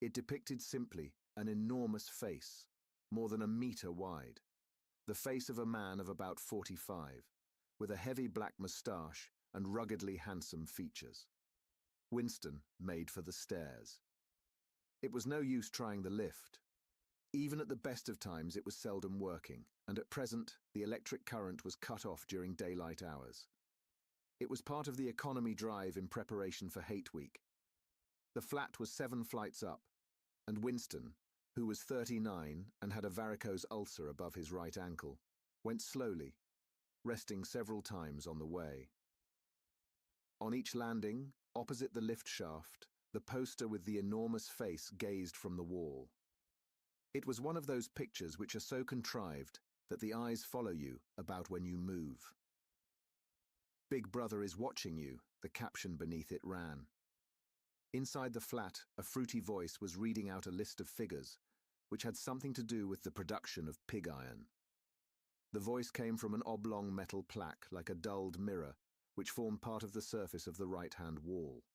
It depicted simply an enormous face, more than a meter wide. The face of a man of about 45, with a heavy black moustache and ruggedly handsome features. Winston made for the stairs. It was no use trying the lift. Even at the best of times it was seldom working, and at present the electric current was cut off during daylight hours. It was part of the economy drive in preparation for Hate Week. The flat was 7 flights up, and Winston, who was 39 and had a varicose ulcer above his right ankle, went slowly, resting several times on the way. On each landing, opposite the lift shaft, the poster with the enormous face gazed from the wall. It was one of those pictures which are so contrived that the eyes follow you about when you move. "Big Brother is watching you," the caption beneath it ran. Inside the flat, a fruity voice was reading out a list of figures, which had something to do with the production of pig iron. The voice came from an oblong metal plaque like a dulled mirror, which formed part of the surface of the right-hand wall.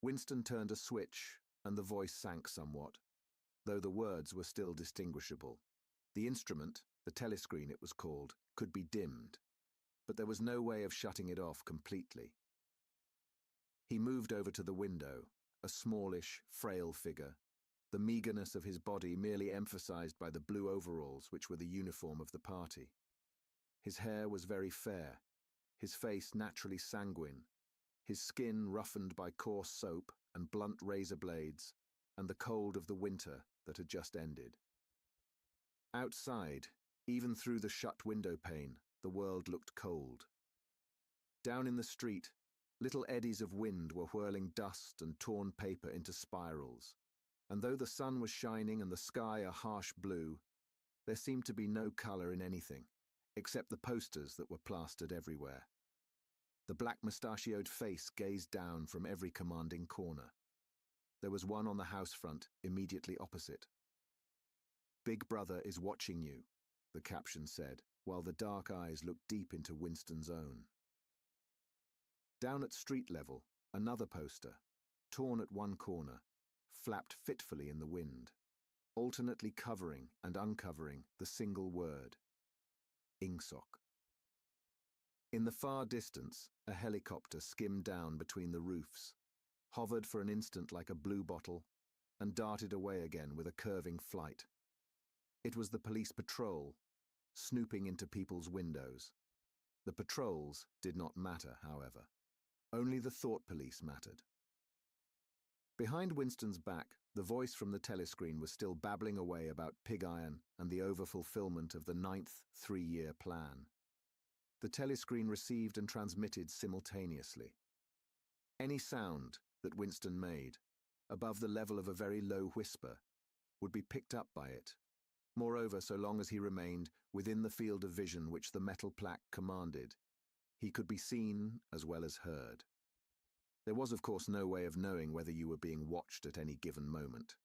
Winston turned a switch, and the voice sank somewhat, though the words were still distinguishable. The instrument, the telescreen it was called, could be dimmed, but there was no way of shutting it off completely. He moved over to the window, a smallish, frail figure, the meagerness of his body merely emphasized by the blue overalls which were the uniform of the party. His hair was very fair, his face naturally sanguine, his skin roughened by coarse soap and blunt razor blades, and the cold of the winter that had just ended. Outside, even through the shut window pane, the world looked cold. Down in the street, little eddies of wind were whirling dust and torn paper into spirals, and though the sun was shining and the sky a harsh blue, there seemed to be no colour in anything, except the posters that were plastered everywhere. The black mustachioed face gazed down from every commanding corner. There was one on the house front, immediately opposite. "Big Brother is watching you," the caption said, while the dark eyes looked deep into Winston's own. Down at street level, another poster, torn at one corner, flapped fitfully in the wind, alternately covering and uncovering the single word, Ingsoc. In the far distance, a helicopter skimmed down between the roofs, hovered for an instant like a blue bottle, and darted away again with a curving flight. It was the police patrol, snooping into people's windows. The patrols did not matter, however. Only the thought police mattered. Behind Winston's back, the voice from the telescreen was still babbling away about pig iron and the over-fulfillment of the 9th 3-year plan. The telescreen received and transmitted simultaneously. Any sound that Winston made, above the level of a very low whisper, would be picked up by it. Moreover, so long as he remained within the field of vision which the metal plaque commanded, he could be seen as well as heard. There was, of course, no way of knowing whether you were being watched at any given moment.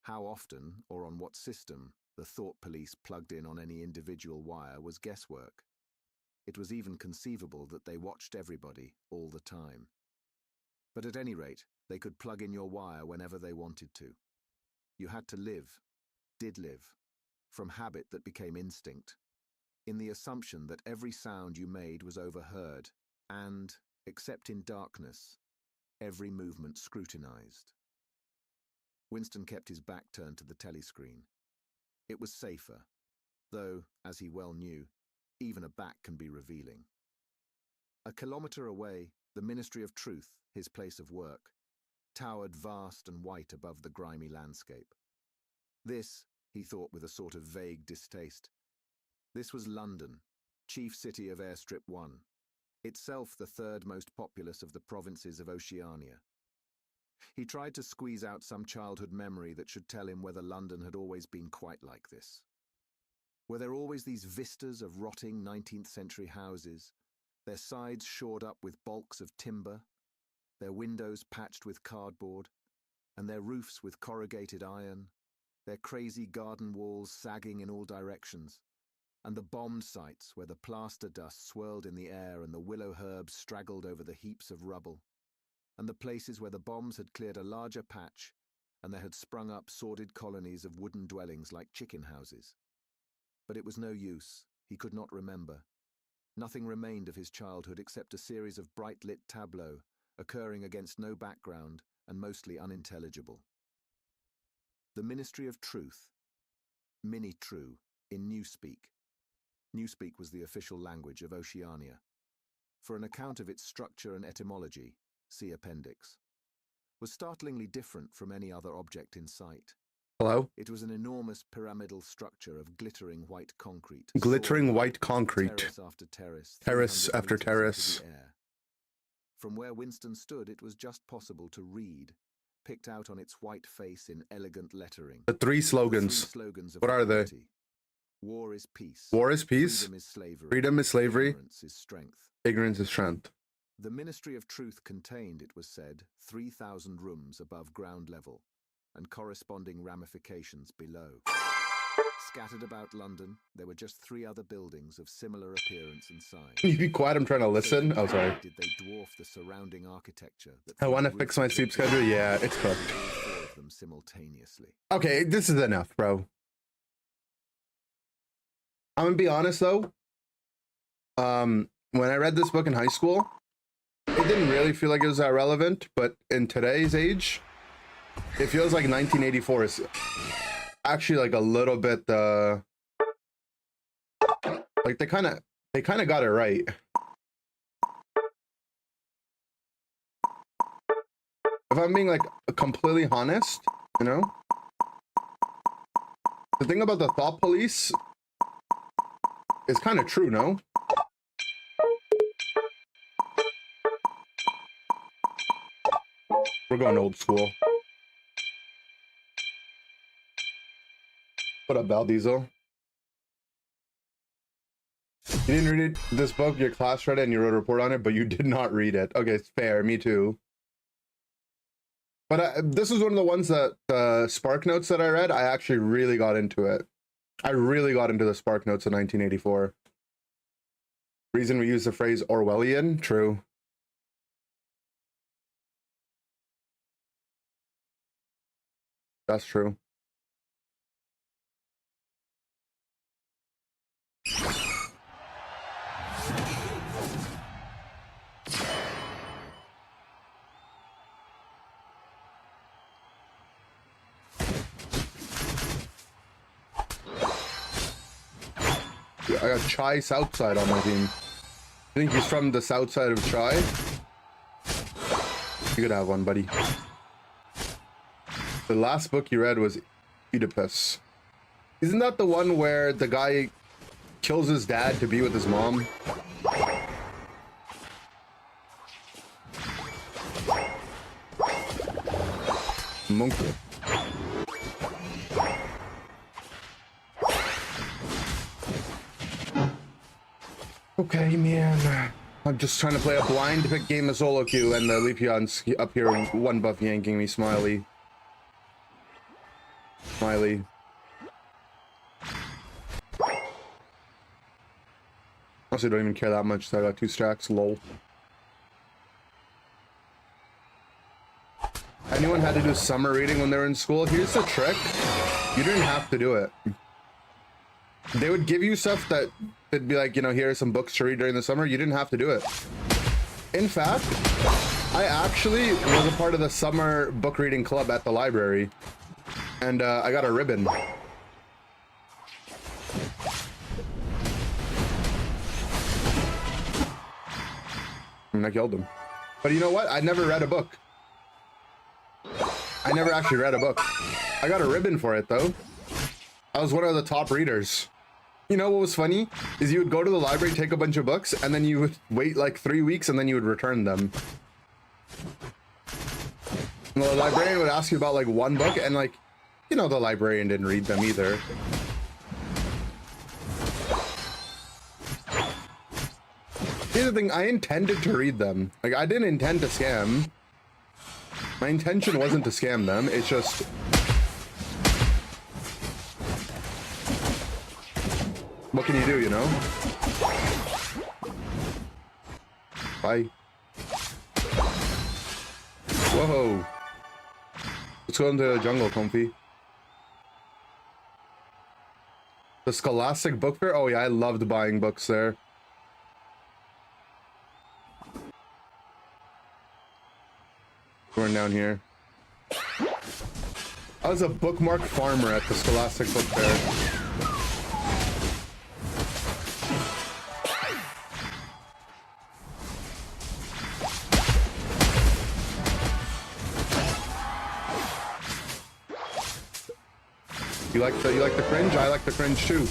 How often, or on what system, the thought police plugged in on any individual wire was guesswork. It was even conceivable that they watched everybody all the time. But at any rate, they could plug in your wire whenever they wanted to. You had to live, did live, from habit that became instinct, in the assumption that every sound you made was overheard and, except in darkness, every movement scrutinized. Winston kept his back turned to the telescreen. It was safer, though, as he well knew, even a back can be revealing. A kilometre away, the Ministry of Truth, his place of work, towered vast and white above the grimy landscape. This, he thought with a sort of vague distaste, this was London, chief city of Airstrip 1, itself the third most populous of the provinces of Oceania. He tried to squeeze out some childhood memory that should tell him whether London had always been quite like this. Were there always these vistas of rotting 19th century houses, their sides shored up with balks of timber, their windows patched with cardboard, and their roofs with corrugated iron, their crazy garden walls sagging in all directions, and the bombed sites where the plaster dust swirled in the air and the willow herbs straggled over the heaps of rubble, and the places where the bombs had cleared a larger patch and there had sprung up sordid colonies of wooden dwellings like chicken houses. But it was no use. He could not remember. Nothing remained of his childhood except a series of bright-lit tableaux, occurring against no background and mostly unintelligible. The Ministry of Truth, Mini-True, in Newspeak. Newspeak was the official language of Oceania. For an account of its structure and etymology, see Appendix, was startlingly different from any other object in sight. Hello? It was an enormous pyramidal structure of glittering white concrete. Glittering white concrete. Terrace after terrace. Terrace after meters terrace. into the air. From where Winston stood, it was just possible to read, picked out on its white face in elegant lettering. The three slogans. What are they? War is peace. War is peace. Freedom is slavery. Freedom is slavery. Ignorance is strength. Ignorance is strength. The Ministry of Truth contained, it was said, 3,000 rooms above ground level, and corresponding ramifications below. Scattered about London, there were just 3 other buildings of similar appearance and size. Can you be quiet? I'm trying to listen. Oh, sorry. Did they dwarf the surrounding architecture? I want to fix my sleep schedule. Yeah, it's cooked. 4 of them simultaneously. Okay, this is enough, bro. I'm gonna be honest though. When I read this book in high school, it didn't really feel like it was that relevant, but in today's age, it feels like 1984 is actually like a little bit like they kind of got it right. If I'm being like completely honest, you know, the thing about the thought police is kind of true, no? We're going old school. What up, Val Diesel? You didn't read this book, your class read it and you wrote a report on it, but you did not read it. Okay, it's fair, me too. But this is one of the ones that the Spark Notes that I read, I actually really got into it. I really got into the Spark Notes in 1984. Reason we use the phrase Orwellian? True. That's true. I got Chai Southside on my team. I think he's from the south side of Chai. You could have one, buddy. The last book you read was Oedipus. Isn't that the one where the guy kills his dad to be with his mom? Monkey. Okay, man. I'm just trying to play a blind pick game of solo queue, and the Leafeon's up here one buff yanking me. Smiley. Smiley. Honestly, don't even care that much, so I got 2 stacks. Lol. Anyone had to do summer reading when they were in school? Here's the trick. You didn't have to do it. They would give you stuff that it'd be like, you know, here are some books to read during the summer. You didn't have to do it. In fact, I actually was a part of the summer book reading club at the library, and I got a ribbon. And I killed him. But you know what? I never read a book. I never actually read a book. I got a ribbon for it though. I was one of the top readers. You know what was funny? Is you would go to the library, take a bunch of books, and then you would wait like 3 weeks and then you would return them. And the librarian would ask you about like one book, and like, you know, the librarian didn't read them either. Here's the thing, I intended to read them. Like, I didn't intend to scam. My intention wasn't to scam them, it's just... what can you do, you know? Bye. Whoa. Let's go into the jungle, comfy. The Scholastic book fair? Oh yeah, I loved buying books there. Going down here. I was a bookmark farmer at the Scholastic book fair. You like the cringe? I like the cringe too.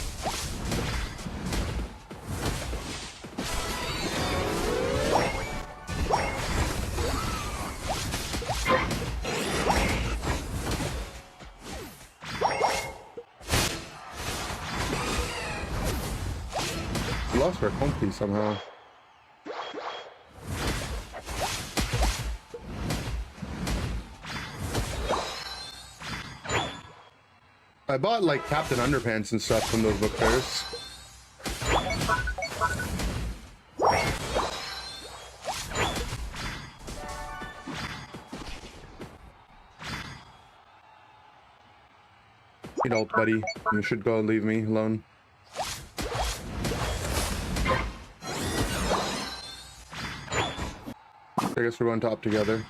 We lost our comfy somehow. I bought like Captain Underpants and stuff from those book fairs. You know, buddy, you should go and leave me alone. I guess we're going top together.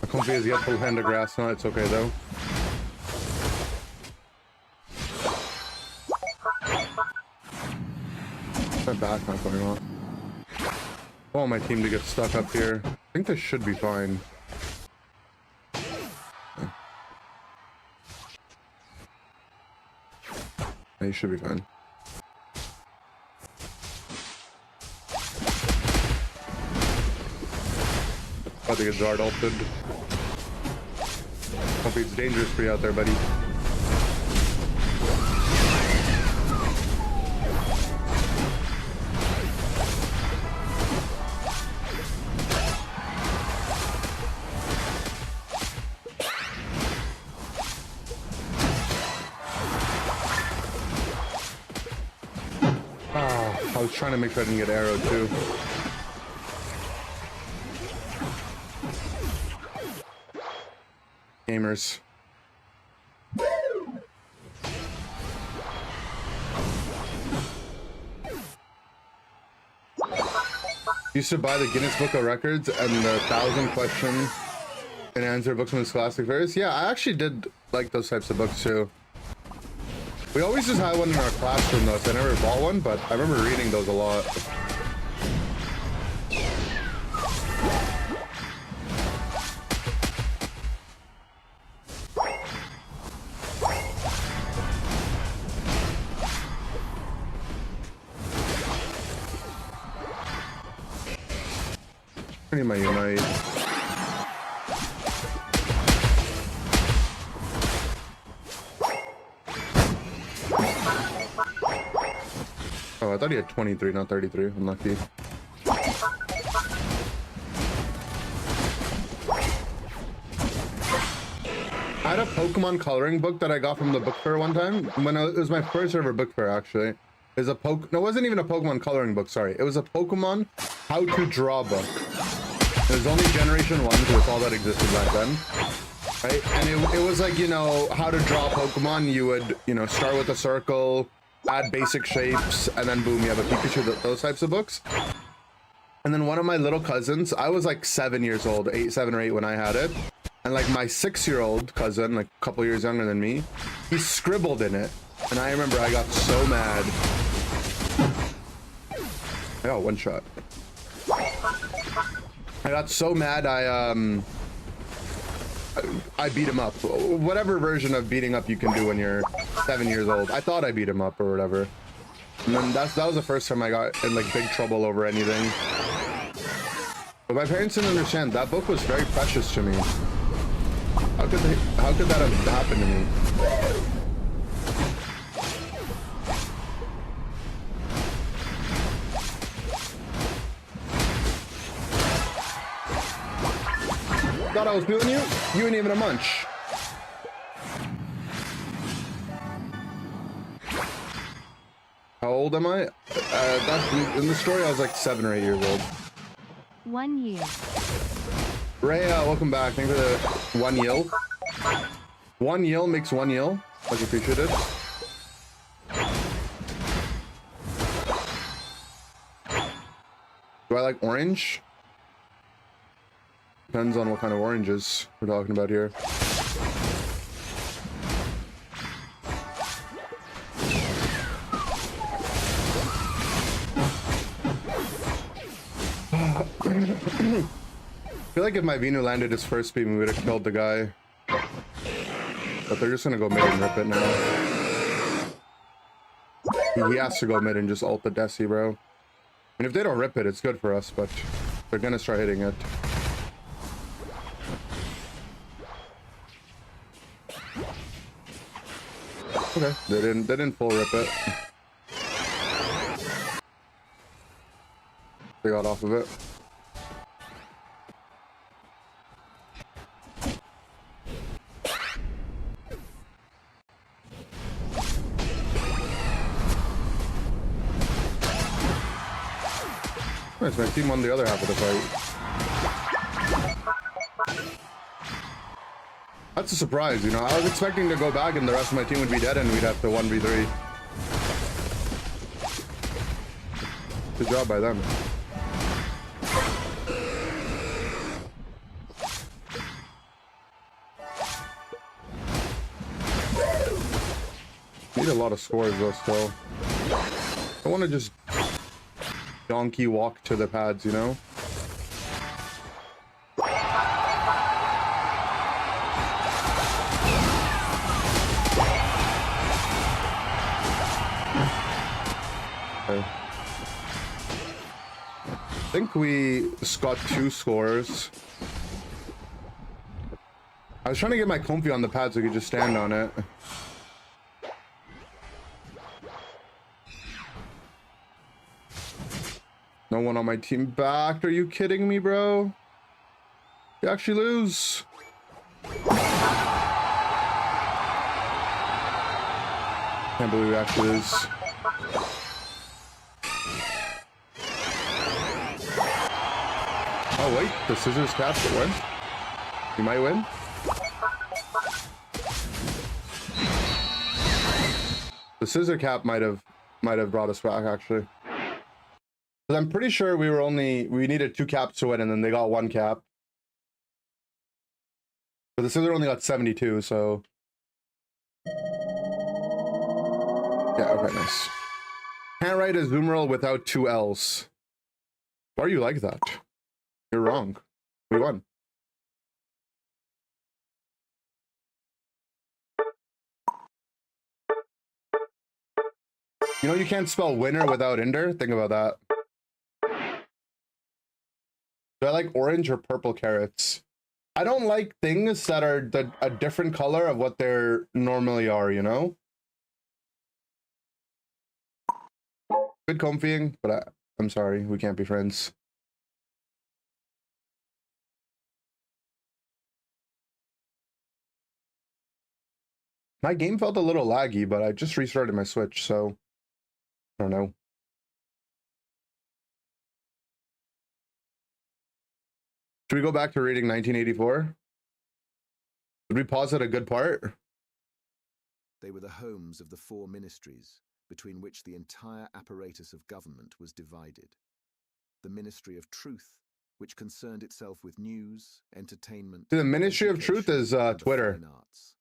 Comfy has yet full hand of grass. No, it's okay though. My back not going off. I want my team to get stuck up here. I think this should be fine. They should be fine. About to get Zard ulted. Comfy, it's dangerous for you out there, buddy. I was trying to make sure I didn't get arrowed too. Gamers. Used to buy the Guinness Book of Records and the 1,000 question and answer books from the Scholastic fairs. Yeah, I actually did like those types of books too. We always just had one in our classroom though, so I never bought one, but I remember reading those a lot. I need my Unite. Oh, I thought he had 23, not 33. Unlucky. I had a Pokemon coloring book that I got from the book fair one time. It was my first ever book fair, actually. It was no, it wasn't even a Pokemon coloring book, sorry. It was a Pokemon how to draw book. It was only Generation 1, so it's all that existed back then. Right? And it was like, you know, how to draw Pokemon. You would, you know, start with a circle, add basic shapes, and then boom, you have a Pikachu, those types of books. And then one of my little cousins, I was like 7 years old, 7 or 8 when I had it. And like my 6-year-old cousin, like a couple years younger than me, he scribbled in it. And I remember I got so mad. I got one shot. I got so mad I beat him up. Whatever version of beating up you can do when you're 7 years old. I thought I beat him up or whatever. And then that was the first time I got in like big trouble over anything. But my parents didn't understand. That book was very precious to me. How could that have happened to me? Thought I was feeling you? You ain't even a munch. How old am I? In the story, I was like 7 or 8 years old. 1 year. Rhea, welcome back. Thank you for the 1 yil. 1 yil makes 1 yil. Much appreciated. Do I like orange? Depends on what kind of oranges we're talking about here. I feel like if my Venu landed his first beam, we would have killed the guy. But they're just gonna go mid and rip it now. He has to go mid and just ult the Desi, bro. And if they don't rip it, it's good for us, but they're gonna start hitting it. Okay, they didn't full rip it. They got off of it. Nice, my team won the other half of the fight. That's a surprise, you know. I was expecting to go back and the rest of my team would be dead and we'd have to 1v3. Good job by them. Need a lot of scores though still. I want to just donkey walk to the pads, you know? Okay. I think we got 2 scores. I was trying to get my comfy on the pad so I could just stand on it. No one on my team backed. Are you kidding me, bro? You actually lose. Can't believe we actually lose. Oh wait, the scissors caps it win. You might win. The scissor cap might have brought us back actually. Because I'm pretty sure we needed 2 caps to win and then they got 1 cap. But the scissor only got 72, so. Yeah, okay, nice. Can't write a Zoomerl without 2 L's. Why are you like that? You're wrong. We won. You know you can't spell winner without inder? Think about that. Do I like orange or purple carrots? I don't like things that are a different color of what they normally are, you know? Good comfying, but I'm sorry, we can't be friends. My game felt a little laggy, but I just restarted my Switch, so I don't know. Should we go back to reading 1984? Did we pause at a good part? They were the homes of the 4 ministries, between which the entire apparatus of government was divided. The Ministry of Truth, which concerned itself with news, entertainment... The Ministry of Truth is Twitter. Arts.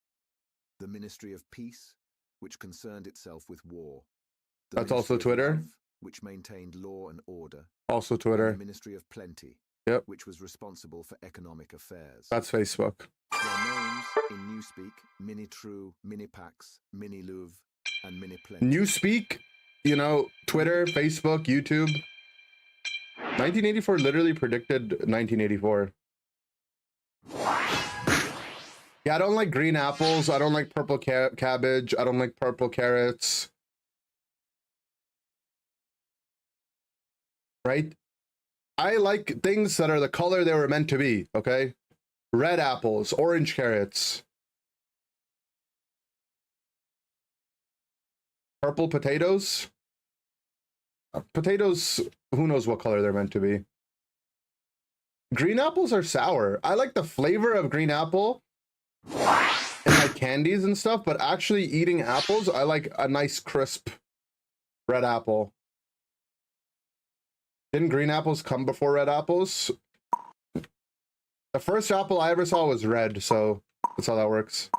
The Ministry of Peace, which concerned itself with war. That's also Twitter. Love, which maintained law and order. Also Twitter. The Ministry of Plenty, yep, which was responsible for economic affairs. That's Facebook. Their names in Newspeak, Mini-True, Mini-Pax, Mini-Louvre, and Mini-Plenty. Newspeak, you know, Twitter, Facebook, YouTube. 1984 literally predicted 1984. Yeah, I don't like green apples. I don't like purple cabbage. I don't like purple carrots. Right? I like things that are the color they were meant to be, okay? Red apples, orange carrots. Purple potatoes. Potatoes, who knows what color they're meant to be. Green apples are sour. I like the flavor of green apple in like candies and stuff, but actually eating apples, I like a nice crisp red apple. Didn't green apples come before red apples? The first apple I ever saw was red, so that's how that works.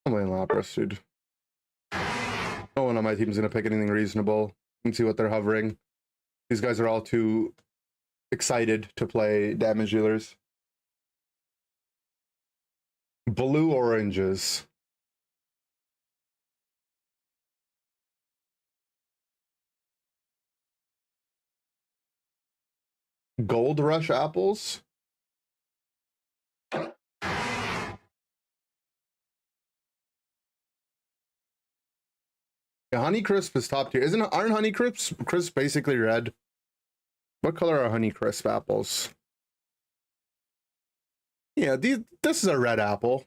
I'm playing Lapras, dude. No one on my team's gonna pick anything reasonable. You can see what they're hovering. These guys are all too excited to play damage dealers. Blue oranges. Gold Rush apples. Yeah, Honey Crisp is top tier. Aren't Honey Crisp basically red? What color are Honey Crisp apples? Yeah, this is a red apple.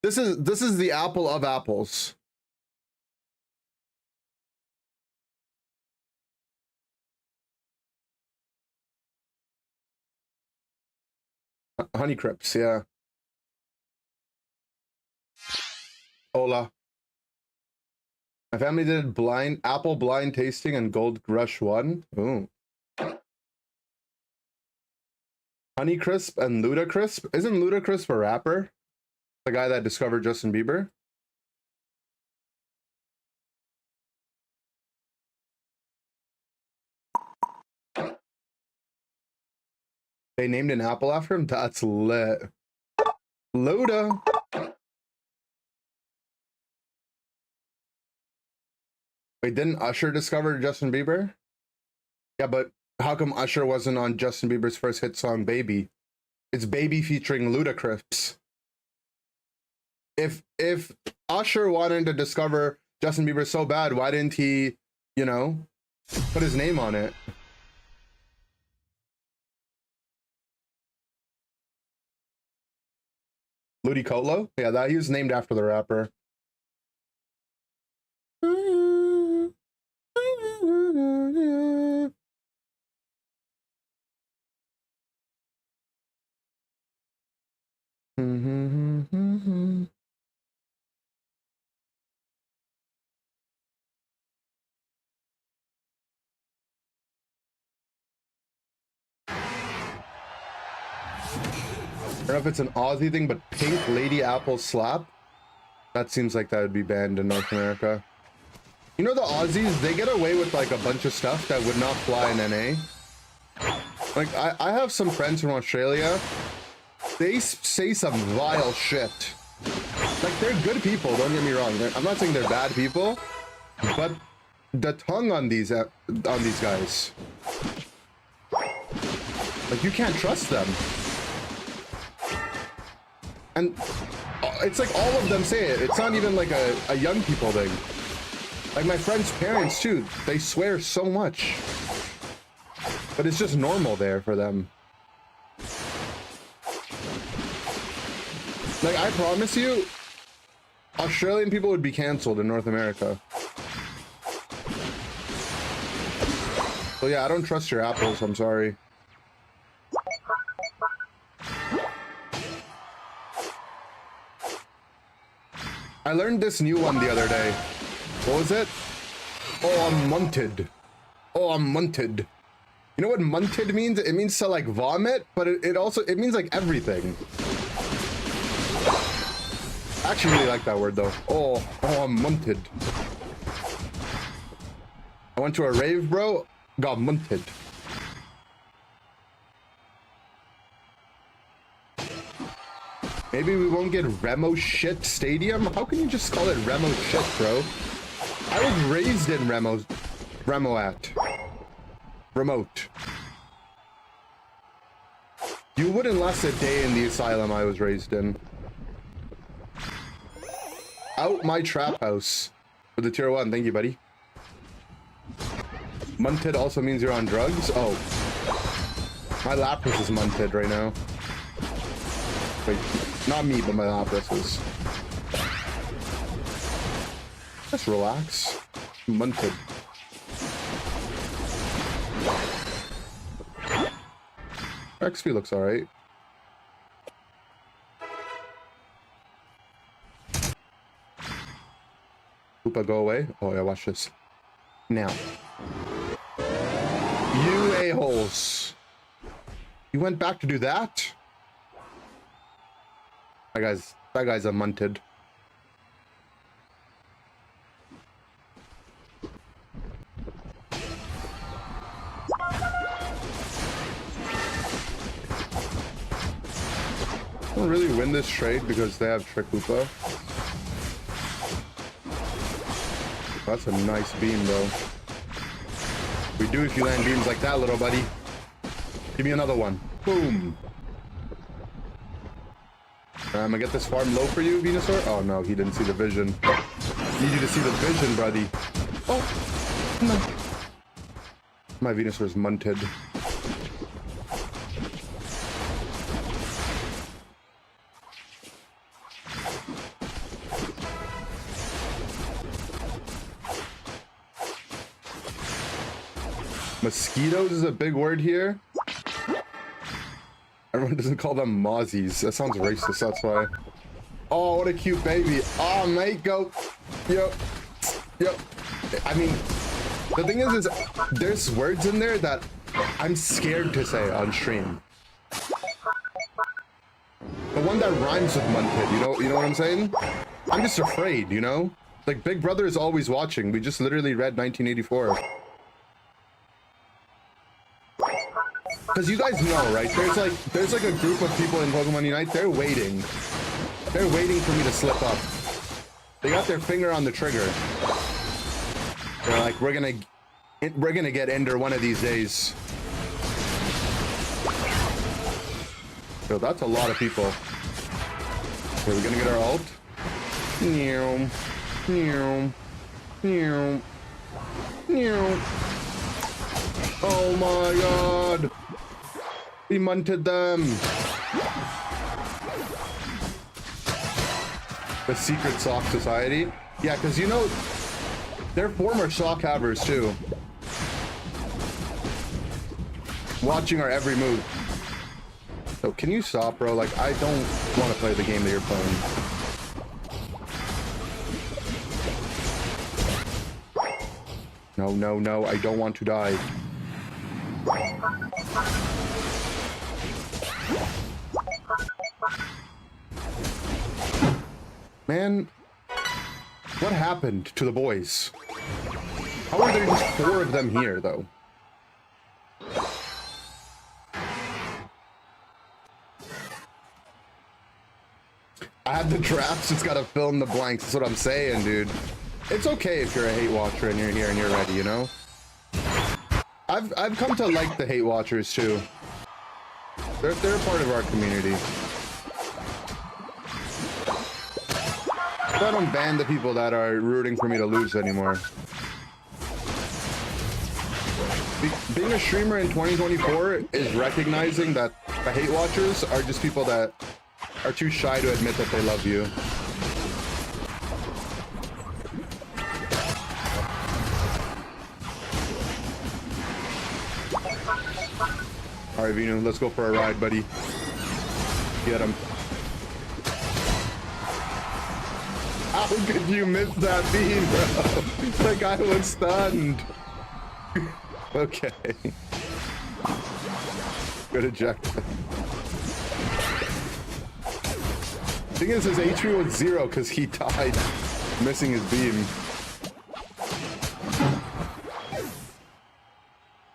This is the apple of apples. Honey Crisps, yeah. Hola. My family did apple blind tasting and Gold Rush 1. Ooh. Honey Crisp and Ludacrisp. Isn't Ludacrisp a rapper? The guy that discovered Justin Bieber? They named an apple after him? That's lit. Luda. Wait, didn't Usher discover Justin Bieber? Yeah, but how come Usher wasn't on Justin Bieber's first hit song, Baby? It's Baby featuring Ludacris. If Usher wanted to discover Justin Bieber so bad, why didn't he, you know, put his name on it? Ludicolo? Yeah, he was named after the rapper. I don't know if it's an Aussie thing, but pink lady apple slap? That seems like that would be banned in North America. You know the Aussies, they get away with like a bunch of stuff that would not fly in NA. Like, I have some friends from Australia. They say some vile shit. Like, they're good people, don't get me wrong. I'm not saying they're bad people, but the tongue on these guys. Like, you can't trust them. And it's like all of them say it. It's not even like a young people thing. Like my friend's parents too, they swear so much. But it's just normal there for them. Like I promise you, Australian people would be canceled in North America. So yeah, I don't trust your apples, I'm sorry. I learned this new one the other day. What was it? Oh, I'm munted. Oh, I'm munted. You know what munted means? It means to like vomit, but it also means like everything. I actually really like that word though. Oh, I'm munted. I went to a rave, bro. Got munted. Maybe we won't get Remo Shit Stadium? How can you just call it Remo Shit, bro? I was raised in Remote. You wouldn't last a day in the asylum I was raised in. Out my trap house. For the tier 1, thank you, buddy. Munted also means you're on drugs? Oh. My Lapras is munted right now. Wait, not me, but my Lapras is. Just relax. Munted. XP looks alright. Koopa, go away. Oh yeah, watch this. Now. You a-holes. You went back to do that? That guy's a munted. I don't really win this trade because they have Trick Koopa. That's a nice beam, though. We do if you land beams like that, little buddy. Give me another one. Boom. I'm gonna get this farm low for you, Venusaur. Oh no, he didn't see the vision. Need you to see the vision, buddy. Oh no. My Venusaur's munted. Mosquitoes is a big word here. Everyone doesn't call them mozzies. That sounds racist, that's why. Oh, what a cute baby. Oh, mate, go. Yep. Yep. I mean, the thing is there's words in there that I'm scared to say on stream. The one that rhymes with munted, you know what I'm saying? I'm just afraid, you know? Like, Big Brother is always watching. We just literally read 1984. Because you guys know, right? There's like a group of people in Pokemon Unite. They're waiting. They're waiting for me to slip up. They got their finger on the trigger. They're like, we're gonna get Ender one of these days. So that's a lot of people. Are we gonna get our ult? Meow, meow, meow, meow. Oh my god! We munted them! The Secret Sock Society? Yeah, because you know, they're former sock havers too. Watching our every move. So can you stop, bro? Like, I don't want to play the game that you're playing. No, no, no, I don't want to die. Man, what happened to the boys? How are there just 4 of them here, though? I had the drafts, just gotta fill in the blanks. That's what I'm saying, dude. It's okay if you're a hate watcher and you're here and you're ready, you know? I've come to like the hate watchers too. They're a part of our community. I don't ban the people that are rooting for me to lose anymore. Being a streamer in 2024 is recognizing that the hate watchers are just people that are too shy to admit that they love you. Alright, Venu, let's go for a ride, buddy. Get him. How could you miss that beam, bro? The guy was stunned. Okay. Good ejector. Thing is, his HP was 0 because he died missing his beam.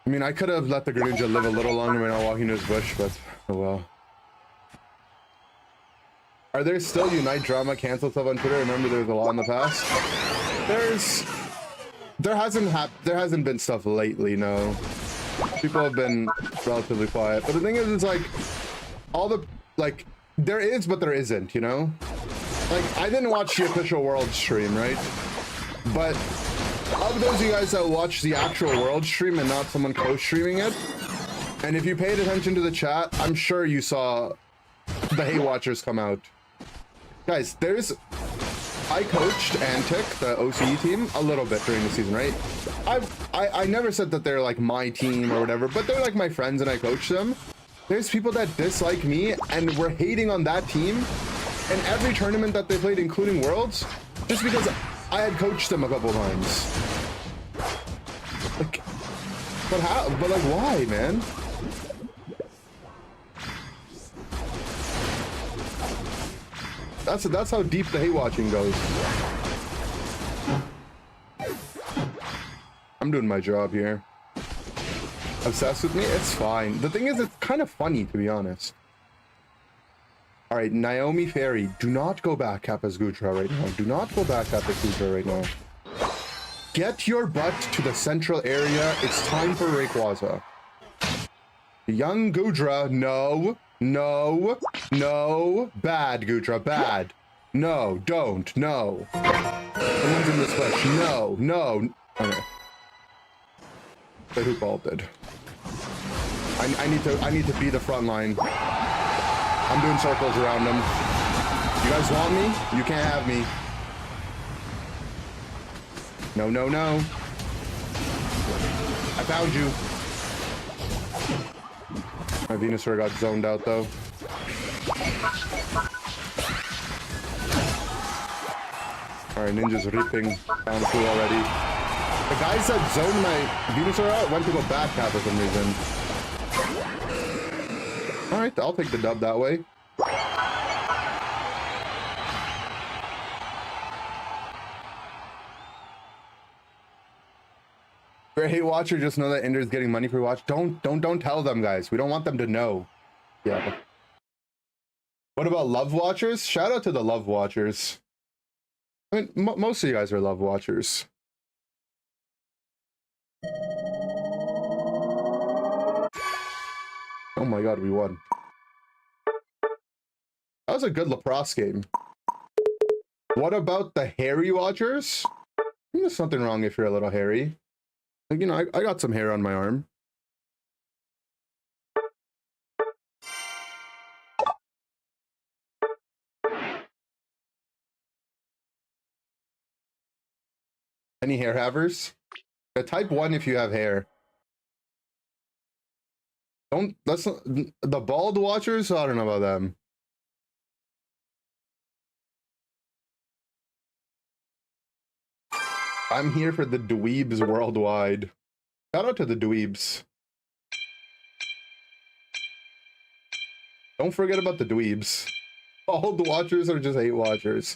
I mean, I could have let the Greninja live a little longer when I was walking to his bush, but oh well. Are there still Unite drama cancel stuff on Twitter? Remember there was a lot in the past? There hasn't been stuff lately, no. People have been relatively quiet. But the thing is, it's like, there is, but there isn't, you know? Like, I didn't watch the official World stream, right? But of those of you guys that watch the actual world stream and not someone co-streaming it, and if you paid attention to the chat, I'm sure you saw the Hate Watchers come out. Guys, I coached Antic, the OCE team, a little bit during the season, right? I never said that they're like my team or whatever, but they're like my friends and I coach them. There's people that dislike me and were hating on that team in every tournament that they played, including Worlds, just because I had coached them a couple times. Like, but how? But like, why, man? That's how deep the hate watching goes. I'm doing my job here. Obsessed with me? It's fine. The thing is, it's kind of funny, to be honest. All right, Naomi Fairy, do not go back Kappa's Gutra right now. Do not go back Kappa's Gutra right now. Get your butt to the central area. It's time for Rayquaza. Young Gudra, no. No. No. Bad, Gudra, bad. No, don't. No. Someone's in this bush. No. No. Okay. But who bolted? I need to be the front line. I'm doing circles around them. You guys want me? You can't have me. No, no, no. I found you. My Venusaur got zoned out though. Alright, Ninja's reaping down through already. The guys that zoned my Venusaur out went to go back half for some reason. Alright, I'll take the dub that way. For a hate watcher, just know that Inder's getting money for watch. Don't tell them, guys. We don't want them to know. Yeah. What about love watchers? Shout out to the love watchers. I mean, most of you guys are love watchers. Oh my god, we won. That was a good lacrosse game. What about the hairy watchers? There's something wrong if you're a little hairy. Like, you know, I got some hair on my arm. Any hair havers? Type 1 if you have hair. The bald watchers, I don't know about them. I'm here for the dweebs worldwide. Shout out to the dweebs. Don't forget about the dweebs. Bald watchers are just hate watchers.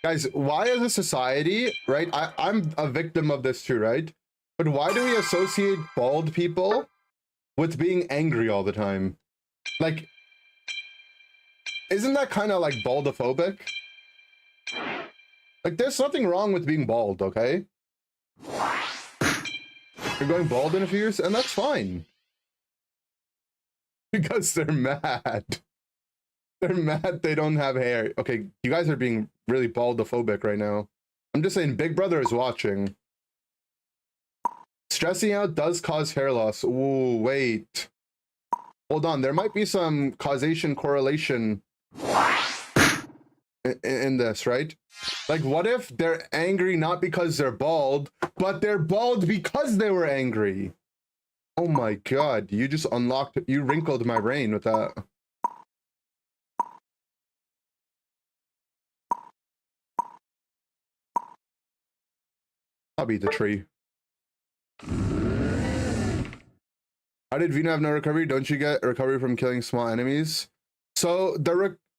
Guys, why as a society, right? I'm a victim of this too, right? But why do we associate bald people with being angry all the time? Like, isn't that kind of like baldophobic? Like, there's nothing wrong with being bald, okay? You're going bald in a few years, and that's fine. Because they're mad. They're mad they don't have hair. Okay, you guys are being really baldophobic right now. I'm just saying, Big Brother is watching. Stressing out does cause hair loss. Ooh, wait. Hold on, there might be some causation correlation in this, right? Like, what if they're angry not because they're bald, but they're bald because they were angry? Oh my god, you just you wrinkled my brain with that. I'll beat the tree. How did Vina have no recovery? Don't you get recovery from killing small enemies? So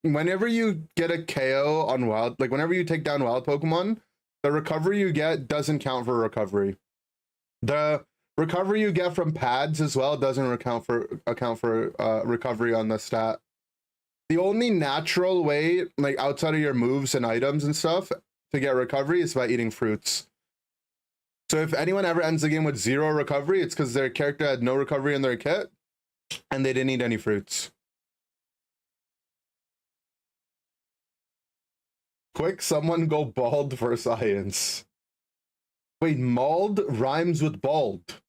whenever you get a KO on wild, like whenever you take down wild Pokemon, the recovery you get doesn't count for recovery. The recovery you get from pads as well doesn't account for recovery on the stat. The only natural way, like outside of your moves and items and stuff, to get recovery is by eating fruits. So if anyone ever ends the game with 0 recovery, it's because their character had no recovery in their kit and they didn't eat any fruits. Quick, someone go bald for science. Wait, mauled rhymes with bald.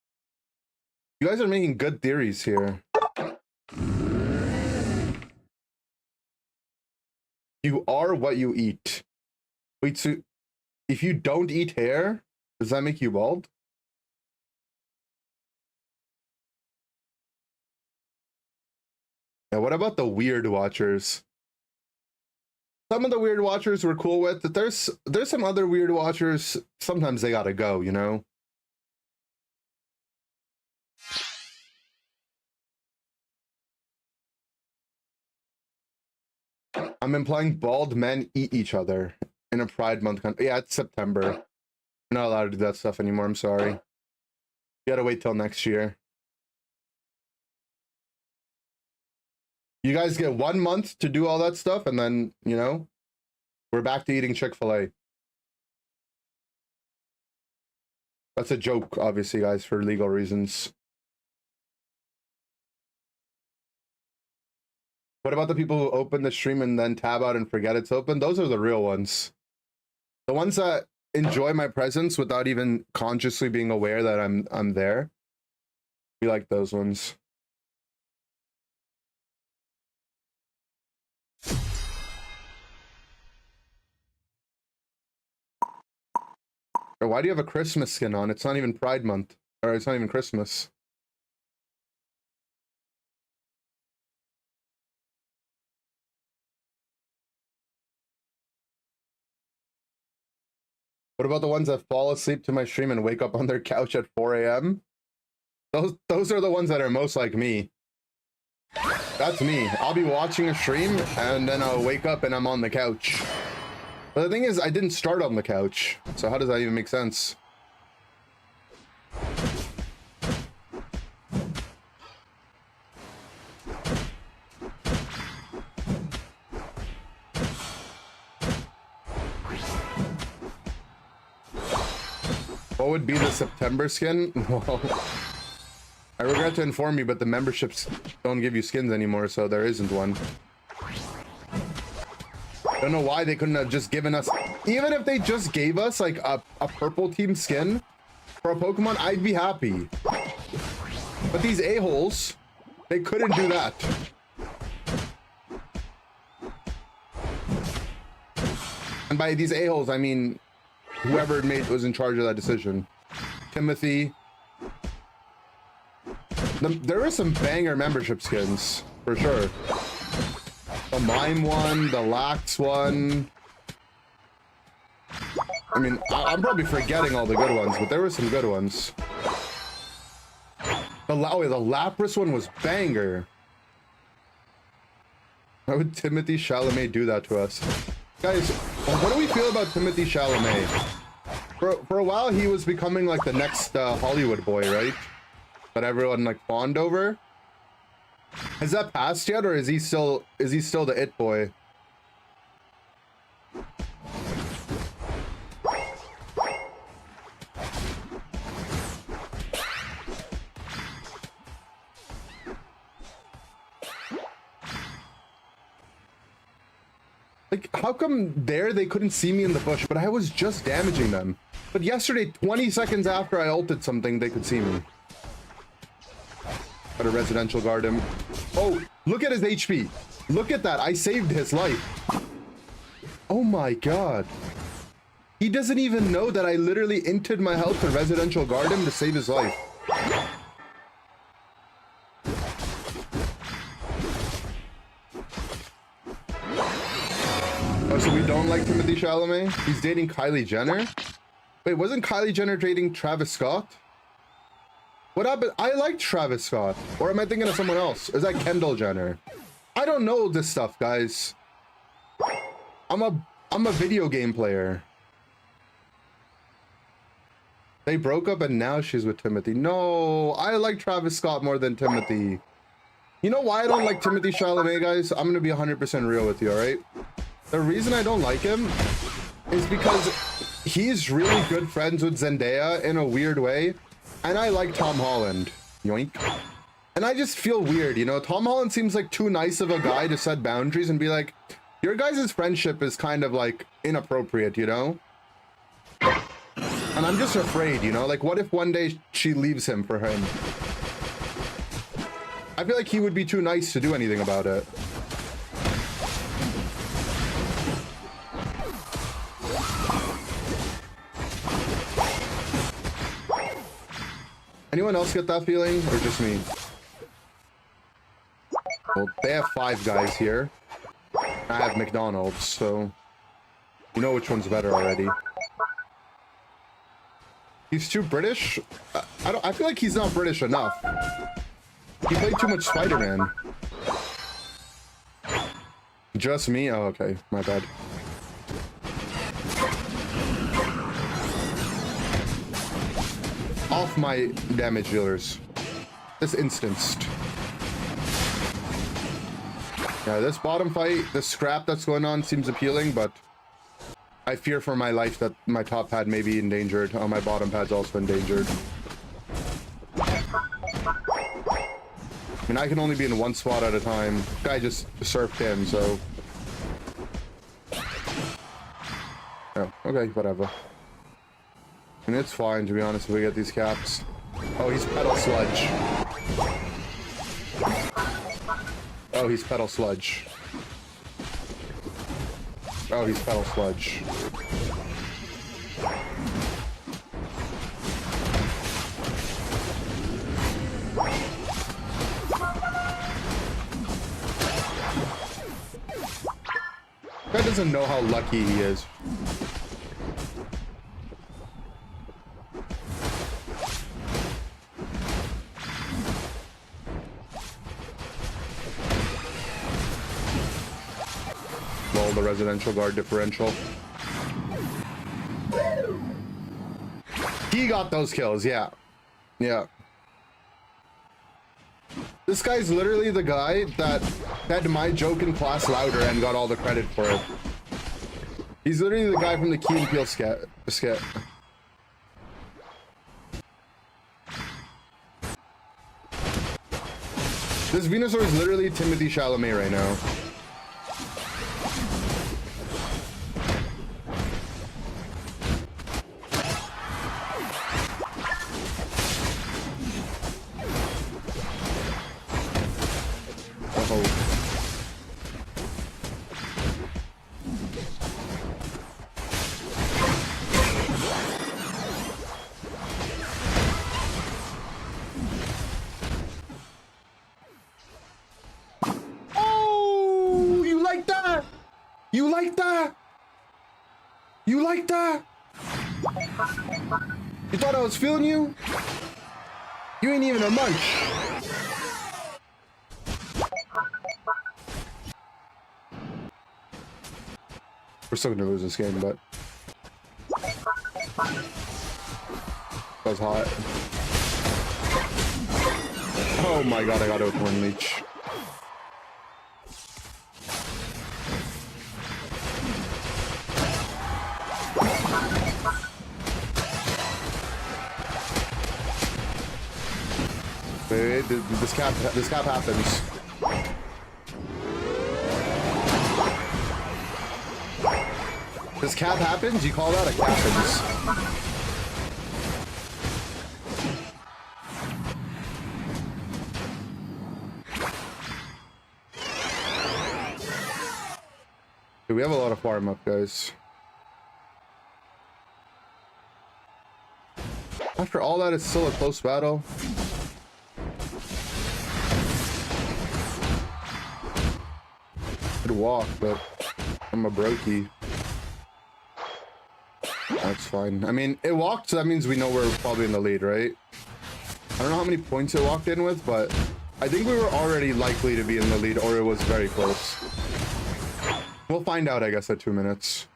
You guys are making good theories here. You are what you eat. Wait, so if you don't eat hair, does that make you bald? Yeah, what about the weird watchers? Some of the weird watchers we're cool with, but there's some other weird watchers, sometimes they gotta go, you know? I'm implying bald men eat each other in a Pride Month country. Yeah, it's September. You're not allowed to do that stuff anymore, I'm sorry. You gotta wait till next year. You guys get 1 month to do all that stuff, and then, you know, we're back to eating Chick-fil-A. That's a joke, obviously, guys, for legal reasons. What about the people who open the stream and then tab out and forget it's open? Those are the real ones. The ones that enjoy my presence without even consciously being aware that I'm there. We like those ones. Or why do you have a Christmas skin on? It's not even Pride Month. Or it's not even Christmas. What about the ones that fall asleep to my stream and wake up on their couch at 4 a.m.? Those are the ones that are most like me. That's me. I'll be watching a stream and then I'll wake up and I'm on the couch. But the thing is, I didn't start on the couch. So how does that even make sense? What would be the September skin? Well, I regret to inform you, but the memberships don't give you skins anymore, so there isn't one. Don't know why they couldn't have just given us, even if they just gave us like a purple team skin for a Pokemon, I'd be happy. But these a-holes, they couldn't do that. And by these a-holes, I mean whoever was in charge of that decision. Timothy. There are some banger membership skins, for sure. The Mime one, the Lax one. I mean, I'm probably forgetting all the good ones, but there were some good ones. The Lapras one was banger. Why would Timothy Chalamet do that to us? Guys, what do we feel about Timothy Chalamet? For a while, he was becoming like the next Hollywood boy, right? That everyone like fawned over. Has that passed yet, or is he still the it boy? Like, how come they couldn't see me in the bush, but I was just damaging them? But yesterday, 20 seconds after I ulted something, they could see me. Got a residential guard him. Oh, look at his HP. Look at that. I saved his life. Oh my god. He doesn't even know that I literally inted my health to residential guard him to save his life. Oh, so we don't like Timothy Chalamet? He's dating Kylie Jenner? Wait, wasn't Kylie Jenner dating Travis Scott? What happened? I like Travis Scott. Or am I thinking of someone else? Is that Kendall Jenner? I don't know this stuff, guys. I'm a video game player. They broke up and now she's with Timothy. No, I like Travis Scott more than Timothy. You know why I don't like Timothy Chalamet, guys? I'm gonna be 100% real with you, alright? The reason I don't like him is because he's really good friends with Zendaya in a weird way. And I like Tom Holland. Yoink. And I just feel weird, you know? Tom Holland seems like too nice of a guy to set boundaries and be like, your guys' friendship is kind of like inappropriate, you know? And I'm just afraid, you know, like what if one day she leaves him for him? I feel like he would be too nice to do anything about it. Anyone else get that feeling, or just me? Well, they have Five Guys here. I have McDonald's, so you know which one's better already. He's too British? I feel like he's not British enough. He played too much Spider-Man. Just me? Oh, okay. My bad. Off my damage dealers. This instanced. Yeah, this bottom fight, the scrap that's going on seems appealing, but I fear for my life that my top pad may be endangered. Oh, my bottom pad's also endangered. I mean, I can only be in one spot at a time. This guy just surfed in, so... Oh, okay, whatever. And it's fine, to be honest, if we get these caps. Oh, he's pedal sludge. Oh, he's pedal sludge. Oh, he's pedal sludge. Guy doesn't know how lucky he is. Well, the residential guard differential. He got those kills, yeah. Yeah. This guy's literally the guy that had my joke in class louder and got all the credit for it. He's literally the guy from the Key and Peele skit. This Venusaur is literally Timothy Chalamet right now. You like that? You like that? You thought I was feeling you? You ain't even a munch. We're still gonna lose this game, but that was hot. Oh my god, I got open one leech. Wait, this cap happens. This cap happens? You call that a captains? Okay, we have a lot of farm up, guys. After all that, it's still a close battle. Could walk, but I'm a brokey. That's fine. I mean, it walked, so that means we know we're probably in the lead, right? I don't know how many points it walked in with, but I think we were already likely to be in the lead, or it was very close. We'll find out, I guess, at 2 minutes.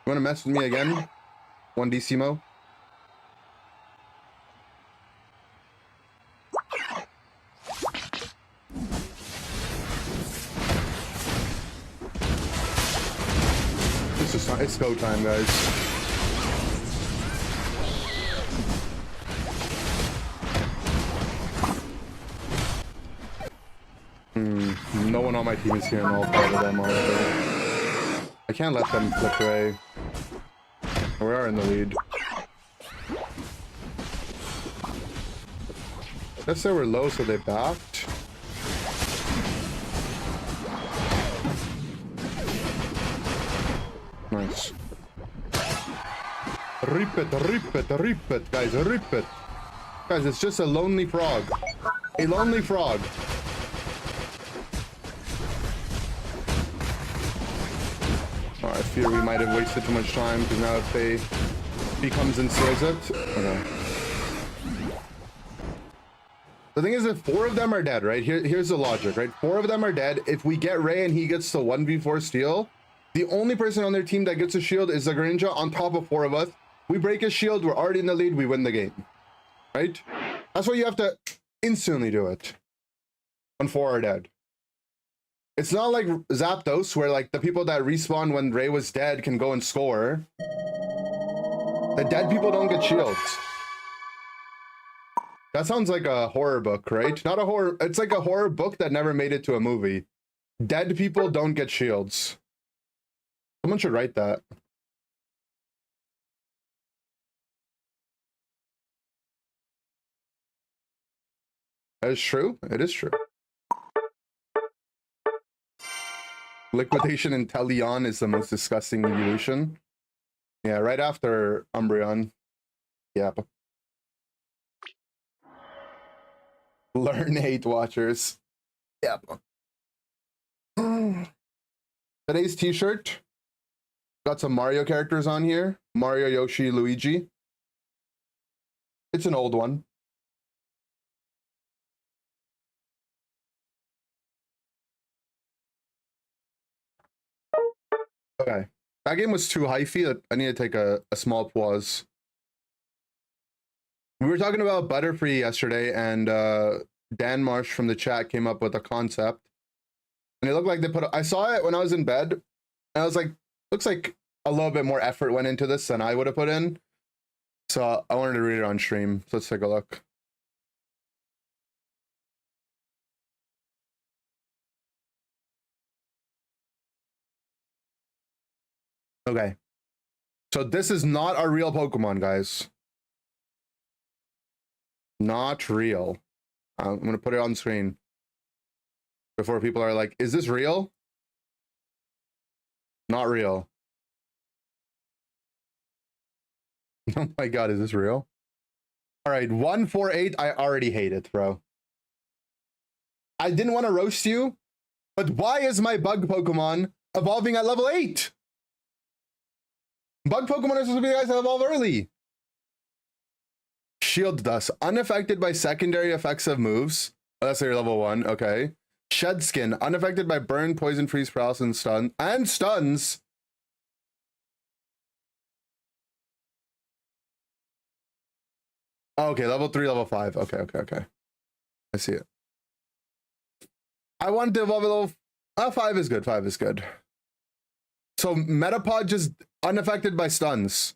You wanna mess with me again? 1D Simo? It's go time, guys. No one on my team is here, and all 5 of them are. I can't let them flip Ray. We are in the lead. Guess they were low, so they backed. Nice. Rip it, guys, rip it. Guys, it's just a lonely frog. A lonely frog. Oh, I fear we might have wasted too much time, because now if he comes and steals it. Okay. The thing is, if 4 of them are dead, right? Here's the logic, right? 4 of them are dead. If we get Ray and he gets the 1v4 steal, the only person on their team that gets a shield is the Greninja on top of 4 of us. We break his shield, we're already in the lead, we win the game. Right? That's why you have to instantly do it when 4 are dead. It's not like Zapdos, where like the people that respawn when Ray was dead can go and score. The dead people don't get shields. That sounds like a horror book, right? Not a horror, it's like a horror book that never made it to a movie. Dead people don't get shields. Someone should write that. That is true. It is true. Liquidation in Teleon is the most disgusting evolution. Yeah, right after Umbreon. Yep. Learn hate watchers. Yep. Today's t-shirt got some Mario characters on here. Mario, Yoshi, Luigi. It's an old one. Okay. That game was too hyphy. I need to take a small pause. We were talking about Butterfree yesterday, and Dan Marsh from the chat came up with a concept. And it looked like they put... I saw it when I was in bed, and I was like, looks like a little bit more effort went into this than I would have put in. So I wanted to read it on stream. So let's take a look. Okay. So this is not our real Pokemon, guys. Not real. I'm going to put it on screen before people are like, is this real? Not real. Oh my god, is this real? All right, 148. I already hate it, bro. I didn't want to roast you, but why is my bug Pokemon evolving at level 8? Bug Pokemon are supposed to be the guys that evolve early. Shield Dust, unaffected by secondary effects of moves. Oh, that's your level 1, okay. Shed Skin, unaffected by burn, poison, freeze, paralysis, and stuns. Oh, okay, level 3, level 5. Okay. I see it. I wanted to evolve a level... 5 is good, 5 is good. So Metapod just unaffected by stuns.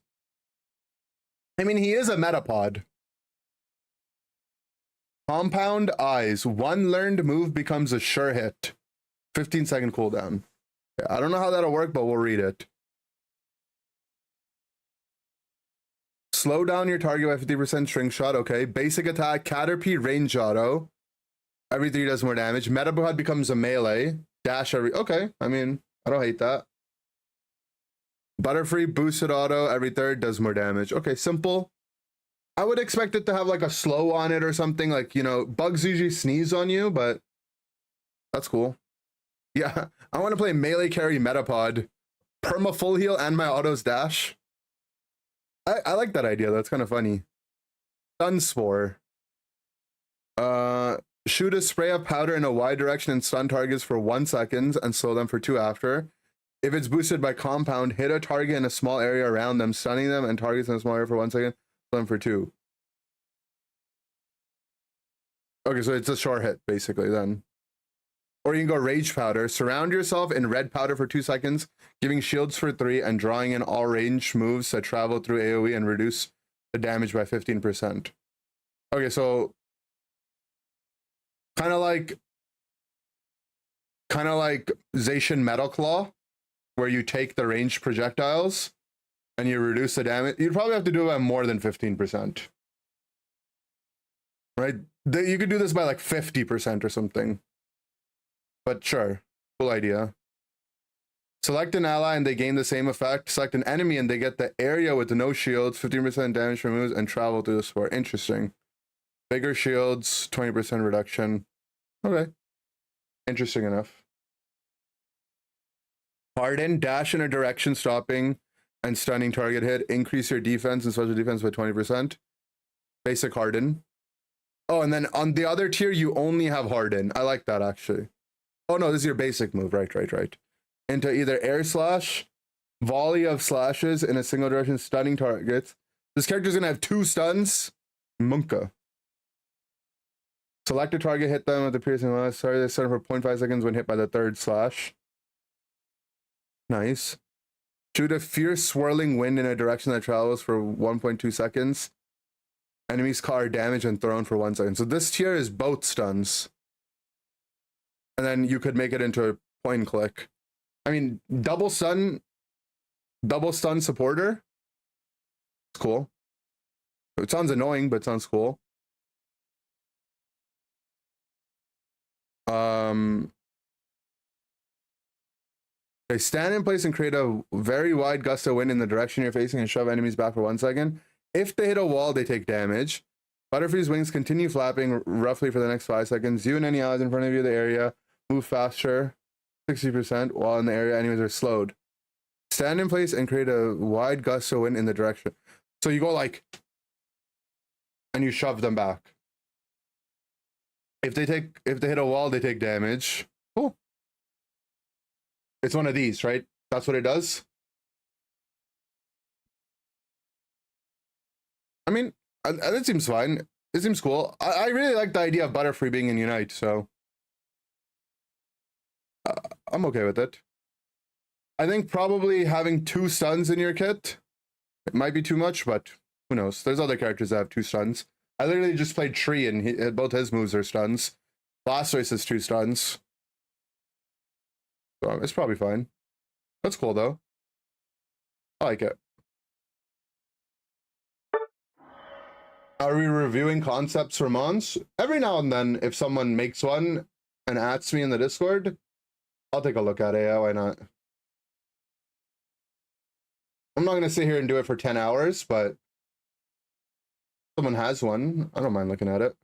I mean, he is a Metapod. Compound Eyes. 1 learned move becomes a sure hit. 15-second cooldown. I don't know how that'll work, but we'll read it. Slow down your target by 50% string shot. Okay. Basic attack. Caterpie range auto. Every 3 does more damage. Metapod becomes a melee. Dash every... Okay. I mean, I don't hate that. Butterfree boosted auto. Every 3rd does more damage. Okay. Simple. I would expect it to have like a slow on it or something, like, you know, bugs usually sneeze on you, but that's cool. Yeah, I want to play melee carry Metapod, perma full heal, and my autos dash. I like that idea. That's kind of funny. Sunspore. Shoot a spray of powder in a wide direction and stun targets for 1 second and slow them for 2 after. If it's boosted by compound, hit a target in a small area around them, stunning them, and targets in a small area for 1 second. Them for 2. Okay, so it's a short hit basically then. Or you can go Rage Powder. Surround yourself in red powder for 2 seconds, giving shields for 3 and drawing in all range moves that travel through AoE and reduce the damage by 15%. Okay, so kind of like Zacian Metal Claw, where you take the ranged projectiles and you reduce the damage. You'd probably have to do it by more than 15%. Right? You could do this by like 50% or something. But sure, cool idea. Select an ally and they gain the same effect. Select an enemy and they get the area with no shields, 15% damage from moves, and travel through the sport. Interesting. Bigger shields, 20% reduction. Okay. Interesting enough. Harden, dash in a direction, stopping and stunning target hit. Increase your defense and special defense by 20%. Basic Harden. Oh, and then on the other tier, you only have Harden. I like that, actually. Oh, no, this is your basic move. Right. Into either air slash, volley of slashes in a single direction, stunning targets. This character's going to have 2 stuns. Munka. Select a target, hit them with the piercing last. Sorry, they stun for 0.5 seconds when hit by the 3rd slash. Nice. Shoot a fierce swirling wind in a direction that travels for 1.2 seconds. Enemies are damaged and thrown for 1 second. So this tier is both stuns. And then you could make it into a point and click. I mean, double stun supporter. It's cool. It sounds annoying, but it sounds cool. Okay, stand in place and create a very wide gust of wind in the direction you're facing and shove enemies back for 1 second. If they hit a wall, they take damage. Butterfree's wings continue flapping roughly for the next 5 seconds. You and any allies in front of you, the area, move faster, 60%, while in the area, enemies are slowed. Stand in place and create a wide gust of wind in the direction. So you go like, and you shove them back. If they hit a wall, they take damage. Cool. It's one of these, right? That's what it does. I mean, it seems fine. It seems cool. I really like the idea of Butterfree being in Unite, so I'm okay with it. I think probably having 2 stuns in your kit, it might be too much, but who knows? There's other characters that have 2 stuns. I literally just played Tree and both his moves are stuns. Blastoise has 2 stuns. So it's probably fine. That's cool though. I like it. Are we reviewing concepts for Mons? Every now and then, if someone makes one and adds me in the Discord, I'll take a look at it. Yeah, why not? I'm not going to sit here and do it for 10 hours, but someone has one. I don't mind looking at it.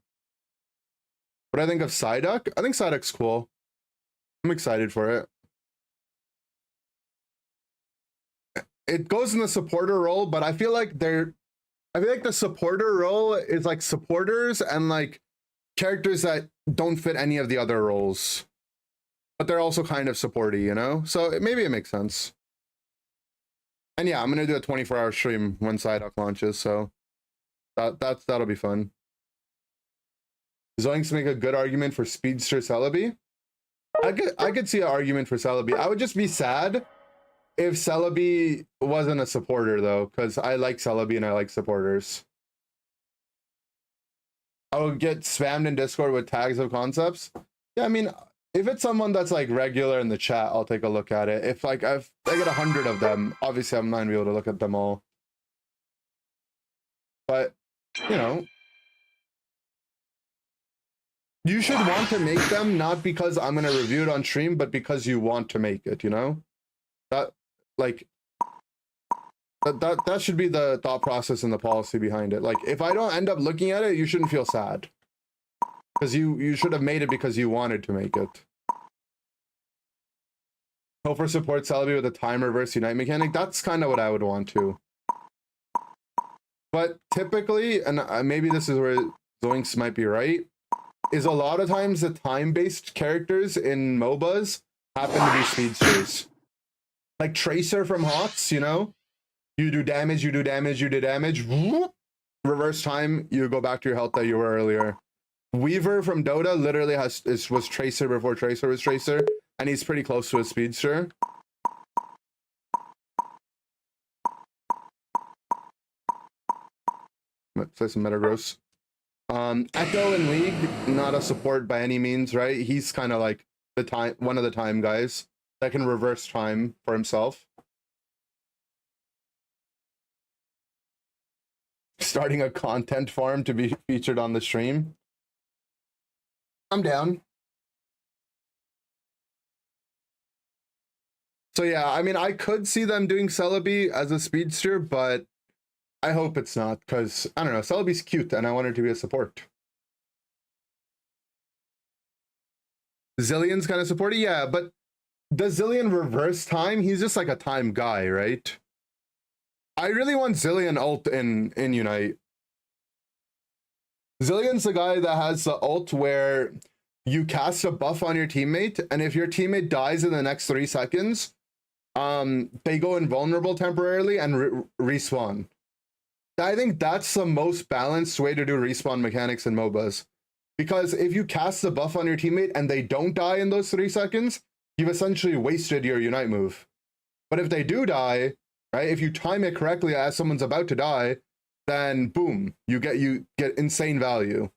What do I think of Psyduck? I think Psyduck's cool. I'm excited for it. It goes in the supporter role, but I feel like the supporter role is like supporters and like characters that don't fit any of the other roles, but they're also kind of supporty, you know? So maybe it makes sense. And yeah, I'm gonna do a 24-hour stream when Psyduck launches, so that'll be fun. Zoinks make a good argument for Speedster Celebi. I could see an argument for Celebi. I would just be sad if Celebi wasn't a supporter, though, because I like Celebi and I like supporters. I would get spammed in Discord with tags of concepts. Yeah, I mean, if it's someone that's like regular in the chat, I'll take a look at it. If like I get 100 of them, obviously I'm not gonna be able to look at them all. But, you know, you should want to make them not because I'm gonna review it on stream, but because you want to make it, you know? That should be the thought process and the policy behind it. Like, if I don't end up looking at it, you shouldn't feel sad. Because you should have made it because you wanted to make it. Hofer supports Celebi with a time reverse unite mechanic. That's kind of what I would want to. But typically, and maybe this is where Zoinks might be right, is a lot of times the time-based characters in MOBAs happen to be speedsters. Like Tracer from HOTS, you know? You do damage, you do damage, you do damage. Whoop, reverse time, you go back to your health that you were earlier. Weaver from Dota literally was Tracer before Tracer was Tracer, and he's pretty close to a speedster. Let's say some Metagross. Echo in League, not a support by any means, right? He's kind of like one of the time guys. that can reverse time for himself. Starting a content farm to be featured on the stream. I'm down. So yeah, I mean, I could see them doing Celebi as a speedster, but I hope it's not, because, I don't know, Celebi's cute, and I want her to be a support. Zillion's kind of supporty, yeah, but does Zillion reverse time? He's just like a time guy, right? I really want Zillion ult in Unite. Zillion's the guy that has the ult where you cast a buff on your teammate, and if your teammate dies in the next 3 seconds, they go invulnerable temporarily and respawn. I think that's the most balanced way to do respawn mechanics in MOBAs. Because if you cast the buff on your teammate and they don't die in those 3 seconds, you've essentially wasted your Unite move. But if they do die, right, if you time it correctly as someone's about to die, then boom, you get insane value.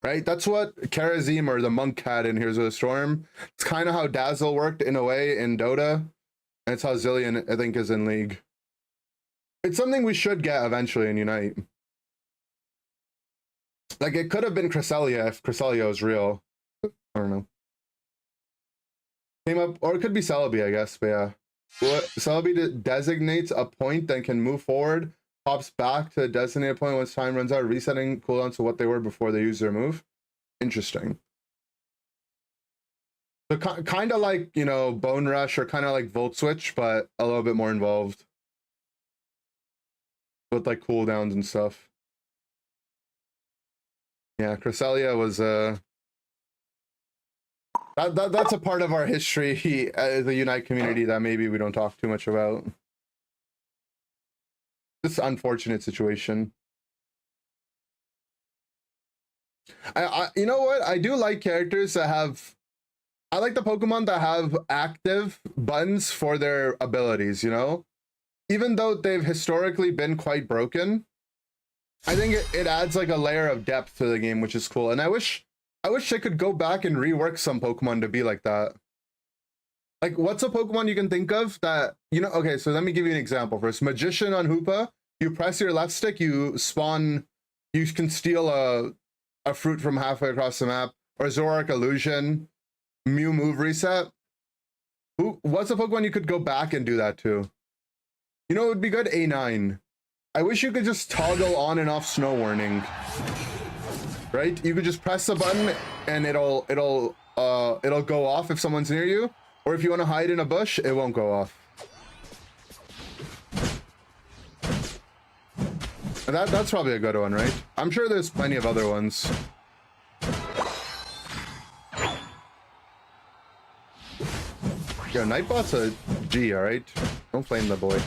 Right? That's what Karazim or the Monk had in Heroes of the Storm. It's kind of how Dazzle worked in a way in Dota. And it's how Zillion, I think, is in League. It's something we should get eventually in Unite. Like, it could have been Cresselia if Cresselia was real. I don't know. Came up, or it could be Celebi, I guess, but yeah. Celebi designates a point, then can move forward, pops back to the designated point once time runs out, resetting cooldowns to what they were before they used their move. Interesting. So kind of like, you know, Bone Rush or kind of like Volt Switch, but a little bit more involved. With like cooldowns and stuff. Yeah, Cresselia was that's a part of our history as a Unite community that maybe we don't talk too much about. This unfortunate situation. I you know what? I do like characters that have, I like the Pokemon that have active buttons for their abilities, you know? Even though they've historically been quite broken, I think it adds like a layer of depth to the game, which is cool. And I wish they could go back and rework some Pokemon to be like that. Like, what's a Pokemon you can think of that, you know, okay, so let me give you an example first. Magician on Hoopa, you press your left stick, you spawn, you can steal a fruit from halfway across the map, or Zoroark Illusion, Mew move reset. What's a Pokemon you could go back and do that to? You know, it would be good. A9. I wish you could just toggle on and off snow warning. Right? You could just press the button and it'll go off if someone's near you, or if you want to hide in a bush, it won't go off. That's probably a good one, right? I'm sure there's plenty of other ones. Yo, Nightbot's a G, alright? Don't flame the boy.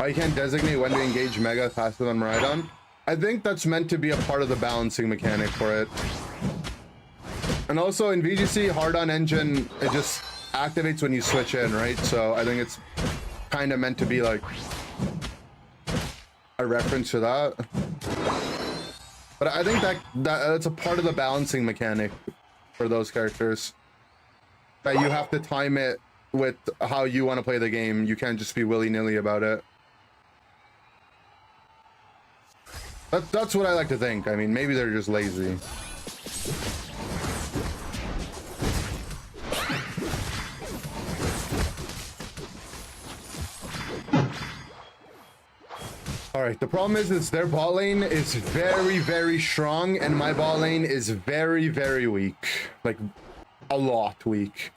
Oh, you can't designate when to engage Mega faster than Miraidon. I think that's meant to be a part of the balancing mechanic for it. And also in VGC, hard-on engine, it just activates when you switch in, right? So I think it's kind of meant to be like a reference to that. But I think that's a part of the balancing mechanic for those characters. That you have to time it with how you want to play the game. You can't just be willy-nilly about it. That's what I like to think. I mean, maybe they're just lazy. Alright, the problem is their bot lane is very, very strong, and my bot lane is very, very weak. Like, a lot weak.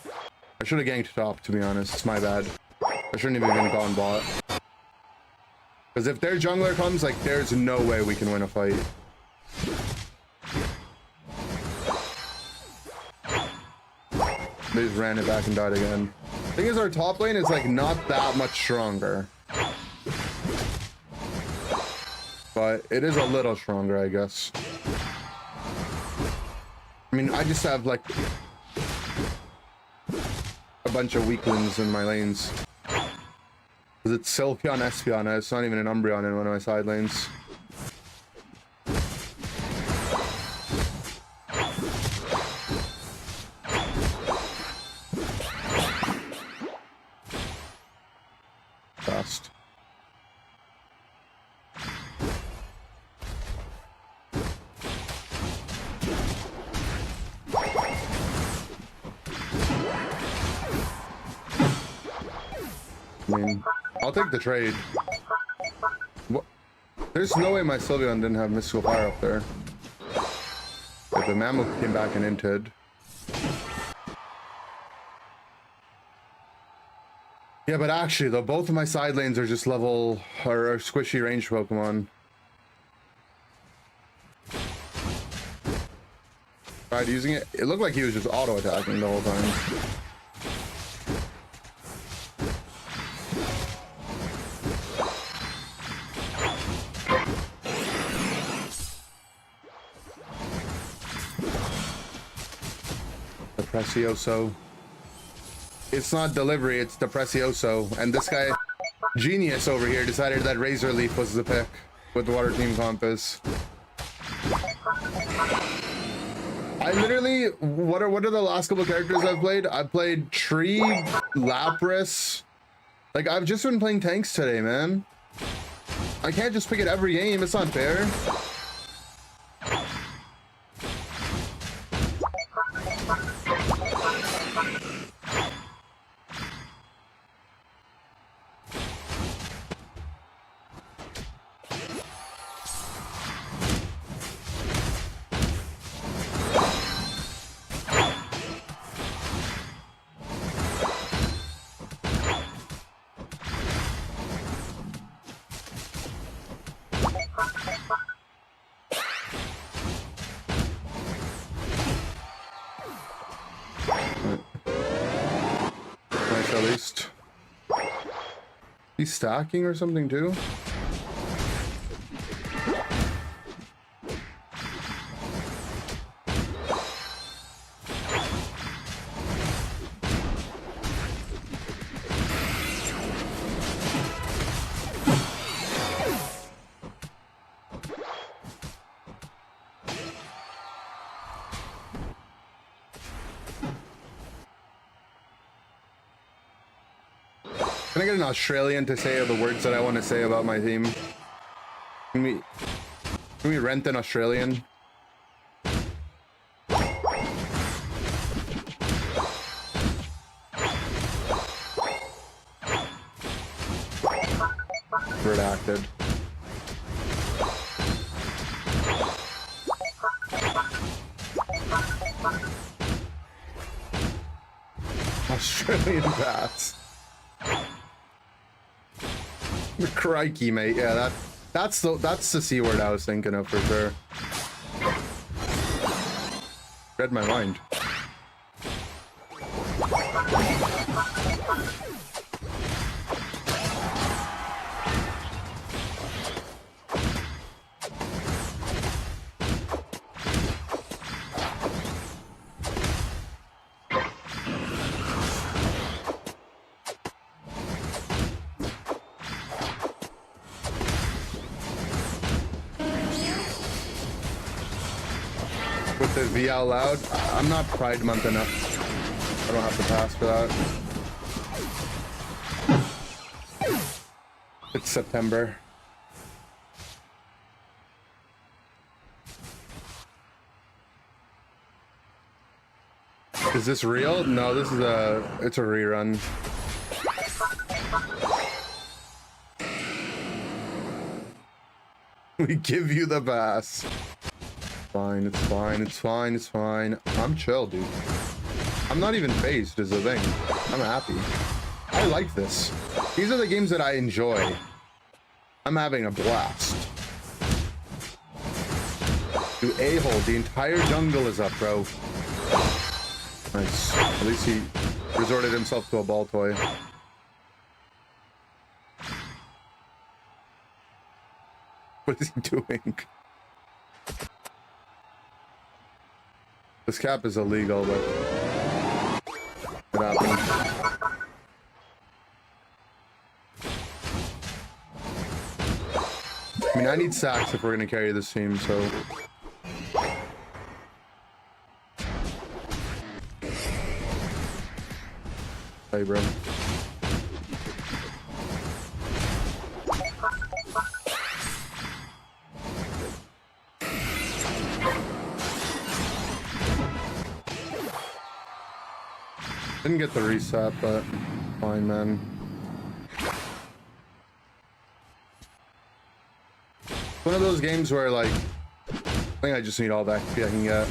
I should have ganked top, to be honest. It's my bad. I shouldn't have even gone bot. Because if their jungler comes, like, there's no way we can win a fight. They just ran it back and died again. Thing is, our top lane is, like, not that much stronger. But it is a little stronger, I guess. I mean, I just have, like, a bunch of weaklings in my lanes. Because it's Sylveon, Espeon, it's not even an Umbreon in one of my side lanes. mean, I'll take the trade. What? There's no way my Sylveon didn't have Mystical Fire up there. But the Mammoth came back and inted. Yeah, but actually, though, both of my side lanes are just level or squishy range Pokemon. Tried using it. It looked like he was just auto attacking the whole time. The Precioso. It's not delivery, it's the Precioso. And this guy, genius over here, decided that Razor Leaf was the pick with the Water Team Compass. I literally, what are the last couple of characters I've played? I've played Tree, Lapras. Like, I've just been playing tanks today, man. I can't just pick it every game, it's not fair. Nice, at least. He's stacking or something too? Can I get an Australian to say the words that I want to say about my team? Can we rent an Australian? Redacted. Australian bats. Crikey, mate. Yeah, that's the C word I was thinking of for sure. Read my mind. With the V out loud, I'm not Pride Month enough. I don't have to pass for that. It's September. Is this real? No, this is it's a rerun. We give you the pass. Fine, it's fine, it's fine, it's fine. I'm chill, dude. I'm not even phased is the thing. I'm happy. I like this. These are the games that I enjoy. I'm having a blast. You a-hole, the entire jungle is up, bro. Nice. At least he resorted himself to a ball toy. What is he doing? This cap is illegal, but it happened. I mean, I need sacks if we're gonna carry this team, so. Hey, bro. Didn't get the reset, but fine, man. One of those games where like, I think I just need all that XP I can get.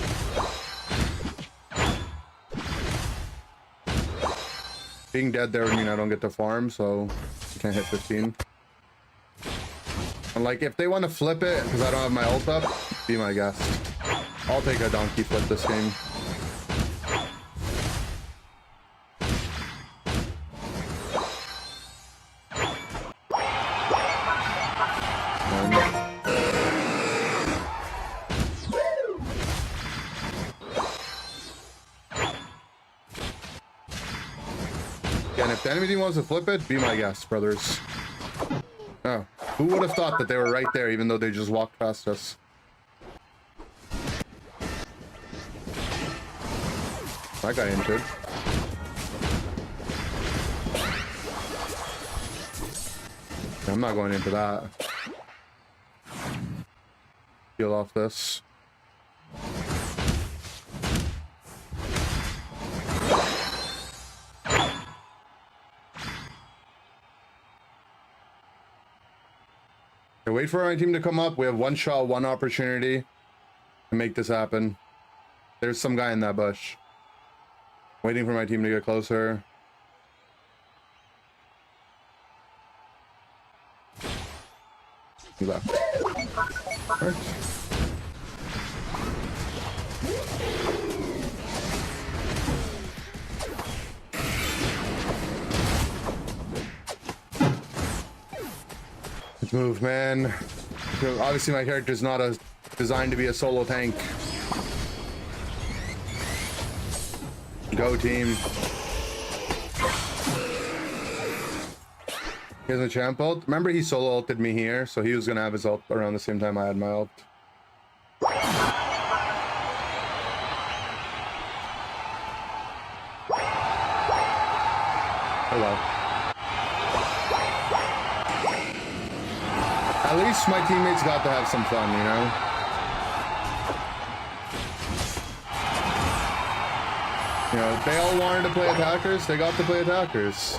Being dead there would mean I don't get to farm, so I can't hit 15. And like, if they want to flip it, because I don't have my ult up, be my guest. I'll take a donkey flip this game. And if the enemy team wants to flip it, be my guest, brothers. Oh, who would have thought that they were right there, even though they just walked past us? That guy entered. I'm not going into that. Peel off this. Okay, wait for my team to come up. We have one shot, one opportunity to make this happen. There's some guy in that bush. Waiting for my team to get closer. He left. All right. Let's move, man. So obviously my character's not designed to be a solo tank. Go team. He has a champ ult. Remember he solo ulted me here, so he was gonna have his ult around the same time I had my ult. Hello. At least my teammates got to have some fun, you know? You know, they all wanted to play attackers, they got to play attackers.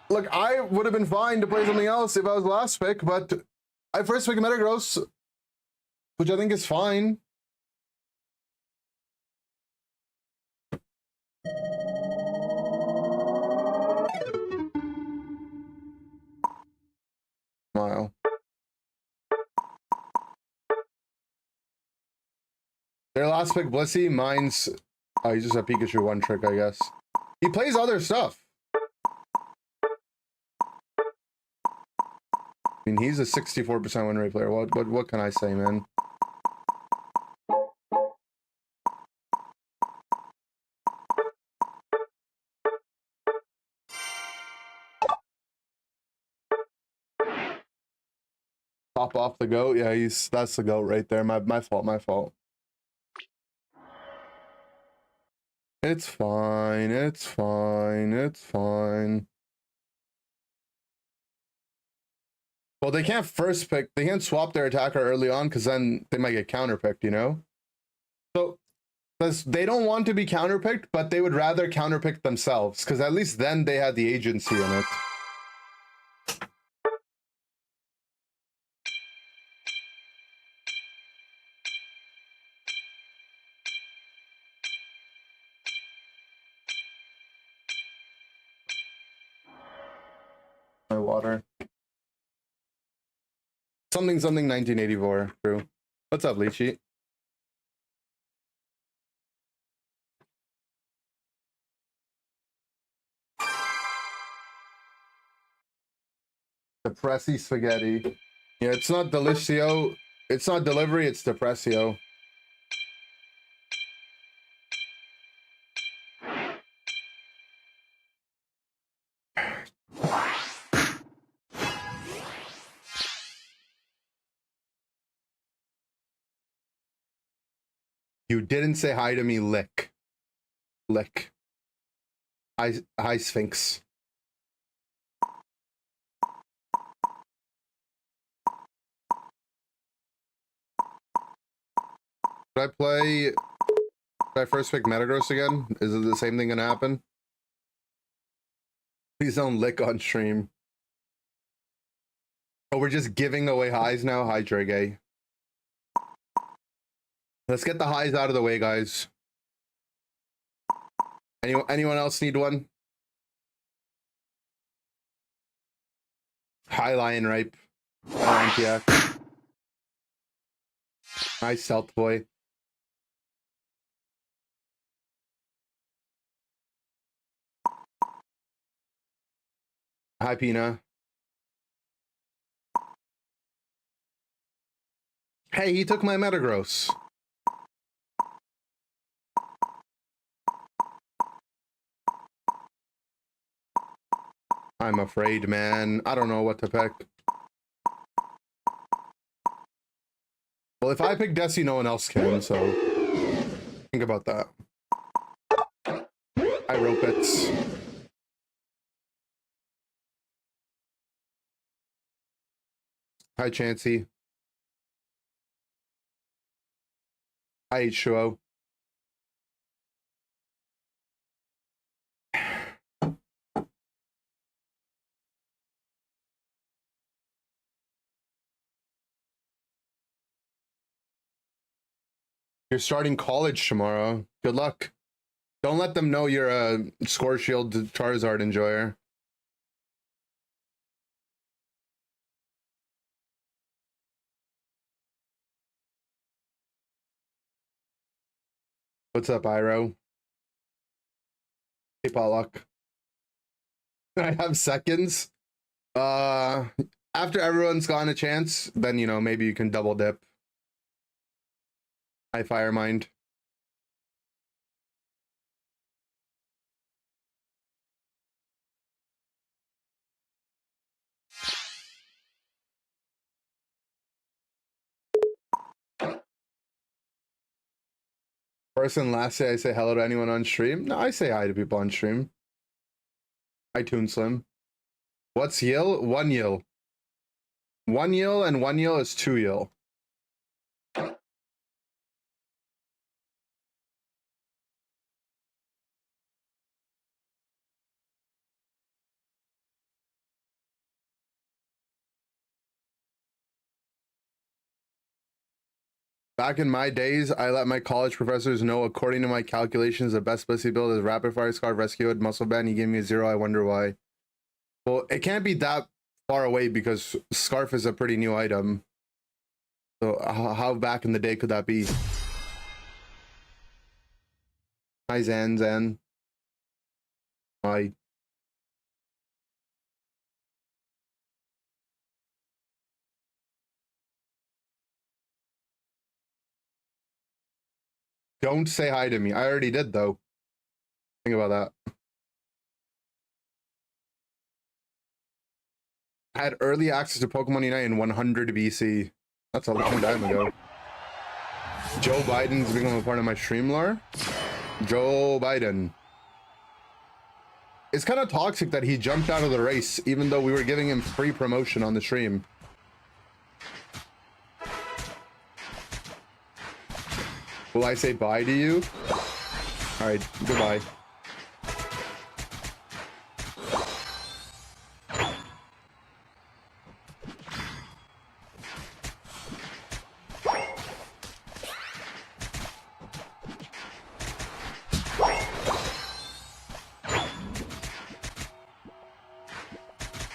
Look, I would have been fine to play something else if I was the last pick, but I first pick Metagross, which I think is fine. Smile. Their last pick, Blissey. Mine's... Oh, he's just a Pikachu one trick, I guess. He plays other stuff. I mean, he's a 64% win rate player. What can I say, man? Pop off the goat. Yeah, that's the goat right there. My fault. It's fine. It's fine. Well, they can't first pick. They can't swap their attacker early on because then they might get counterpicked, you know? So, because they don't want to be counterpicked, but they would rather counterpick themselves because at least then they had the agency in it. My water. Something 1984. True. What's up, Leechy? Depressy spaghetti. Yeah, it's not Delicio. It's not delivery, it's Depressio. You didn't say hi to me, Lick. Lick. Hi, Sphinx. Should I play Did I first pick Metagross again? Is it the same thing gonna happen? Please don't lick on stream. Oh, we're just giving away highs now? Hi, Drege. Let's get the highs out of the way, guys. Anyone else need one? High Lion Ripe. Antiac. Nice Stealth Boy. Hi, Pina. Hey, he took my Metagross. I'm afraid, man. I don't know what to pick. Well, if I pick Desi, no one else can, so think about that. I rope it. Hi, Chansey. Hi, H2O. You're starting college tomorrow. Good luck. Don't let them know you're a Score Shield Charizard enjoyer. What's up, Iro? Hey, Potluck. I have seconds. After everyone's gotten a chance, then, you know, maybe you can double dip. Hi, Firemind. First and last day I say hello to anyone on stream. No, I say hi to people on stream. Hi, Toon Slim. What's Yil? 1 Yil. 1 Yil and 1 Yil is 2 Yil. Back in my days, I let my college professors know, according to my calculations, the best Blissey build is Rapid Fire, Scarf, Rescue, Muscle Band. He gave me a 0. I wonder why. Well, it can't be that far away because Scarf is a pretty new item. So how back in the day could that be? Hi, Zan. Hi. Don't say hi to me. I already did, though. Think about that. I had early access to Pokemon Unite in 100 BC. That's a long time ago. Joe Biden's become a part of my stream lore. Joe Biden. It's kind of toxic that he jumped out of the race, even though we were giving him free promotion on the stream. Will I say bye to you? All right, goodbye.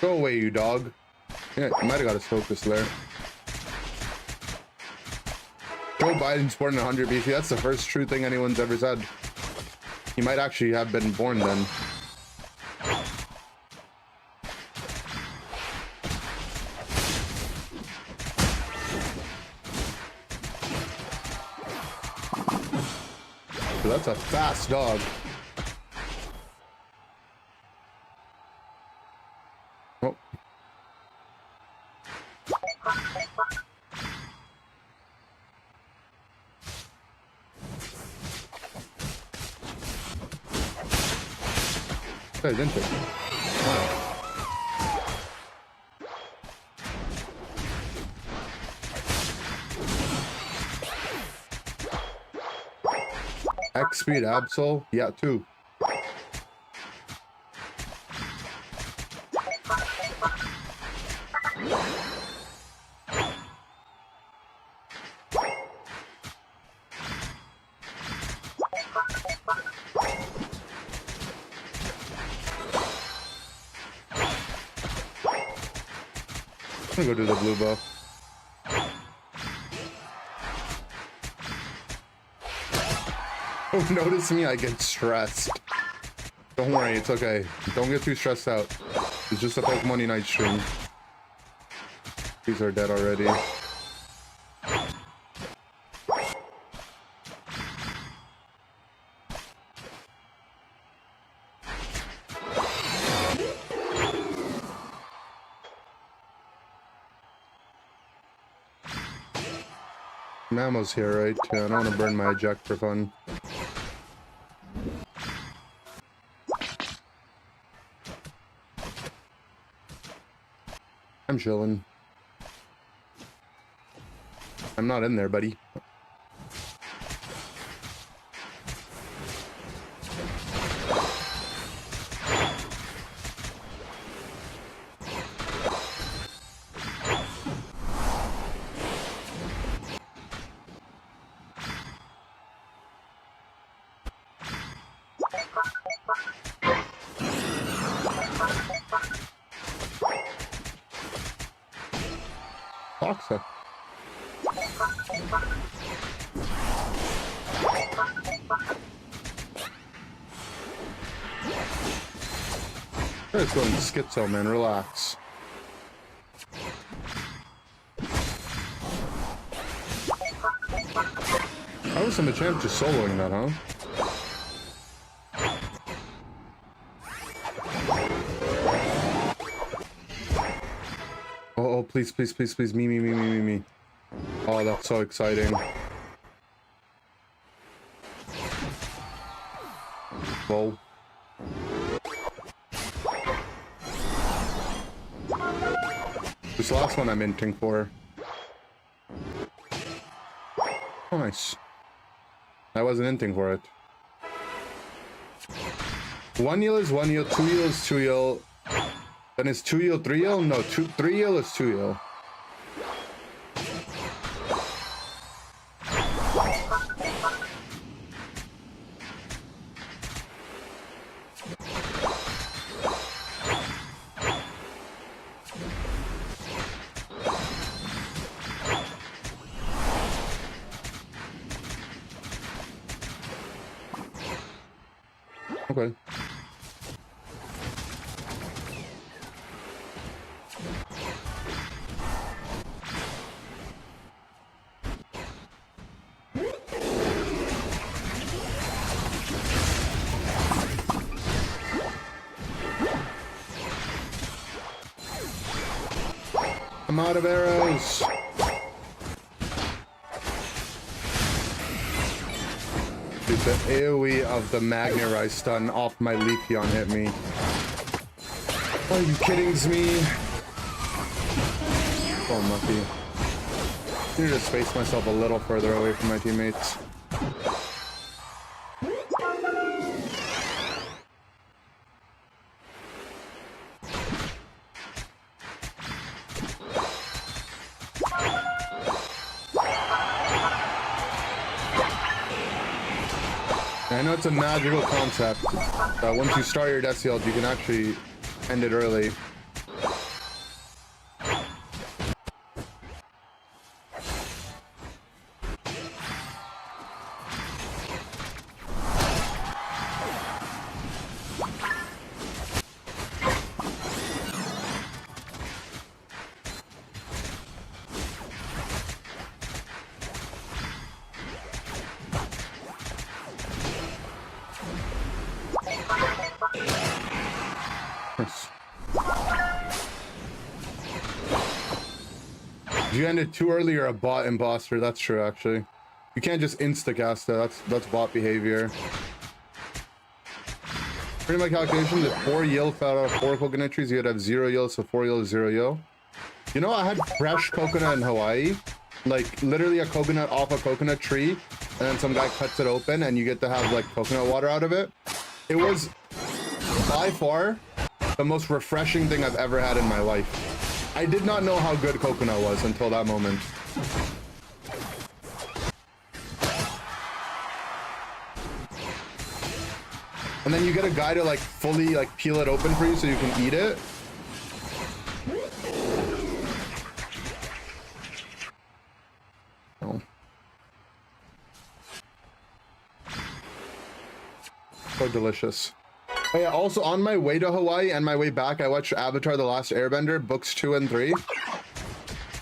Go away, you dog. Yeah, you might have got his focus there. Joe Biden's born in 100 BC. That's the first true thing anyone's ever said. He might actually have been born then. So that's a fast dog. Oh. That is interesting. speed, Absol. Yeah, 2. I'm gonna go do the blue buff. Don't notice me, I get stressed. Don't worry, it's okay. Don't get too stressed out. It's just a Pokemon Unite stream. These are dead already. Ammo's here, right? Yeah, I don't want to burn my eject for fun. I'm chilling. I'm not in there, buddy. Boxer. It's going schizo, man. Relax. How was the champ just soloing that, huh? Oh, please, please, please, please. Me. Oh, that's so exciting. Whoa. This last one I'm inting for. Oh, nice. I wasn't inting for it. 1 yell is 1 yell, 2 yell is 2 yell. Then it's 2 yell, 3 yell? No, 3 yell is 2 yell. Okay. I'm out of arrows. Dude, the AoE of the Magnerai stun off my Leafeon hit me. Are you kidding me? Oh, Mucky. I need to space myself a little further away from my teammates. I know it's a magical concept that once you start your death shield, you can actually end it early. If you ended too early, you're a bot imposter. That's true, actually. You can't just insta-cast that. That's bot behavior. Pretty my calculation, if 4 yield fell out of 4 coconut trees, you'd have 0 yield, so 4 yield is 0 yield. You know, I had fresh coconut in Hawaii. Like, literally a coconut off a coconut tree and then some guy cuts it open and you get to have like coconut water out of it. It was by far the most refreshing thing I've ever had in my life. I did not know how good coconut was until that moment. And then you get a guy to like fully like peel it open for you so you can eat it. Oh. So delicious. Oh yeah, also on my way to Hawaii and my way back, I watched Avatar: The Last Airbender, books 2 and 3.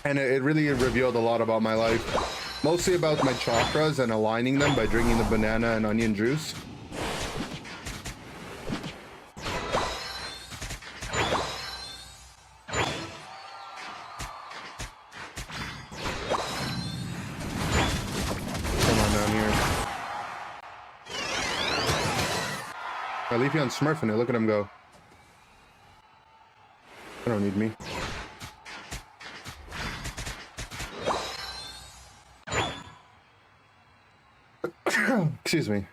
And it really revealed a lot about my life. Mostly about my chakras and aligning them by drinking the banana and onion juice. Come on down here. I leave you on Smurfing it. Look at him go. I don't need me. Excuse me.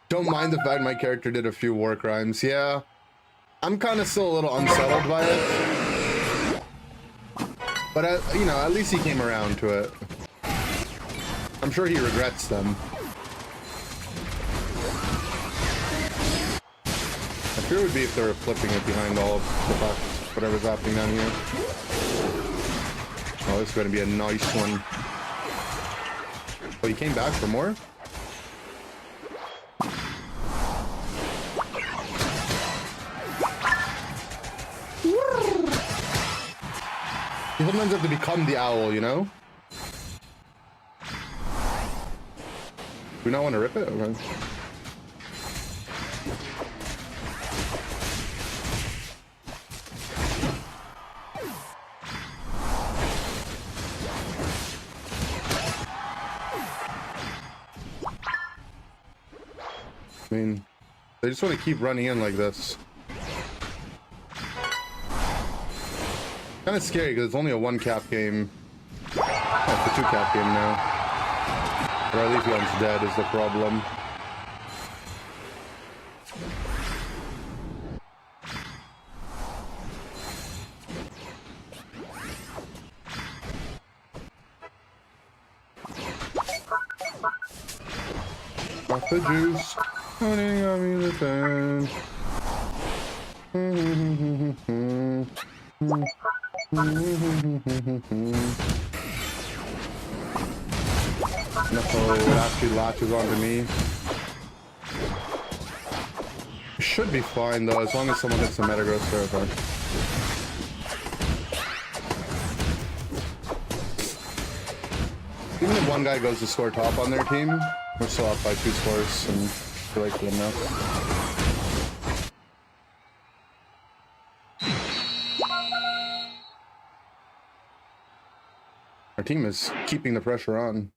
Don't mind the fact my character did a few war crimes. Yeah. I'm kind of still a little unsettled by it. But, you know, at least he came around to it. I'm sure he regrets them. My fear would be if they were flipping it behind all of the fuck, whatever's happening down here. Oh, this is going to be a nice one. Oh, he came back for more? You sometimes have to become the owl, you know? Do we not want to rip it? Okay. I mean, they just want to keep running in like this. Kind of scary because it's only a 1-cap game. Oh, it's a 2-cap game now. But our Leafeon's dead is the problem. Off the juice. Honey, got me the fan. Knuckle actually latches onto me. Should be fine though, as long as someone hits the Metagross Terrify. Even if one guy goes to score top on their team, we're still up by 2 scores and feel like good enough. Our team is keeping the pressure on.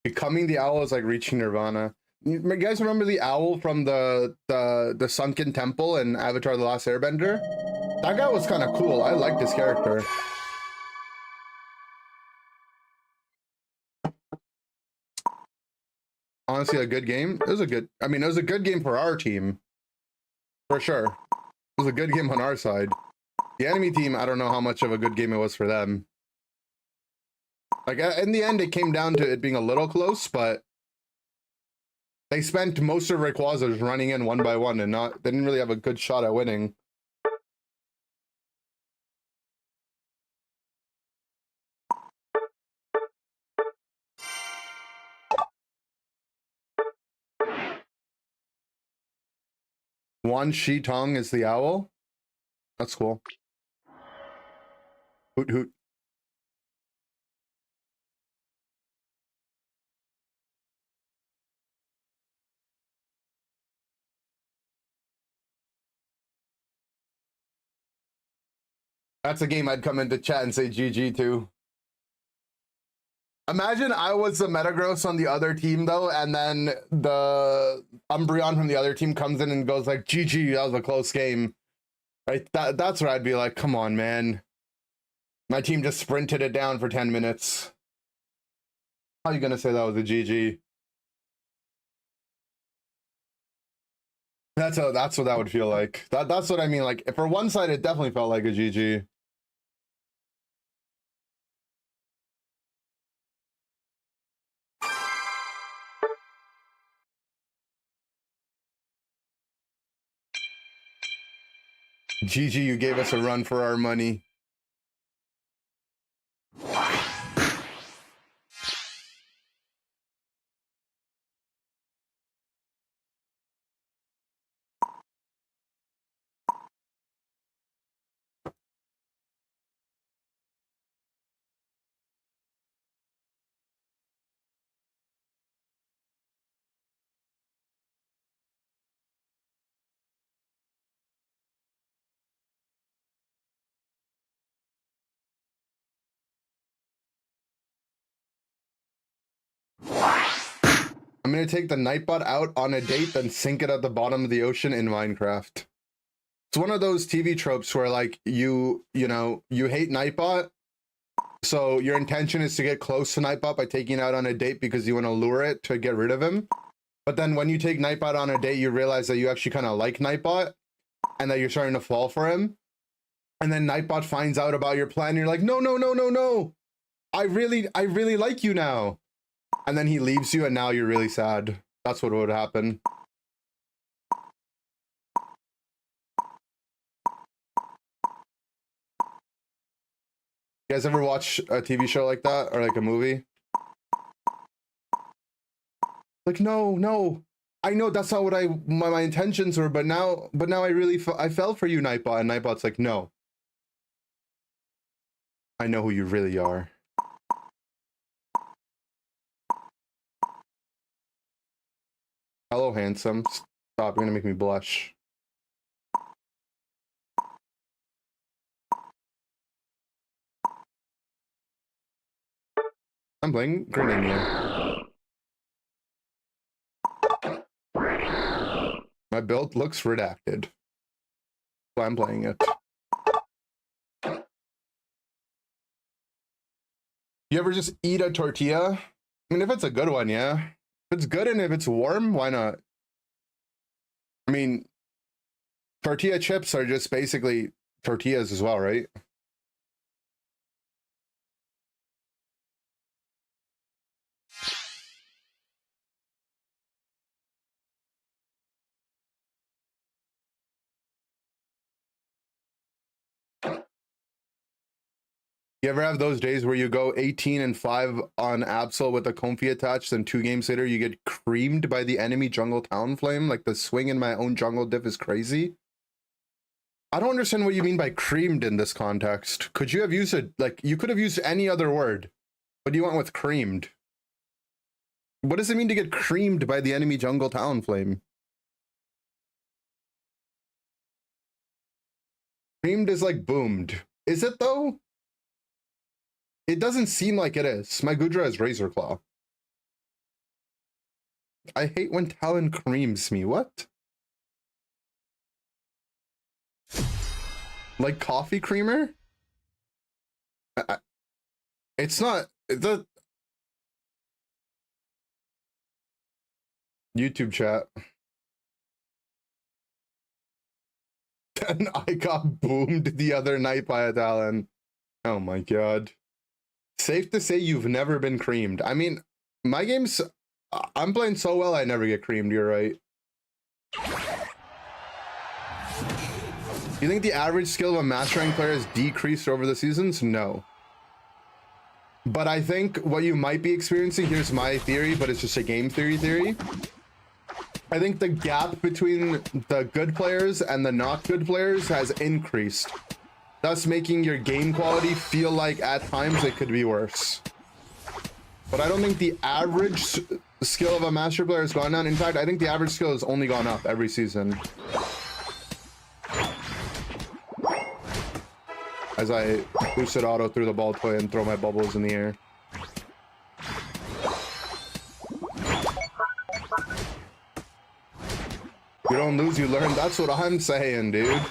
Becoming the owl is like reaching nirvana. You guys remember the owl from the sunken temple in Avatar: The Last Airbender? That guy was kind of cool. I liked his character. Honestly, a good game. It was a good. I mean, it was a good game for our team, for sure. It was a good game on our side. The enemy team, I don't know how much of a good game it was for them. Like, in the end, it came down to it being a little close, but they spent most of Rayquazas running in one by one and they didn't really have a good shot at winning. Wan Shi Tong is the owl. That's cool. Hoot hoot. That's a game I'd come into chat and say GG to. Imagine I was the Metagross on the other team though, and then the Umbreon from the other team comes in and goes like, GG, that was a close game. Right? That's where I'd be like, come on, man. My team just sprinted it down for 10 minutes. How are you gonna say that was a GG? That's what that would feel like. That's what I mean. Like, for one side, it definitely felt like a GG. GG, you gave us a run for our money. I'm gonna take the Nightbot out on a date, then sink it at the bottom of the ocean in Minecraft. It's one of those TV tropes where, like, you know, you hate Nightbot, so your intention is to get close to Nightbot by taking it out on a date because you want to lure it to get rid of him. But then when you take Nightbot on a date, you realize that you actually kind of like Nightbot and that you're starting to fall for him. And then Nightbot finds out about your plan and you're like, no, no, no, no, no. I really like you now. And then he leaves you and now you're really sad. That's what would happen. You guys ever watch a TV show like that or like a movie? Like, no, I know that's not what my intentions were, but now I fell for you, Nightbot. And Nightbot's like, no, I know who you really are. Hello, handsome. Stop, you're gonna make me blush. I'm playing Grenadier. My build looks redacted. So I'm playing it. You ever just eat a tortilla? I mean, if it's a good one, yeah. If it's good and if it's warm, why not? I mean, tortilla chips are just basically tortillas as well, right? You ever have those days where you go 18-5 on Absol with a Comfy attached, and 2 games later you get creamed by the enemy jungle town flame? Like, the swing in my own jungle diff is crazy. I don't understand what you mean by creamed in this context. Could you have used it, like, you could have used any other word, but you went with creamed. What does it mean to get creamed by the enemy jungle town flame? Creamed is like boomed. Is it though? It doesn't seem like it is. My Gudra is Razor Claw. I hate when Talon creams me. What? Like coffee creamer? It's not the YouTube chat. And I got boomed the other night by a Talon. Oh my god. Safe to say you've never been creamed. I mean, my game's... I'm playing so well I never get creamed, you're right. You think the average skill of a Master Rank player has decreased over the seasons? No. But I think what you might be experiencing, here's my theory, but it's just a game theory. I think the gap between the good players and the not good players has increased, thus making your game quality feel like at times it could be worse. But I don't think the average skill of a Master player has gone down. In fact, I think the average skill has only gone up every season. As I boosted auto through the ball toy and throw my bubbles in the air. You don't lose, you learn. That's what I'm saying, dude.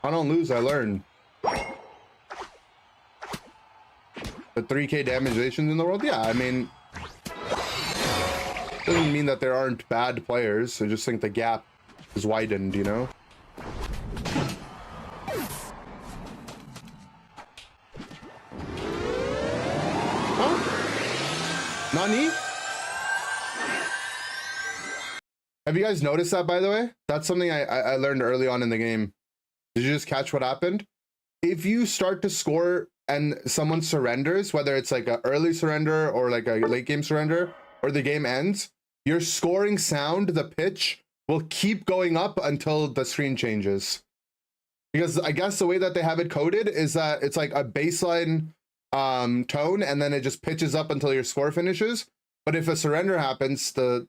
I don't lose, I learn. The 3k damageations in the world? Yeah, I mean, doesn't mean that there aren't bad players. I just think the gap is widened, you know? Huh? Nani? Have you guys noticed that, by the way? That's something I learned early on in the game. Did you just catch what happened? If you start to score and someone surrenders, whether it's like an early surrender or like a late game surrender, or the game ends, your scoring sound, the pitch, will keep going up until the screen changes. Because I guess the way that they have it coded is that it's like a baseline tone, and then it just pitches up until your score finishes. But if a surrender happens, the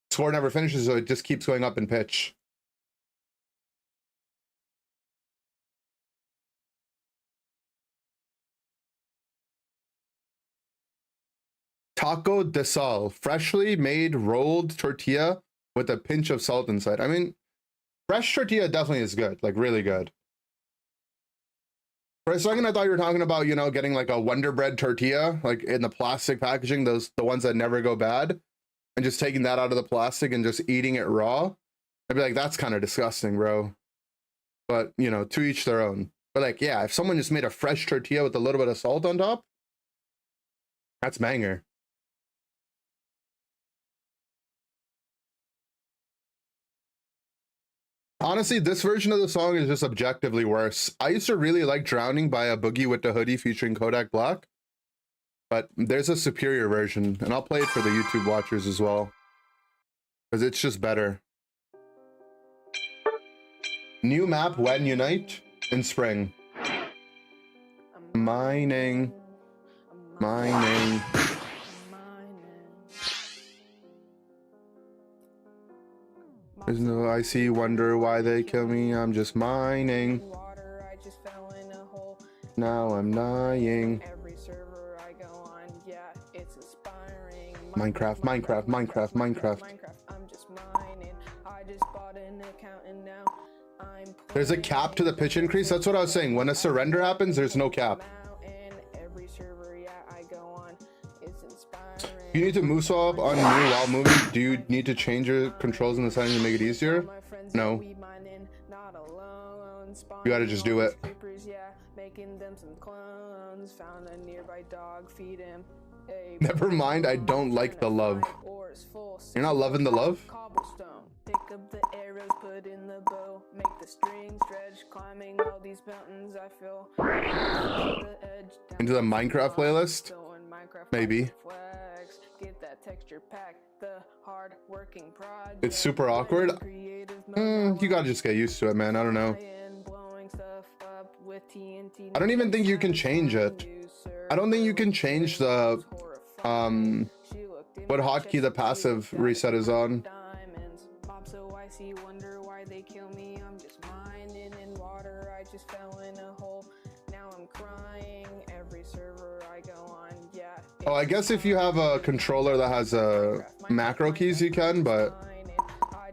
score never finishes, so it just keeps going up in pitch. Taco de sal, freshly made rolled tortilla with a pinch of salt inside. I mean, fresh tortilla definitely is good, like really good. For a second, I thought you were talking about, you know, getting like a Wonder Bread tortilla, like in the plastic packaging, the ones that never go bad, and just taking that out of the plastic and just eating it raw. I'd be like, that's kind of disgusting, bro. But, you know, to each their own. But like, yeah, if someone just made a fresh tortilla with a little bit of salt on top, that's banger. Honestly, this version of the song is just objectively worse. I used to really like Drowning by A Boogie with the Hoodie featuring Kodak Black, but there's a superior version, and I'll play it for the YouTube watchers as well, because it's just better. New map when unite in spring. Mining. Mining. There's no icy wonder why they kill me. I'm just mining. Now I'm dying. Minecraft, Minecraft, Minecraft, Minecraft. There's a cap to the pitch increase. That's what I was saying. When a surrender happens, there's no cap. You need to move swap on new while moving. Do you need to change your controls in the settings to make it easier? No. You gotta just do it. Never mind, I don't like the love. You're not loving the love? Pick up the arrows, put in the bow, make the string stretch, climbing all these mountains I feel. Into the Minecraft playlist? Maybe. Get that texture pack, the hard working project. It's super awkward. You gotta just get used to it, man. I don't know. I don't even think you can change it. I don't think you can change the what hotkey the passive reset is on. Wonder why they kill me. I'm just mining in water. I just fell in a hole. Now I'm crying every server I go on. Yeah. Oh, I guess if you have a controller that has macro keys, you can, but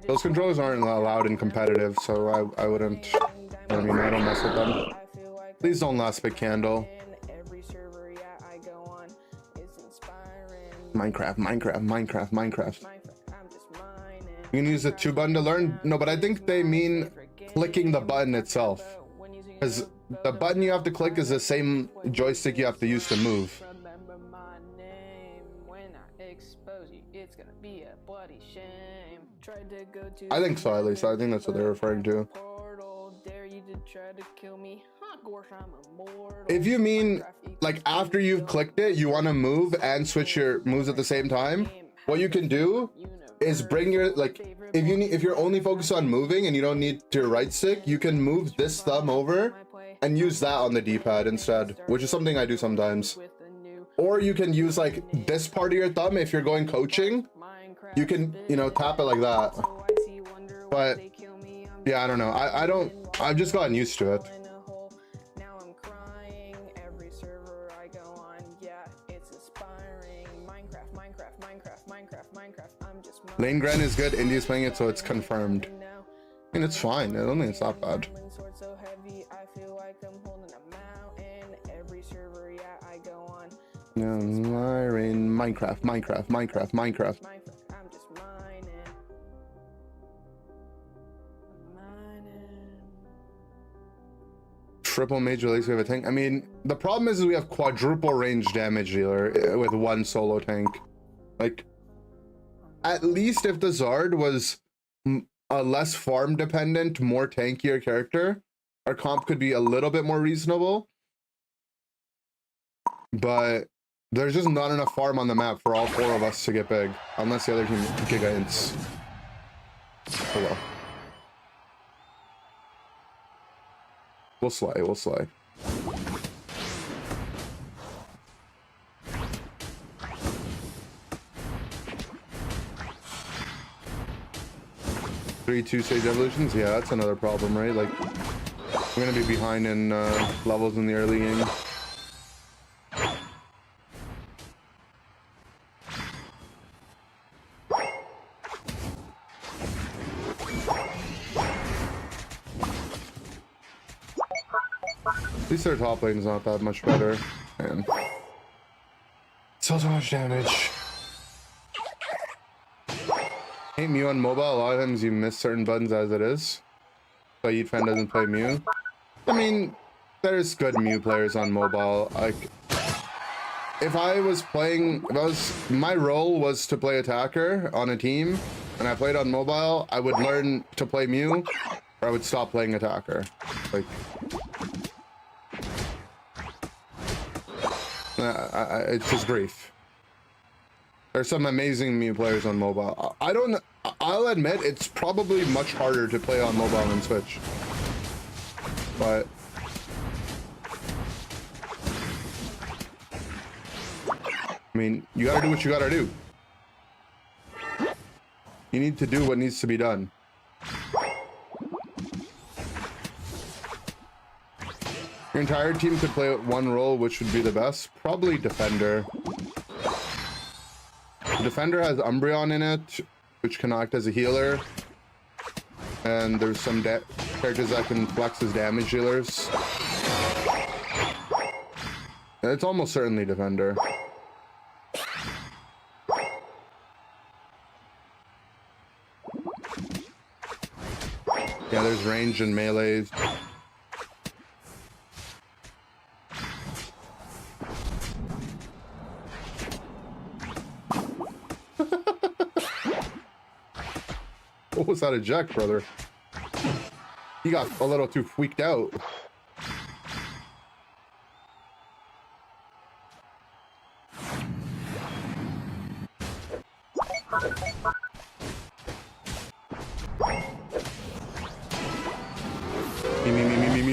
those controllers aren't allowed in competitive, so I wouldn't. I mean, I don't mess with them. Please don't last pick candle. Minecraft, Minecraft, Minecraft, Minecraft. You can use the 2 button to learn. No, but I think they mean clicking the button itself, because the button you have to click is the same joystick you have to use to move. I think so, at least. I think that's what they're referring to. If you mean like after you've clicked it, you want to move and switch your moves at the same time, what you can do is bring your, like, if you're only focused on moving and you don't need your right stick, you can move this thumb over and use that on the D-pad instead, which is something I do sometimes. Or you can use like this part of your thumb if you're going coaching. You can, you know, tap it like that. But yeah, I don't know. I've just gotten used to it. Minecraft, I'm just Lane Grand is good. India's playing it, so it's confirmed. I mean, it's fine. I don't think it's that bad. Yeah, Minecraft. Triple major leagues, we have a tank. I mean, the problem is we have quadruple range damage dealer with one solo tank. Like, at least if the Zard was a less farm dependent, more tankier character, our comp could be a little bit more reasonable. But there's just not enough farm on the map for all 4 of us to get big, unless the other team giga hints. Hello. We'll slay. 3-2 stage evolutions, yeah, that's another problem, right? Like, we're gonna be behind in levels in the early game. At least their top lane's not that much better. Man. So much damage. Hate Mew on mobile. A lot of times you miss certain buttons as it is. So Yeet fan doesn't play Mew. I mean, there's good Mew players on mobile. Like, if I was playing, my role was to play attacker on a team, and I played on mobile, I would learn to play Mew, or I would stop playing attacker. Like, it's just grief. There's some amazing Mew players on mobile. I'll admit it's probably much harder to play on mobile than Switch. But I mean, you gotta do what you gotta do. You need to do what needs to be done. Your entire team could play one role, which would be the best? Probably Defender. The Defender has Umbreon in it, which can act as a healer. And there's some characters that can flex as damage dealers. It's almost certainly Defender. Yeah, there's range and melee. What was that eject, brother? He got a little too freaked out.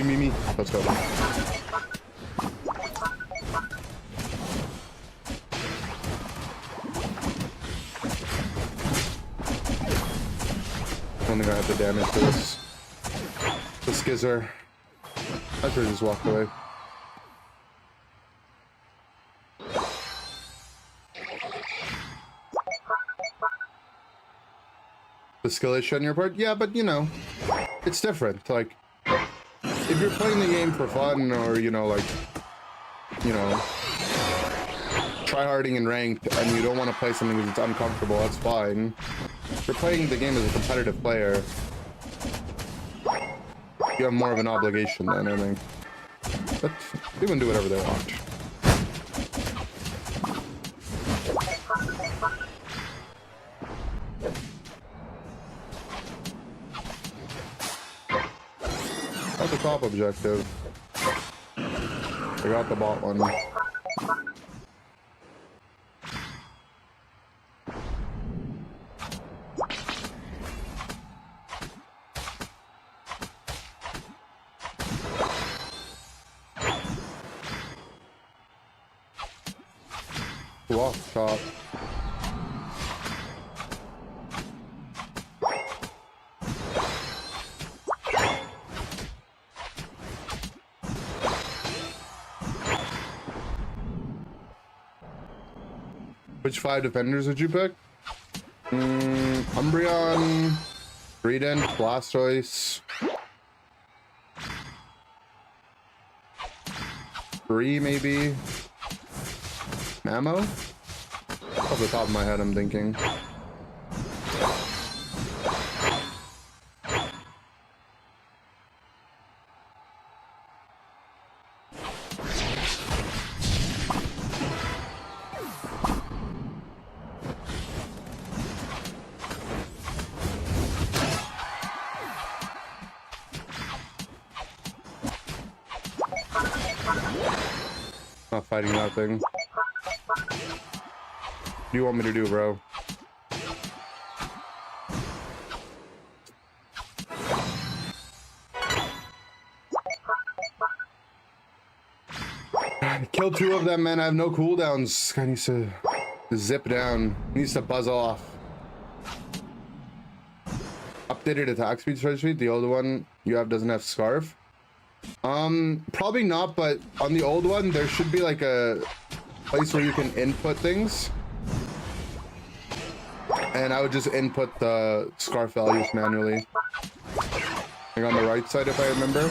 Me. Let's go. I don't think I have the damage for this. The Skizzer. I should just walk away. The skill issue on your part? Yeah, but you know, it's different. Like, if you're playing the game for fun or, you know, like, you know, tryharding in ranked and you don't want to play something because it's uncomfortable, that's fine. If you're playing the game as a competitive player, you have more of an obligation then, I think. But they can do whatever they want. That's the top objective. I got the bot one. Off top. Which 5 defenders would you pick? Umbreon, Greedent, Blastoise. 3 maybe. Ammo? Off the top of my head, I'm thinking. Not fighting that thing. What do you want me to do, bro? Kill 2 of them, man. I have no cooldowns. This guy needs to zip down. He needs to buzz off. Updated attack speed spreadsheet. The old one you have doesn't have Scarf. Probably not, but on the old one, there should be like a place where you can input things. And I would just input the Scarf values manually. Like on the right side, if I remember.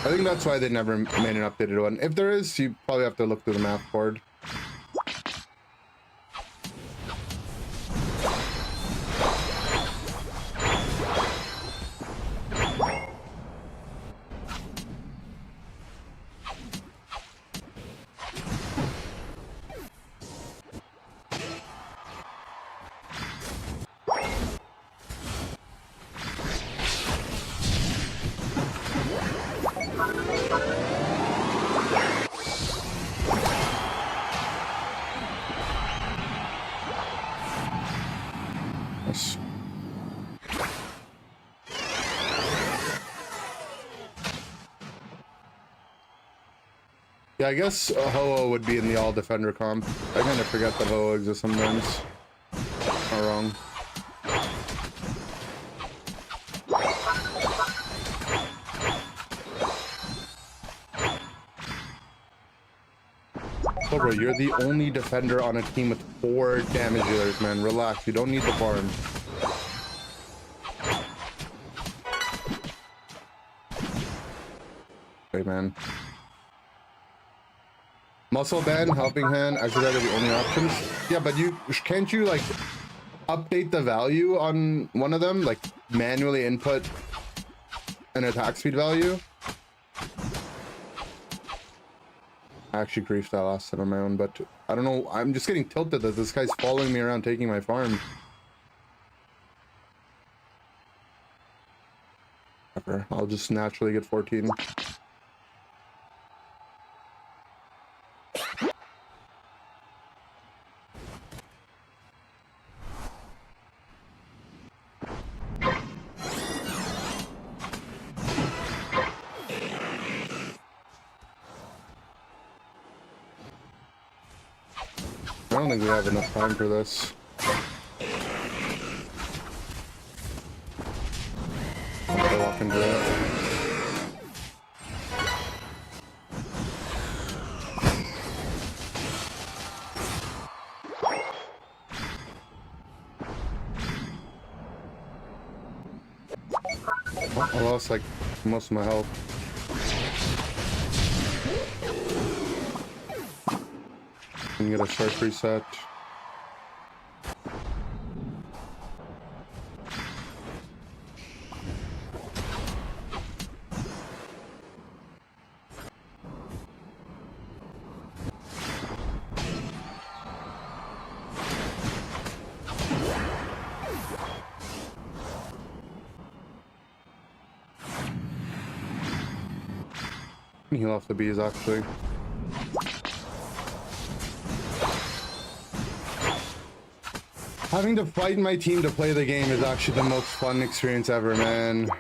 I think that's why they never made an updated one. If there is, you probably have to look through the map board. Yeah, I guess Ho-Oh would be in the all defender comp. I kind of forget that Ho-Oh exists sometimes. Not wrong. So bro, you're the only defender on a team with 4 damage dealers, man. Relax, you don't need the farm. Hey, man. Muscle Band, Helping Hand, Exercise are the only options. Yeah, but can't you like update the value on one of them? Like manually input an attack speed value? I actually griefed that last set on my own, but I don't know. I'm just getting tilted that this guy's following me around taking my farm. Whatever. I'll just naturally get 14. I don't think we have enough time for this. I'm gonna walk into it. Oh, I lost like most of my health. Can get a sharp reset. Heal off the bees actually. Having to fight my team to play the game is actually the most fun experience ever, man.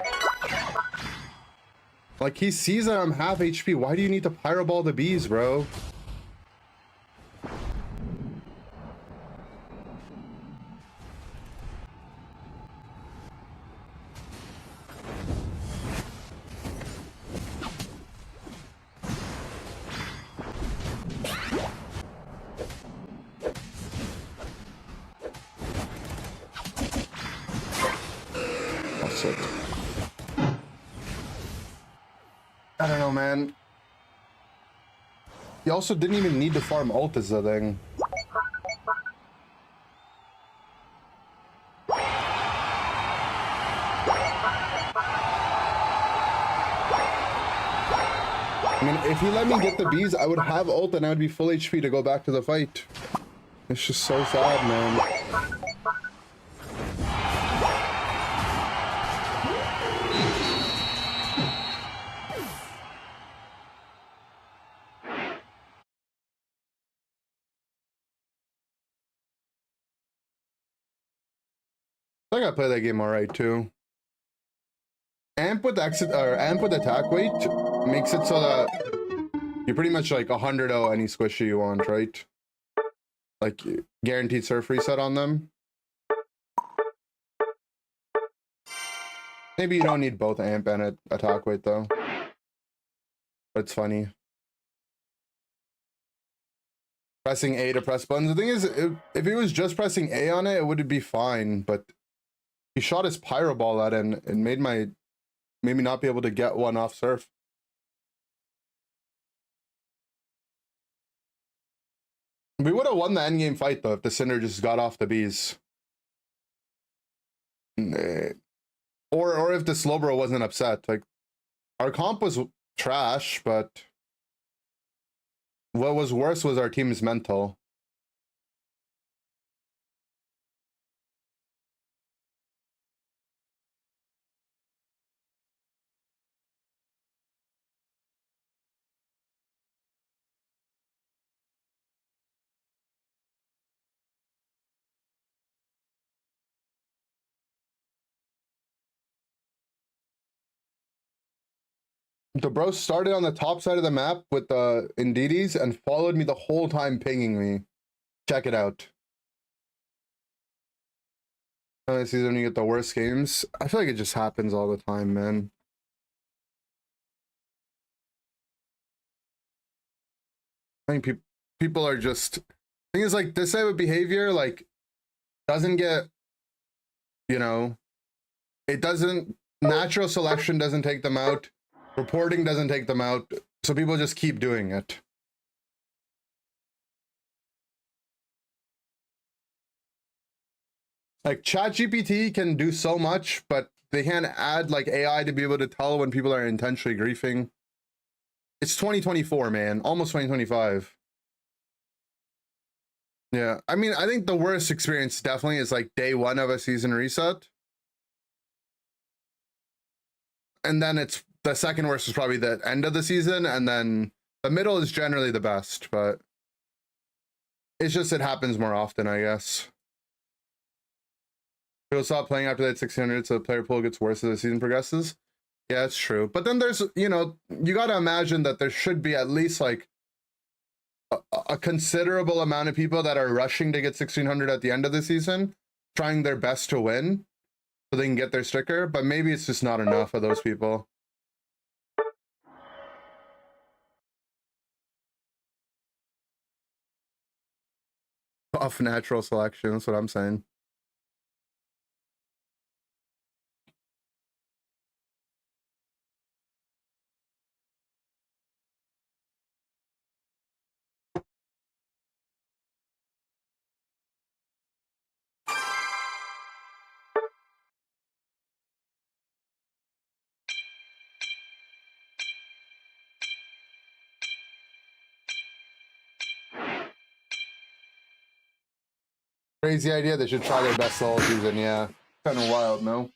Like, he sees that I'm half HP. Why do you need to pyro-ball the bees, bro? I don't know, man. You also didn't even need to farm ult is the thing. I mean, if he let me get the bees, I would have ult and I would be full HP to go back to the fight. It's just so sad, man. I think I play that game alright too. Amp with exit or amp with attack weight makes it so that you're pretty much like 100-0 any squishy you want, right? Like guaranteed surf reset on them. Maybe you don't need both amp and attack weight though. But it's funny. Pressing A to press buttons. The thing is, if he was just pressing A on it, it would be fine. But he shot his pyro ball at it and made me not be able to get one off surf. We would have won the endgame fight though if the Cinder just got off the bees. Or if the Slowbro wasn't upset. Like, our comp was trash, but what was worse was our team's mental. The bro started on the top side of the map with the Indeedis and followed me the whole time pinging me. Check it out. This season you get the worst games. I feel like it just happens all the time, man. I think people are just... Thing is, like, this type of behavior, like, doesn't get, you know, it doesn't... Natural selection doesn't take them out. Reporting doesn't take them out, so people just keep doing it. Like, ChatGPT can do so much, but they can't add, like, AI to be able to tell when people are intentionally griefing. It's 2024, man. Almost 2025. Yeah, I mean, I think the worst experience definitely is, like, day one of a season reset. And then it's... The second worst is probably the end of the season, and then the middle is generally the best, but it's just it happens more often, I guess. People stop playing after that 1600, so the player pool gets worse as the season progresses. Yeah, it's true. But then there's, you know, you got to imagine that there should be at least like a considerable amount of people that are rushing to get 1600 at the end of the season, trying their best to win so they can get their sticker, but maybe it's just not enough of those people. Off natural selection, that's what I'm saying. Crazy idea. They should try their best the whole season. Yeah, kind of wild, no?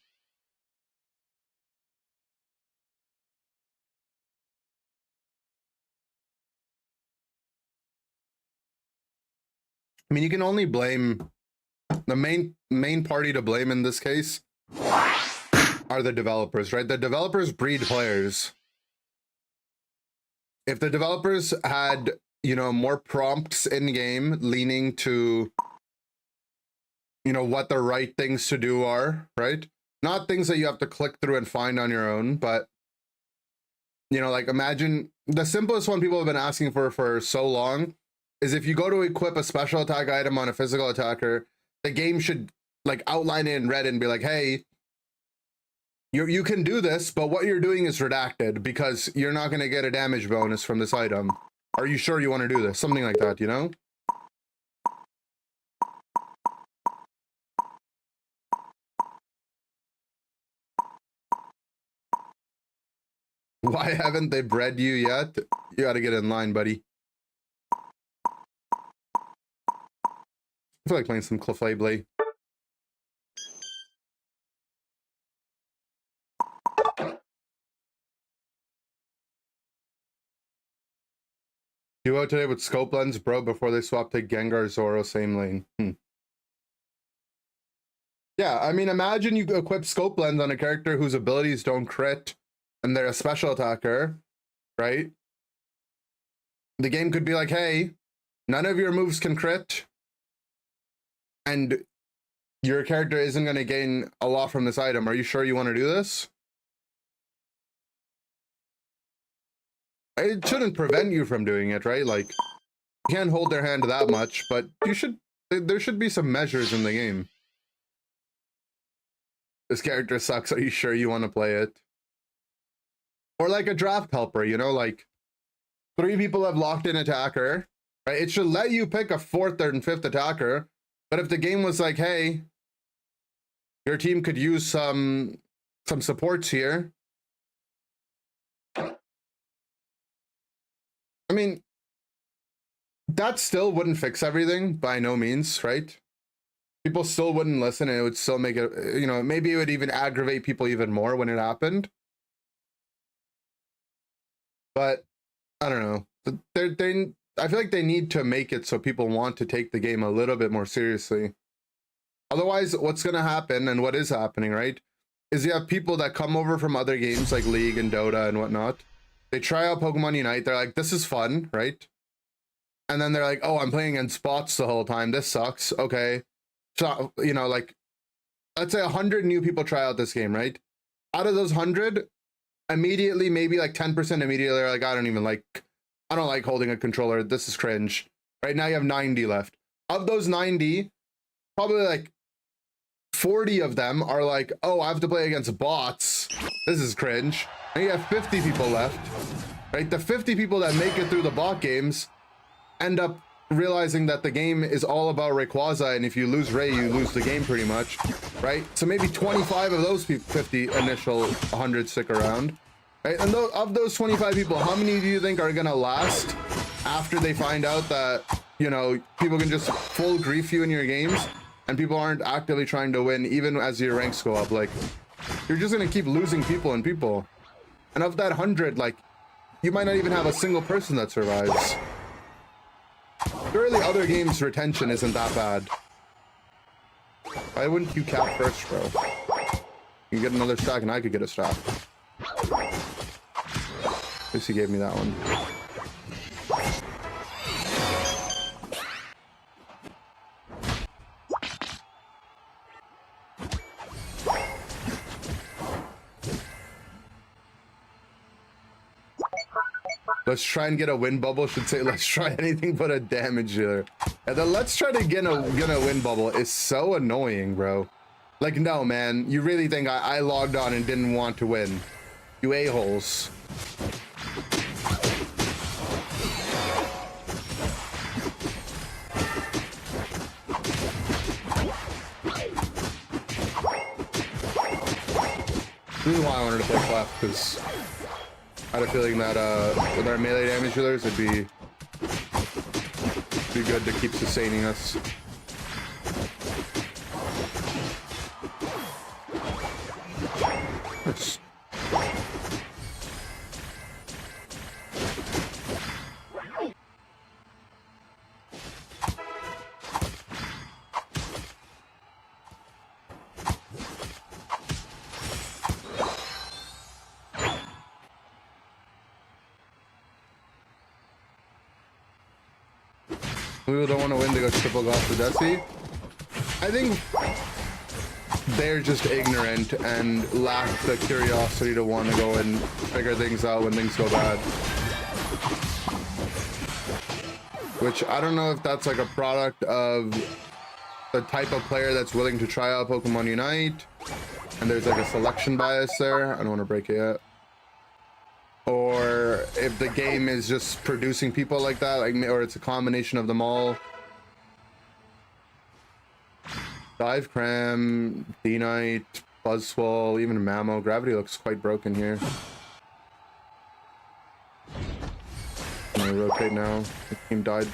I mean, you can only blame the main party to blame in this case are the developers, right? The developers breed players. If the developers had, you know, more prompts in game leaning to, you know, what the right things to do are, right? Not things that you have to click through and find on your own, but, you know, like imagine the simplest one people have been asking for so long is if you go to equip a special attack item on a physical attacker, the game should like outline it in red and be like, hey, You can do this, but what you're doing is redacted because you're not going to get a damage bonus from this item. Are you sure you want to do this? Something like that, you know? Why haven't they bred you yet? You got to get in line, buddy. I feel like playing some Clefable. You out today with scope lens, bro, before they swap to Gengar, Zoro, same lane. Yeah, I mean, imagine you equip scope lens on a character whose abilities don't crit and they're a special attacker, right? The game could be like, hey, none of your moves can crit, and your character isn't going to gain a lot from this item. Are you sure you want to do this? It shouldn't prevent you from doing it, right? Like, you can't hold their hand that much, but you should. There should be some measures in the game. This character sucks. Are you sure you want to play it? Or like a draft helper, you know, like 3 people have locked in attacker, right? It should let you pick a 4th and 5th attacker. But if the game was like, hey, your team could use some supports here. I mean, that still wouldn't fix everything by no means, right? People still wouldn't listen, and it would still make it, you know, maybe it would even aggravate people even more when it happened. But I don't know. I feel like they need to make it so people want to take the game a little bit more seriously. Otherwise, what's going to happen, and what is happening, right, is you have people that come over from other games like League and Dota and whatnot. They try out Pokemon Unite. They're like, this is fun, right? And then they're like, oh, I'm playing against bots the whole time. This sucks. Okay. So, you know, like, let's say 100 new people try out this game, right? Out of those 100, immediately, maybe like 10% immediately are like, I don't like holding a controller. This is cringe. Right now you have 90 left. Of those 90, probably like 40 of them are like, oh, I have to play against bots. This is cringe. And you have 50 people left, right? The 50 people that make it through the bot games end up realizing that the game is all about Rayquaza, and if you lose Ray, you lose the game pretty much, right? So maybe 25 of those 50 initial 100 stick around, right? And of those 25 people, how many do you think are gonna last after they find out that, you know, people can just full grief you in your games and people aren't actively trying to win even as your ranks go up? Like, you're just gonna keep losing people and people. And of that 100, like, you might not even have a single person that survives. Surely other games' retention isn't that bad. Why wouldn't you cap first, bro? You get another stack and I could get a stack. At least he gave me that one. Let's try and get a win bubble should say let's try anything but a damage dealer. And the let's try to get a win bubble is so annoying, bro. Like, no, man. You really think I logged on and didn't want to win? You a-holes. This is why I wanted to play Clef, because I had a feeling that with our melee damage dealers, it'd be good to keep sustaining us. Nice. People don't want to win, they go triple golf to Desi. I think they're just ignorant and lack the curiosity to want to go and figure things out when things go bad. Which I don't know if that's like a product of the type of player that's willing to try out Pokemon Unite, and there's like a selection bias there. I don't want to break it yet. Or if the game is just producing people like that, like, or it's a combination of them all. Dive Cram, D-Knight, Buzzswole, even Mamo. Gravity looks quite broken here. I'm gonna rotate now. The team died.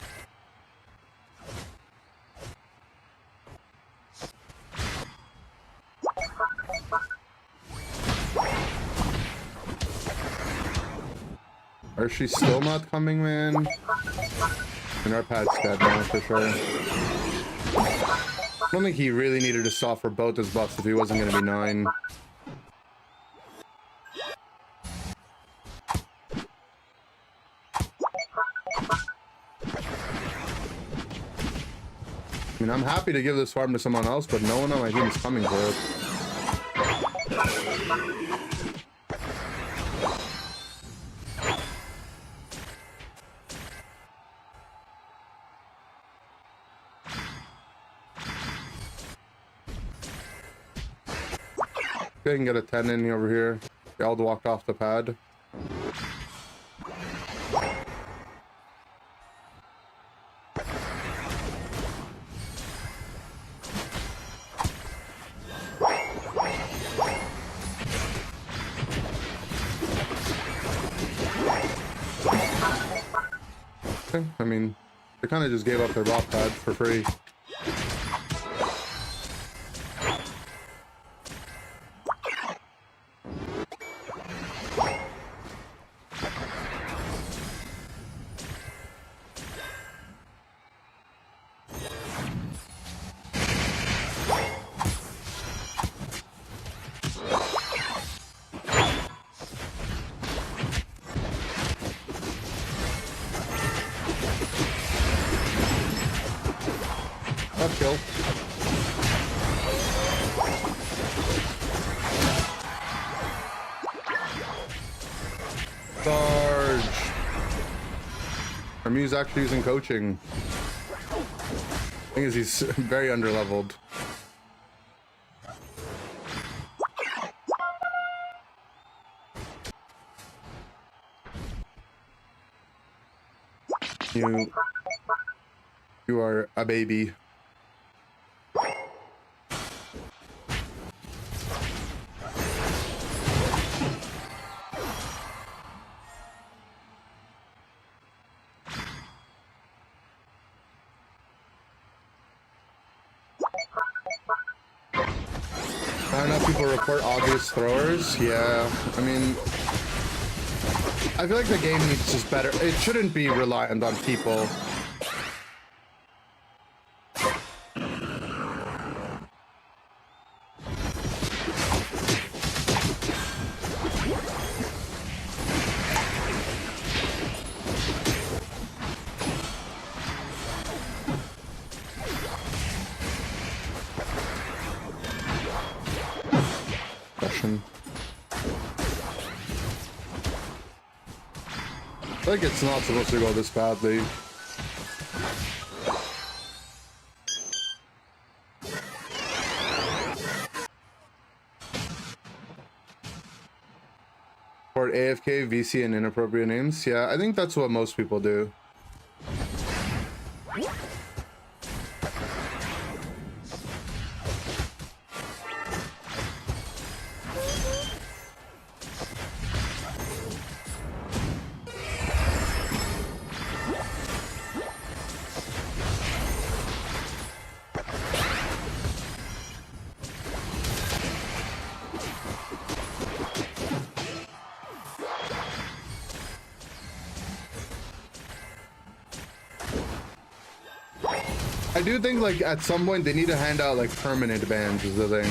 Are she still not coming, man? And our pad's dead now for sure. I don't think he really needed to stop for both his buffs if he wasn't going to be 9. I mean, I'm happy to give this farm to someone else, but no one on my team is coming for it. I can get a 10 in over here. They all walked off the pad. Okay, I mean, they kind of just gave up their bot pad for free. Kill. Charge. Army's actually using coaching. Thing is, he's very underleveled. You are a baby. I know people report obvious throwers. Yeah, I mean, I feel like the game needs just better. It shouldn't be reliant on people. I think it's not supposed to go this badly. Or AFK, VC, and inappropriate names. Yeah, I think that's what most people do. I do think, like, at some point they need to hand out, like, permanent bans is the thing.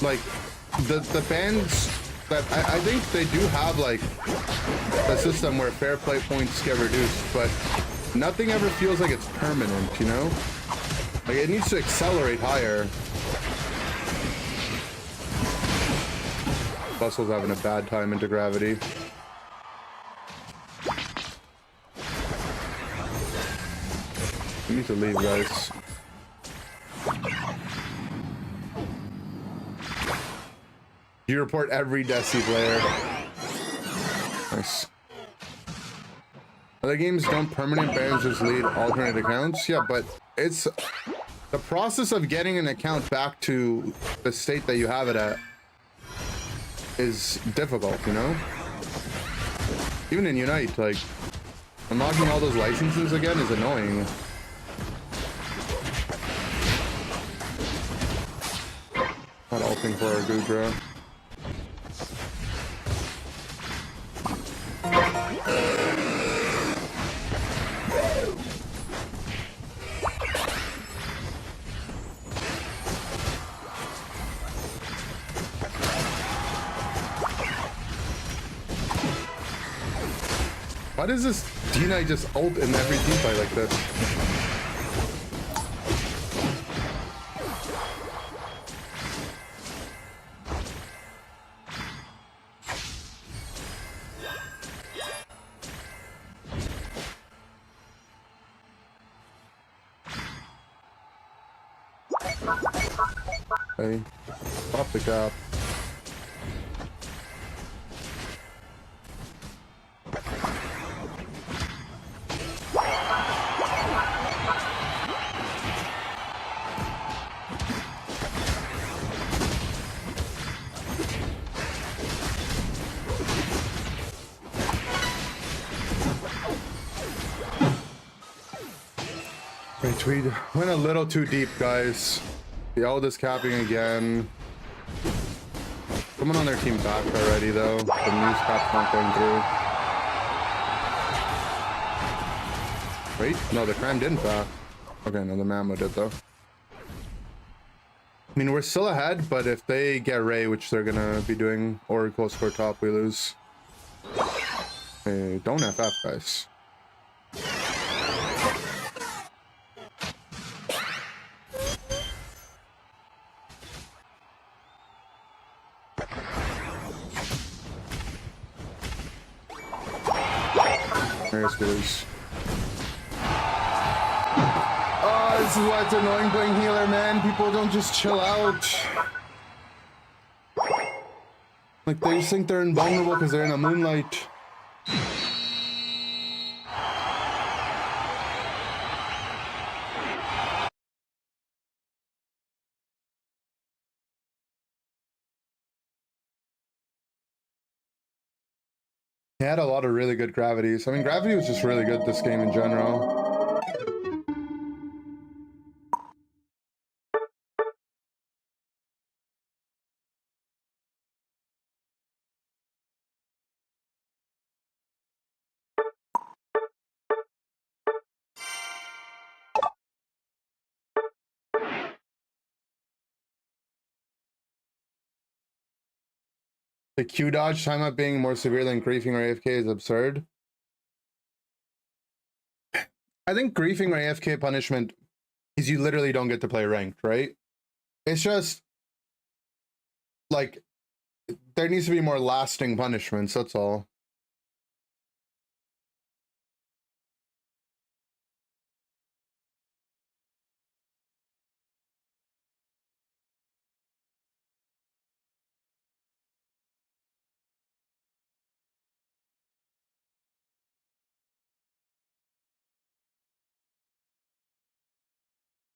Like, the bans that I think they do have, like, a system where fair play points get reduced, but nothing ever feels like it's permanent, you know? Like, it needs to accelerate higher. Bustle's having a bad time into gravity. We need to leave, guys. You report every Desi player. Nice. Other games don't permanent bans just lead alternate accounts. Yeah, but it's the process of getting an account back to the state that you have it at is difficult, you know? Even in Unite, like, unlocking all those licenses again is annoying. Not ulting for our Goodra. Why does this D-Knight just ult in every team fight like this? Hey, pop the cap. Wait, we went a little too deep, guys. The ult is capping again. Someone on their team backed already, though. The news cap's not going through. Wait, no, the Cram didn't back. Okay, no, the Mammo did, though. I mean, we're still ahead, but if they get Ray, which they're gonna be doing, or close score top, we lose. Hey, don't FF, guys. There's Goose. Oh, this is why it's annoying playing healer, man. People don't just chill out. Like, they just think they're invulnerable because they're in a moonlight. He had a lot of really good gravities. I mean, gravity was just really good this game in general. The Q dodge timeout being more severe than griefing or AFK is absurd. I think griefing or AFK punishment is you literally don't get to play ranked, right? It's just like there needs to be more lasting punishments, that's all.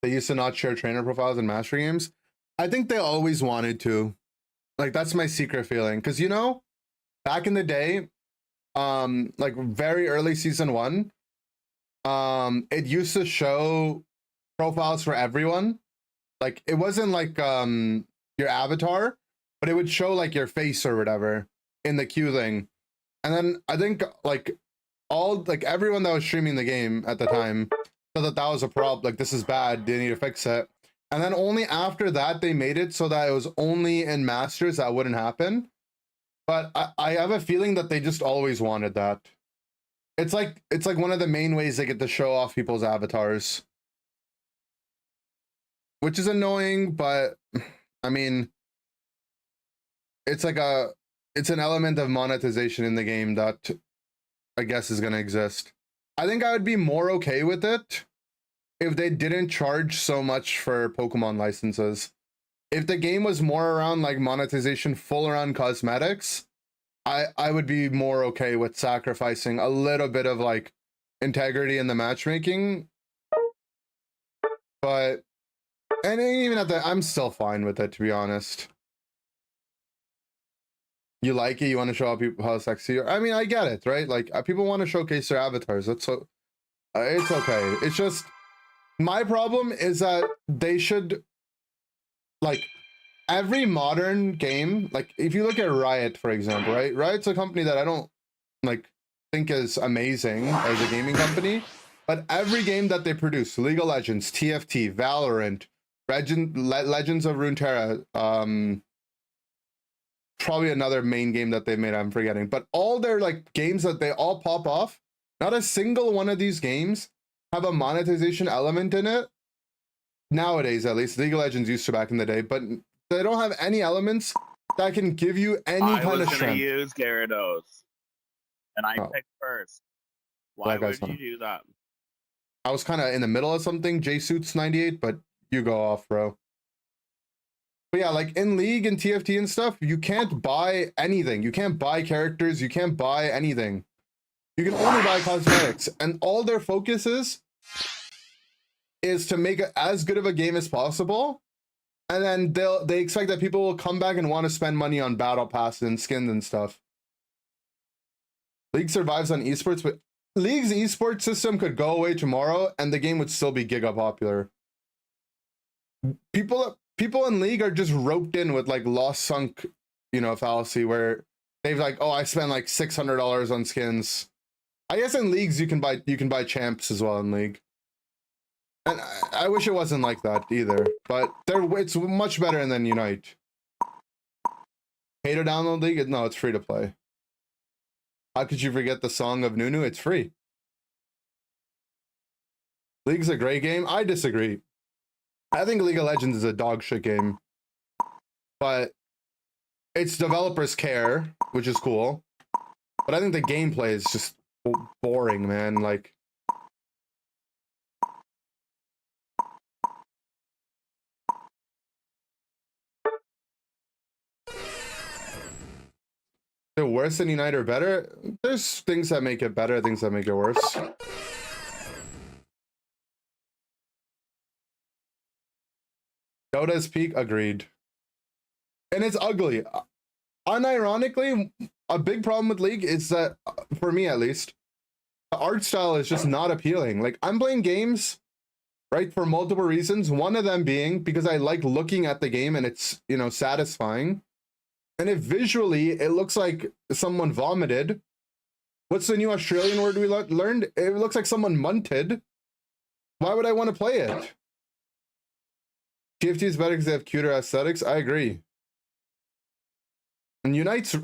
They used to not share trainer profiles in master games. I think they always wanted to. Like, that's my secret feeling. Because, you know, back in the day, like very early season 1, it used to show profiles for everyone. Like, it wasn't like your avatar, but it would show like your face or whatever in the queue thing. And then I think like everyone that was streaming the game at the time that was a problem. Like, this is bad, they need to fix it. And then only after that they made it so that it was only in masters that wouldn't happen. But I have a feeling that they just always wanted that. It's like one of the main ways they get to show off people's avatars, which is annoying, but I mean, it's like it's an element of monetization in the game that I guess is going to exist. I think I would be more okay with it if they didn't charge so much for Pokemon licenses. if the game was more around like monetization, full around cosmetics, I would be more okay with sacrificing a little bit of like integrity in the matchmaking. But and even at that, I'm still fine with it, to be honest. You like it, you want to show people how sexy you are. I mean, I get it, right? Like people want to showcase their avatars. That's so it's okay. It's just my problem is that they should, like, every modern game, like if you look at Riot, for example, right? Riot's a company that I don't like think is amazing as a gaming company, but every game that they produce, League of Legends, TFT, Valorant, Legends of Runeterra, probably another main game that they made, I'm forgetting, but all their like games that they all pop off, not a single one of these games have a monetization element in it nowadays. At least League of Legends used to back in the day, but they don't have any elements that can give you any kind of strength. I was gonna use Gyarados, and I picked first. Why would you do that? I was kind of in the middle of something, J-Suits 98, but you go off, bro. But yeah, like in League and TFT and stuff, you can't buy anything. You can't buy characters. You can't buy anything. You can only buy cosmetics. And all their focus is to make it as good of a game as possible. And then they expect that people will come back and want to spend money on battle passes and skins and stuff. League survives on esports, but League's esports system could go away tomorrow and the game would still be giga popular. People in League are just roped in with like lost sunk, you know, fallacy where they've like, oh, I spent like $600 on skins. I guess in leagues you can buy champs as well in League. And I wish it wasn't like that either, but it's much better than Unite. Pay to download League? No, it's free to play. How could you forget the song of Nunu? It's free. League's a great game. I disagree. I think League of Legends is a dog shit game, but its developers care, which is cool. But I think the gameplay is just boring, man. Like, they're worse than Unite or better. There's things that make it better, things that make it worse. Dota's peak, agreed. And it's ugly. Unironically, a big problem with League is that, for me at least, the art style is just not appealing. Like, I'm playing games, right, for multiple reasons. One of them being because I like looking at the game and it's, you know, satisfying. And if visually it looks like someone vomited, what's the new Australian word we learned? It looks like someone munted. Why would I want to play it? TFT is better because they have cuter aesthetics. I agree. And Unite's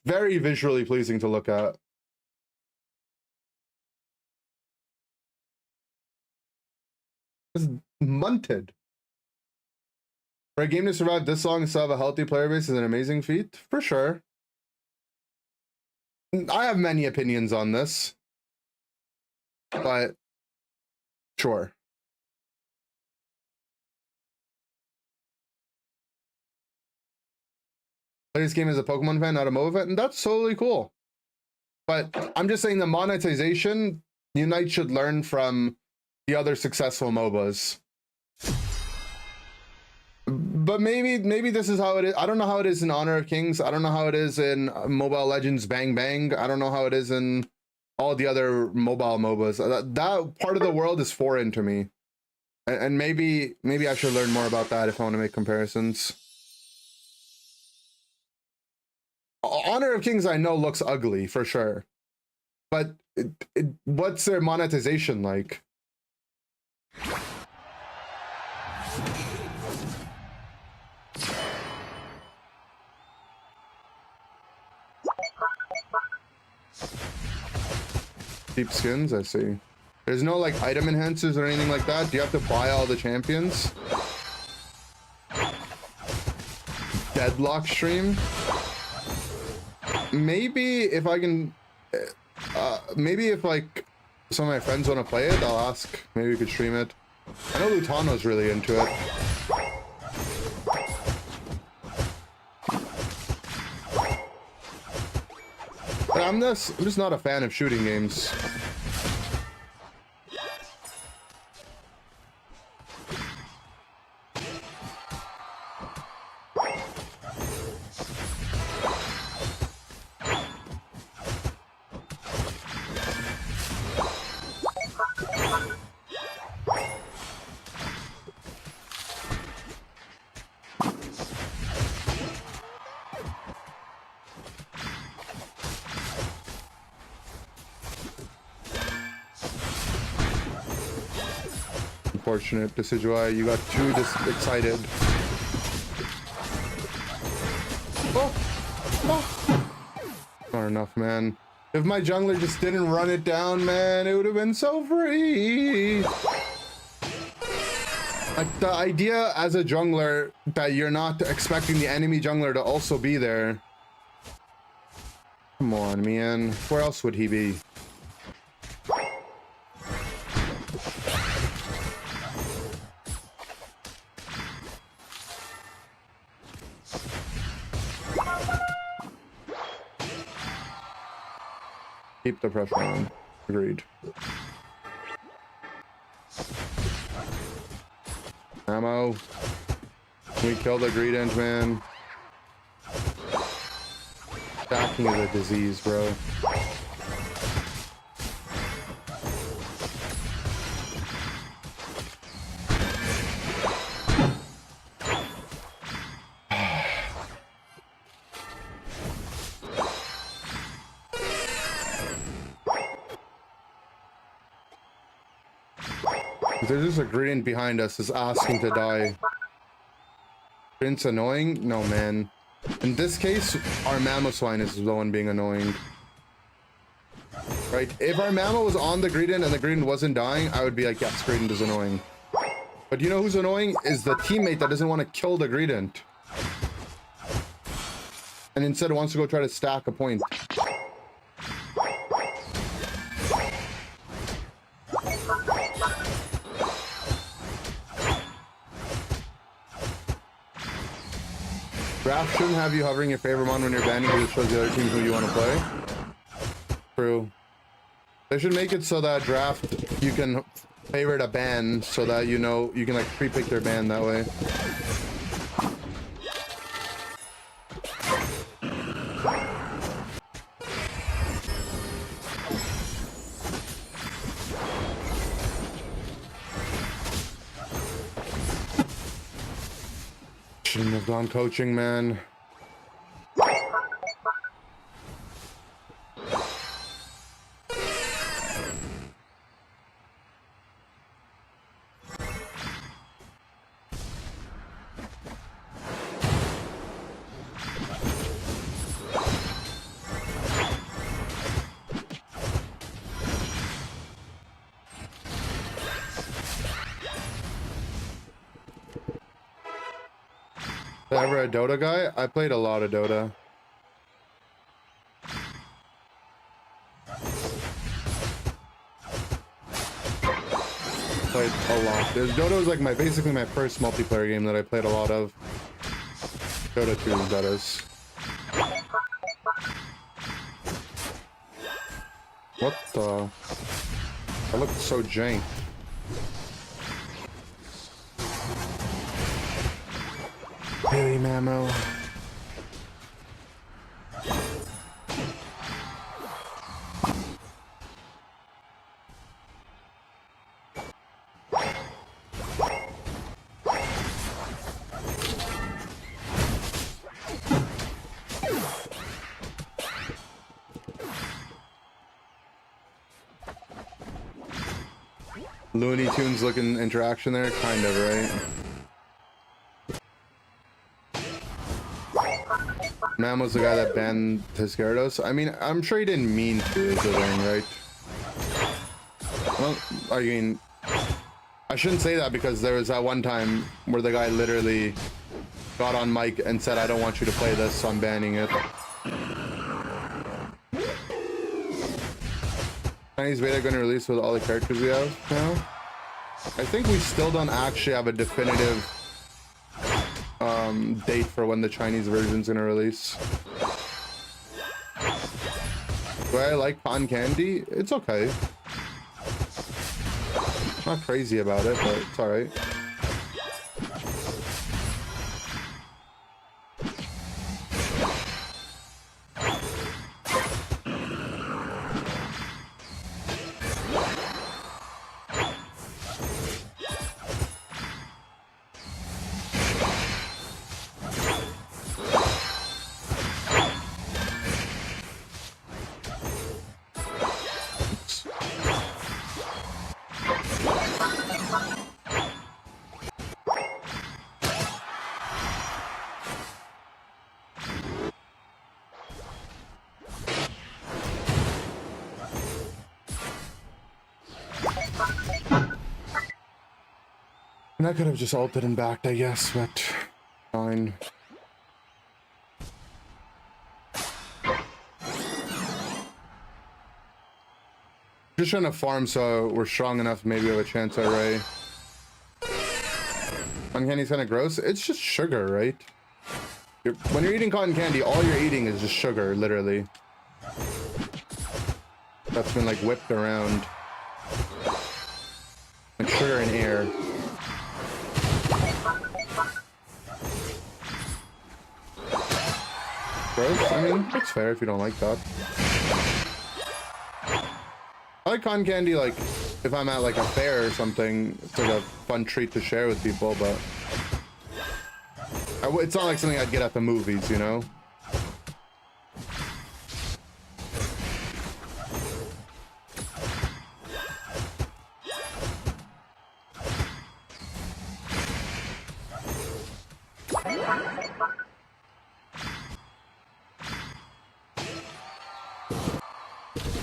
very visually pleasing to look at. It's munted. For a game to survive this long and still have a healthy player base is an amazing feat, for sure. I have many opinions on this, but sure. Play this game as a Pokemon fan, not a MOBA fan, and that's totally cool. But I'm just saying the monetization, Unite should learn from the other successful MOBAs. But maybe this is how it is. I don't know how it is in Honor of Kings. I don't know how it is in Mobile Legends Bang Bang. I don't know how it is in all the other mobile MOBAs. That part of the world is foreign to me. And maybe I should learn more about that if I want to make comparisons. Honor of Kings I know looks ugly for sure, but what's their monetization like? Deep skins, I see. There's no like item enhancers or anything like that. Do you have to buy all the champions? Deadlock stream? Maybe if I can, maybe if like some of my friends want to play it, I'll ask. Maybe we could stream it. I know Lutano's really into it. I'm just not a fan of shooting games. Unfortunate Decidueye, you got too excited. Oh. Not enough, man. If my jungler just didn't run it down, man, it would have been so free. Like, the idea as a jungler that you're not expecting the enemy jungler to also be there. Come on, man. Where else would he be? Keep the pressure on. Agreed. Ammo. We killed the Greedent, man. Stacking is a disease, bro. There's just a Greedent behind us is asking to die. Greedent's annoying? No, man. In this case, our Mamoswine is the one being annoying. Right? If our Mamo was on the Greedent and the Greedent wasn't dying, I would be like, yes, Greedent is annoying. But you know who's annoying? Is the teammate that doesn't want to kill the Greedent. And instead wants to go try to stack a point. Draft shouldn't have you hovering your favorite mon when you're banning because it shows the other team who you want to play. True. They should make it so that draft you can favorite a band so that you know you can like pre-pick their band that way. Shouldn't have gone coaching, man. Ever a Dota guy? I played a lot of Dota. Played a lot. Dota was like basically my first multiplayer game that I played a lot of. Dota 2, that is. What the? I looked so jank. Really, Mamo. Looney Tunes looking interaction there, kind of, right? Mamo's the guy that banned his Gyarados. I mean, I'm sure he didn't mean to, is the thing, right? Well, I mean, I shouldn't say that because there was that one time where the guy literally got on mic and said, I don't want you to play this, so I'm banning it. Chinese beta going to release with all the characters we have now? I think we still don't actually have a definitive date for when the Chinese version's gonna release. Do I like cotton candy? It's okay. Not crazy about it, but it's alright. And I could have just ulted and backed, I guess, but fine. Just trying to farm so we're strong enough, maybe we have a chance at Ray. Cotton candy's kind of gross. It's just sugar, right? When you're eating cotton candy, all you're eating is just sugar, literally. That's been like whipped around. Like sugar and air. Gross? I mean, it's fair if you don't like that. I like cotton candy, like, if I'm at, like, a fair or something. It's like a fun treat to share with people, but... it's not like something I'd get at the movies, you know?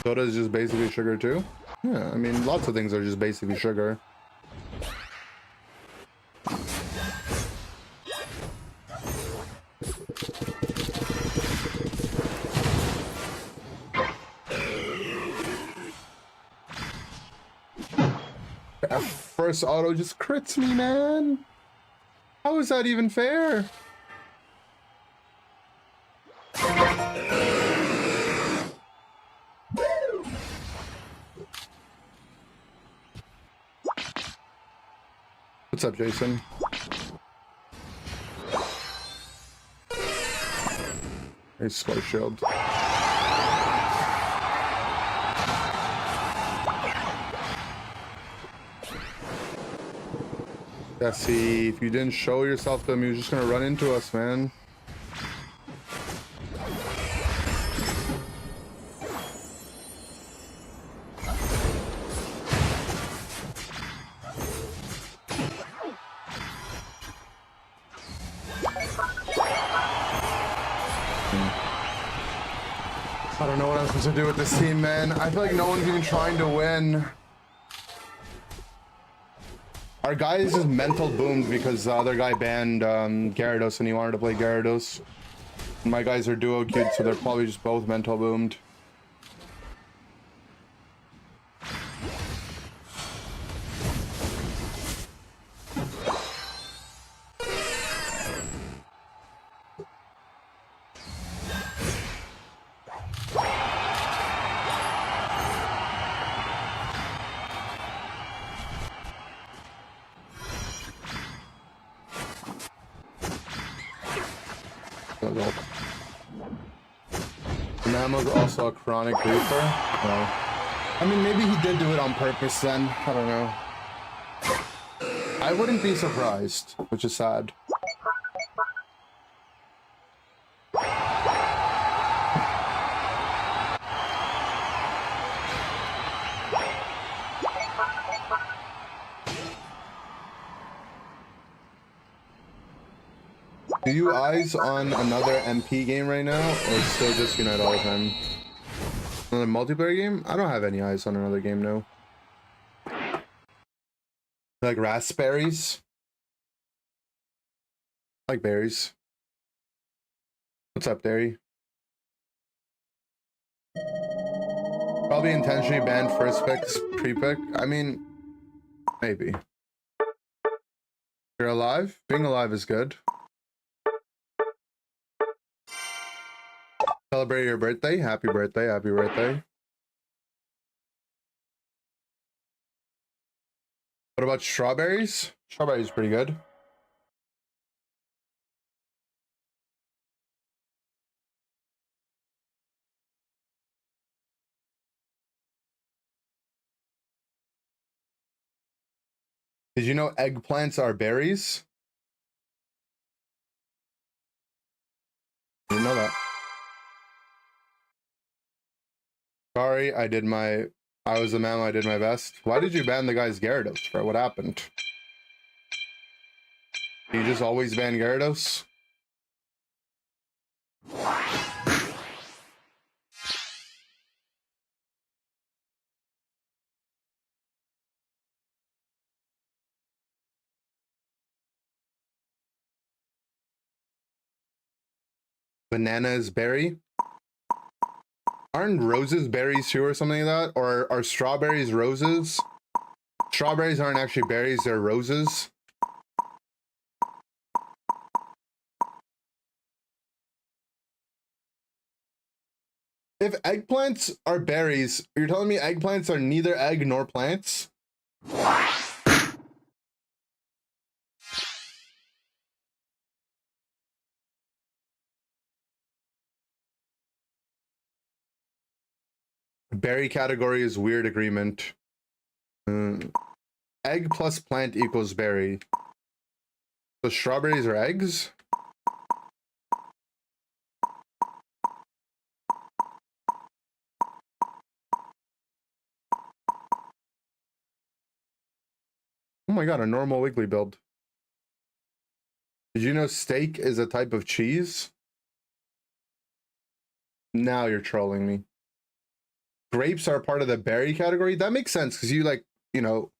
Soda is just basically sugar too? Yeah, I mean, lots of things are just basically sugar. First auto just crits me, man. How is that even fair? What's up, Jason? Nice score shield. Jesse, if you didn't show yourself to him, he was just gonna run into us, man. I don't know what I'm supposed to do with this team, man. I feel like no one's even trying to win. Our guy is just mental boomed because the other guy banned Gyarados and he wanted to play Gyarados. My guys are duo queued, so they're probably just both mental boomed. Mamo's also a chronic reaper. No. I mean, maybe he did do it on purpose then. I don't know. I wouldn't be surprised, which is sad. Do you eyes on another MP game right now, or still just Unite all the time? Another multiplayer game? I don't have any eyes on another game, no. Like raspberries? I like berries. What's up, Derry? Probably intentionally banned first picks, pre-pick. I mean, maybe. You're alive? Being alive is good. Celebrate your birthday. Happy birthday. Happy birthday. What about strawberries? Strawberries pretty good. Did you know eggplants are berries? You know that. Sorry, I was the man, I did my best. Why did you ban the guy's Gyarados, bro? What happened? You just always ban Gyarados? Banana is berry? Aren't roses berries too or something like that? Or are strawberries roses? Strawberries aren't actually berries, they're roses. If eggplants are berries, you're telling me eggplants are neither egg nor plants? Berry category is weird agreement. Egg plus plant equals berry. So strawberries are eggs? Oh my god, a normal Wiggly build. Did you know steak is a type of cheese? Now you're trolling me. Grapes are part of the berry category? That makes sense because you like, you know,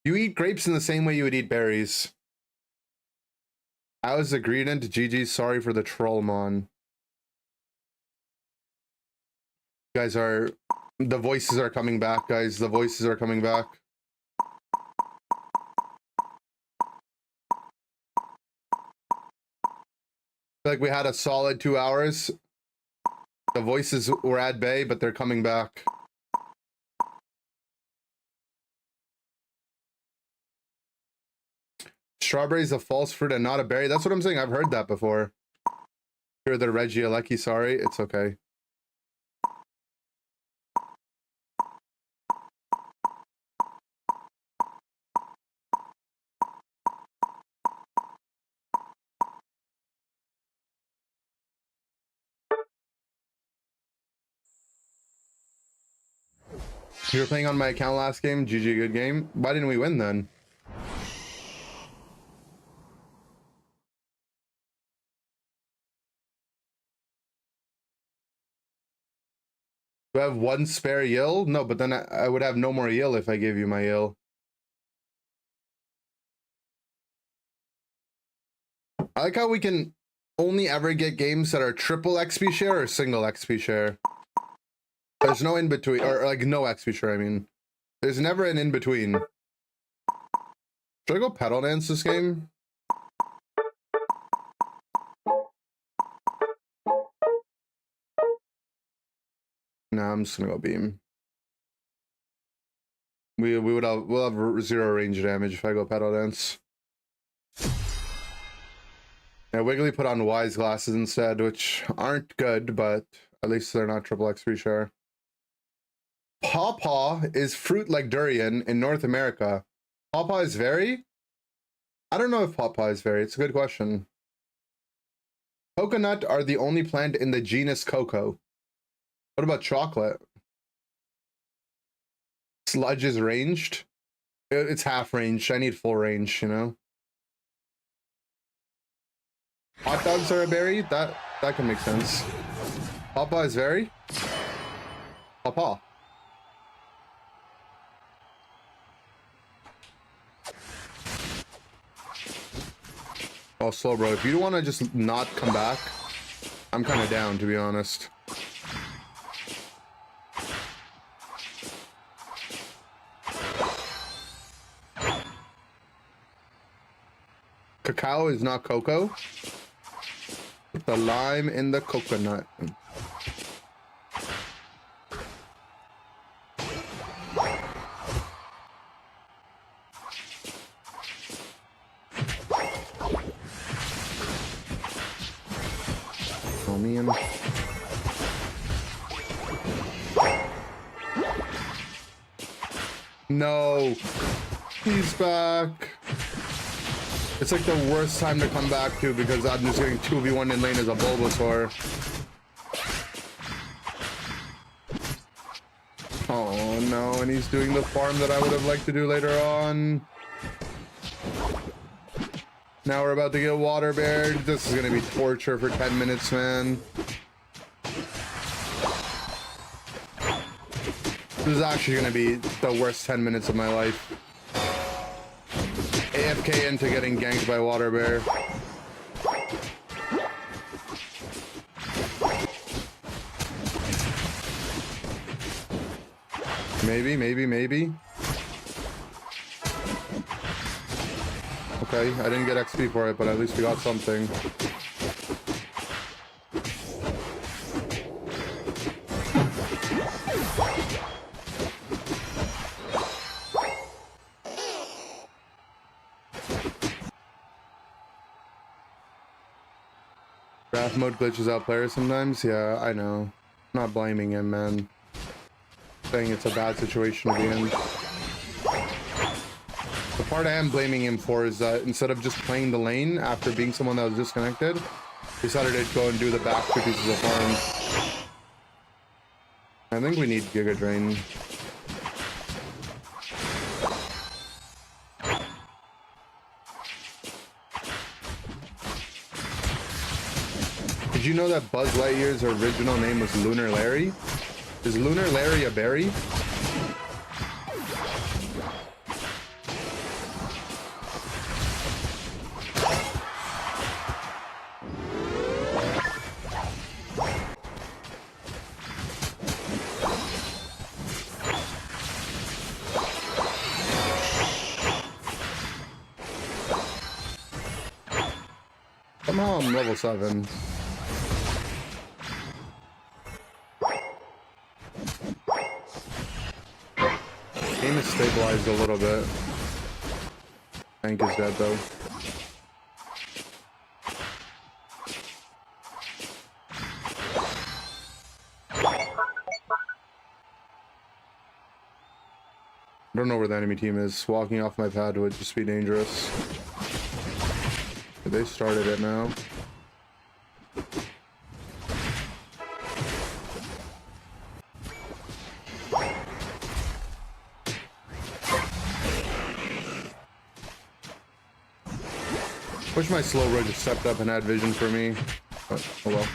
you eat grapes in the same way you would eat berries. I was a greedent. GG, sorry for the troll, mon. Guys are... The voices are coming back, guys. The voices are coming back. Like we had a solid 2 hours. The voices were at bay, but they're coming back. Strawberry is a false fruit and not a berry. That's what I'm saying. I've heard that before. You're the Reggie Alecki, sorry. It's okay. You were playing on my account last game. GG, good game. Why didn't we win then? Do I have one spare yill? No, but then I would have no more yill if I gave you my yill. I like how we can only ever get games that are triple XP share or single XP share. There's no in between, or like no XP share, I mean. There's never an in between. Should I go pedal dance this game? Nah, I'm just gonna go beam. We'll have 0 range damage if I go pedal dance. Yeah, Wiggly put on Wise glasses instead, which aren't good, but at least they're not triple XP share. Pawpaw is fruit like durian in North America. Pawpaw is very? I don't know if pawpaw is very. It's a good question. Coconut are the only plant in the genus cocoa. What about chocolate? Sludge is ranged? It's half ranged. I need full range, you know? Hot dogs are a berry? That can make sense. Pawpaw is very? Pawpaw. Oh, slow, bro. If you don't want to just not come back, I'm kind of down, to be honest. Cacao is not cocoa. the lime in the coconut. Oh, man. No, he's back. It's like the worst time to come back to because I'm just getting 2v1 in lane as a Bulbasaur. Oh no, and he's doing the farm that I would have liked to do later on. Now we're about to get water bared. This is gonna be torture for 10 minutes, man. This is actually gonna be the worst 10 minutes of my life. AFK into getting ganked by water bear. Maybe. Okay, I didn't get XP for it, but at least we got something. Draft mode glitches out players sometimes. Yeah, I know. I'm not blaming him, man. Saying it's a bad situation to be in. The part I am blaming him for is that instead of just playing the lane after being someone that was disconnected, he decided to go and do the back 2 pieces of farm. I think we need Giga Drain. Did you know that Buzz Lightyear's original name was Lunar Larry? Is Lunar Larry a berry? Somehow I'm level 7. Game is stabilized a little bit. Tank is dead though. I don't know where the enemy team is. Walking off my pad would just be dangerous. They started it now. Wish my slow road just stepped up and had vision for me. But, oh well.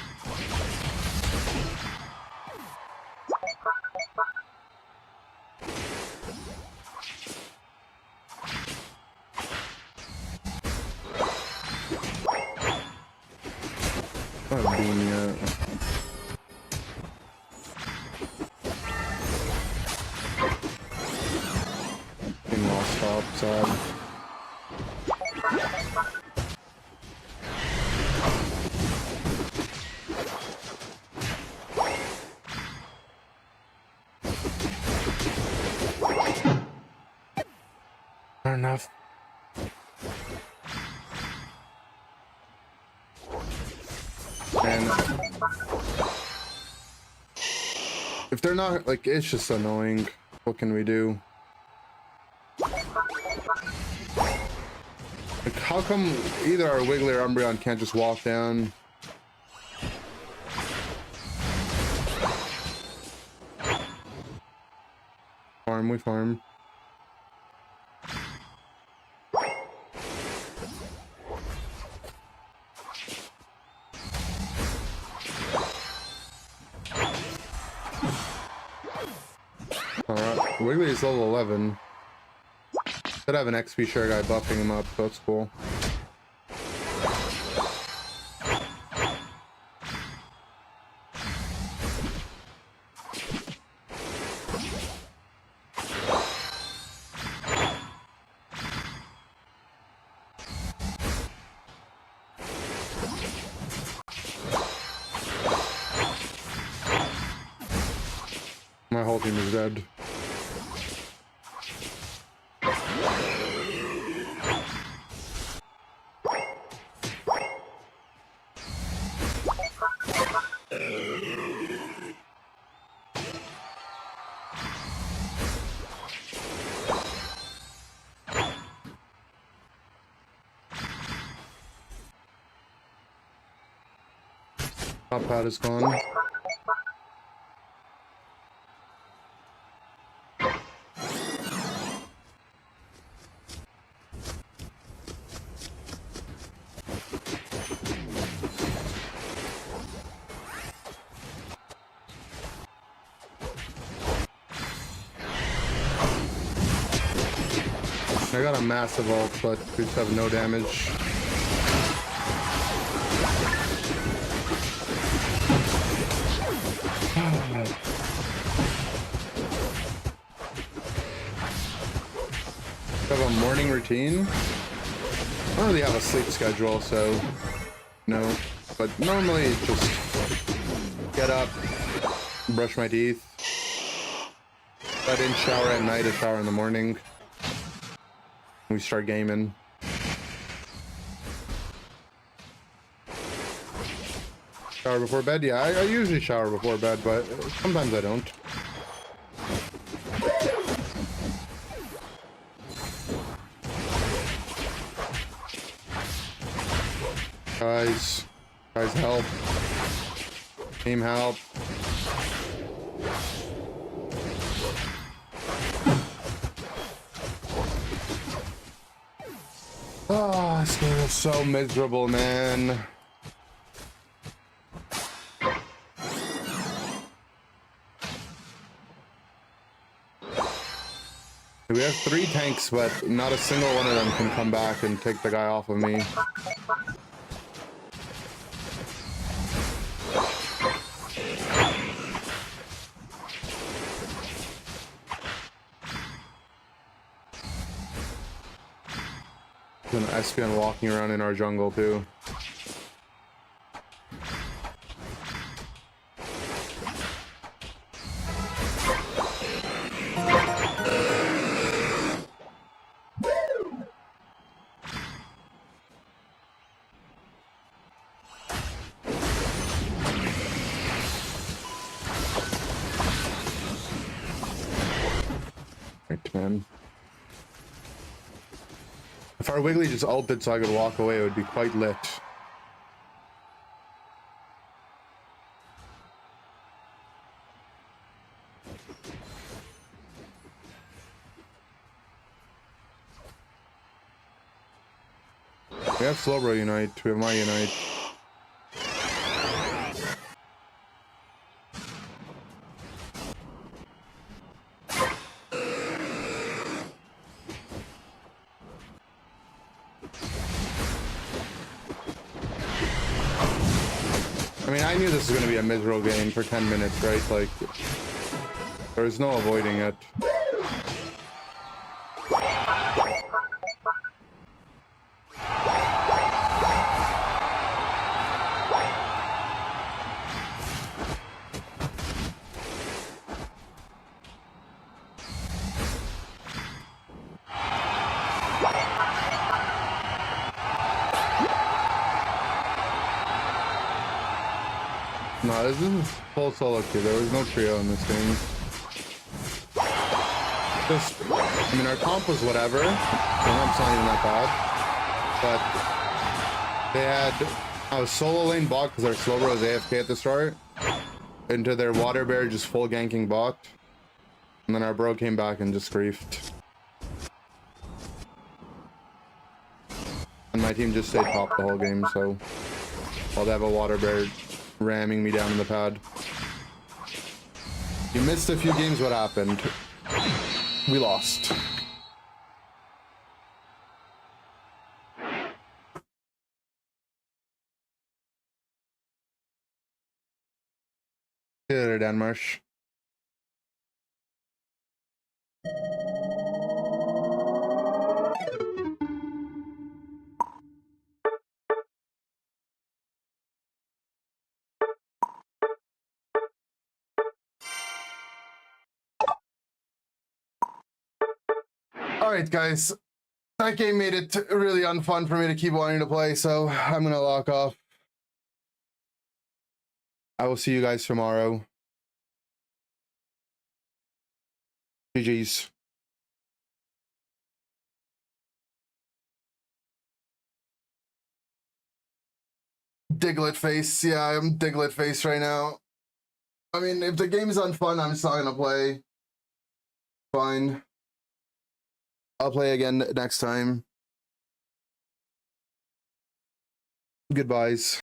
Not beam yet. Getting lost top, sad. Not enough. And if they're not, like, it's just annoying. What can we do? Like, how come either our Wiggly or Umbreon can't just walk down? Farm, we farm. Alright, Wiggly is level 11. Should have an XP share guy buffing him up, so that's cool. My whole team is dead. Top pad is gone. I got a massive ult, but we just have no damage. I have a morning routine. I don't really have a sleep schedule, so no. But normally it's just get up, brush my teeth. If I didn't shower at night, I shower in the morning. We start gaming. Shower before bed? Yeah, I usually shower before bed, but sometimes I don't. Guys, help. Team help. Oh, this game is so miserable, man. We have 3 tanks, but not a single one of them can come back and take the guy off of me. There's an Espion walking around in our jungle too. Right, man. If our Wiggly just ulted so I could walk away, it would be quite lit. We have Slowbro Unite, we have my Unite. I mean, I knew this was going to be a miserable game for 10 minutes, right? Like, there was no avoiding it. No, this is full solo queue. There was no trio in this game. Just, I mean, our comp was whatever. The comp's not even that bad. But they had a solo lane bot because our Slowbro was AFK at the start. Into their water bear, just full ganking bot. And then our bro came back and just griefed. And my team just stayed top the whole game, so while they have a water bear ramming me down in the pad. You missed a few games, what happened? We lost. See you later, Danmarsh. All right, guys. That game made it really unfun for me to keep wanting to play, so I'm gonna lock off. I will see you guys tomorrow. GG's. Diglett face. Yeah, I'm Diglett face right now. I mean, if the game is unfun, I'm just not gonna play. Fine. I'll play again next time. Goodbyes.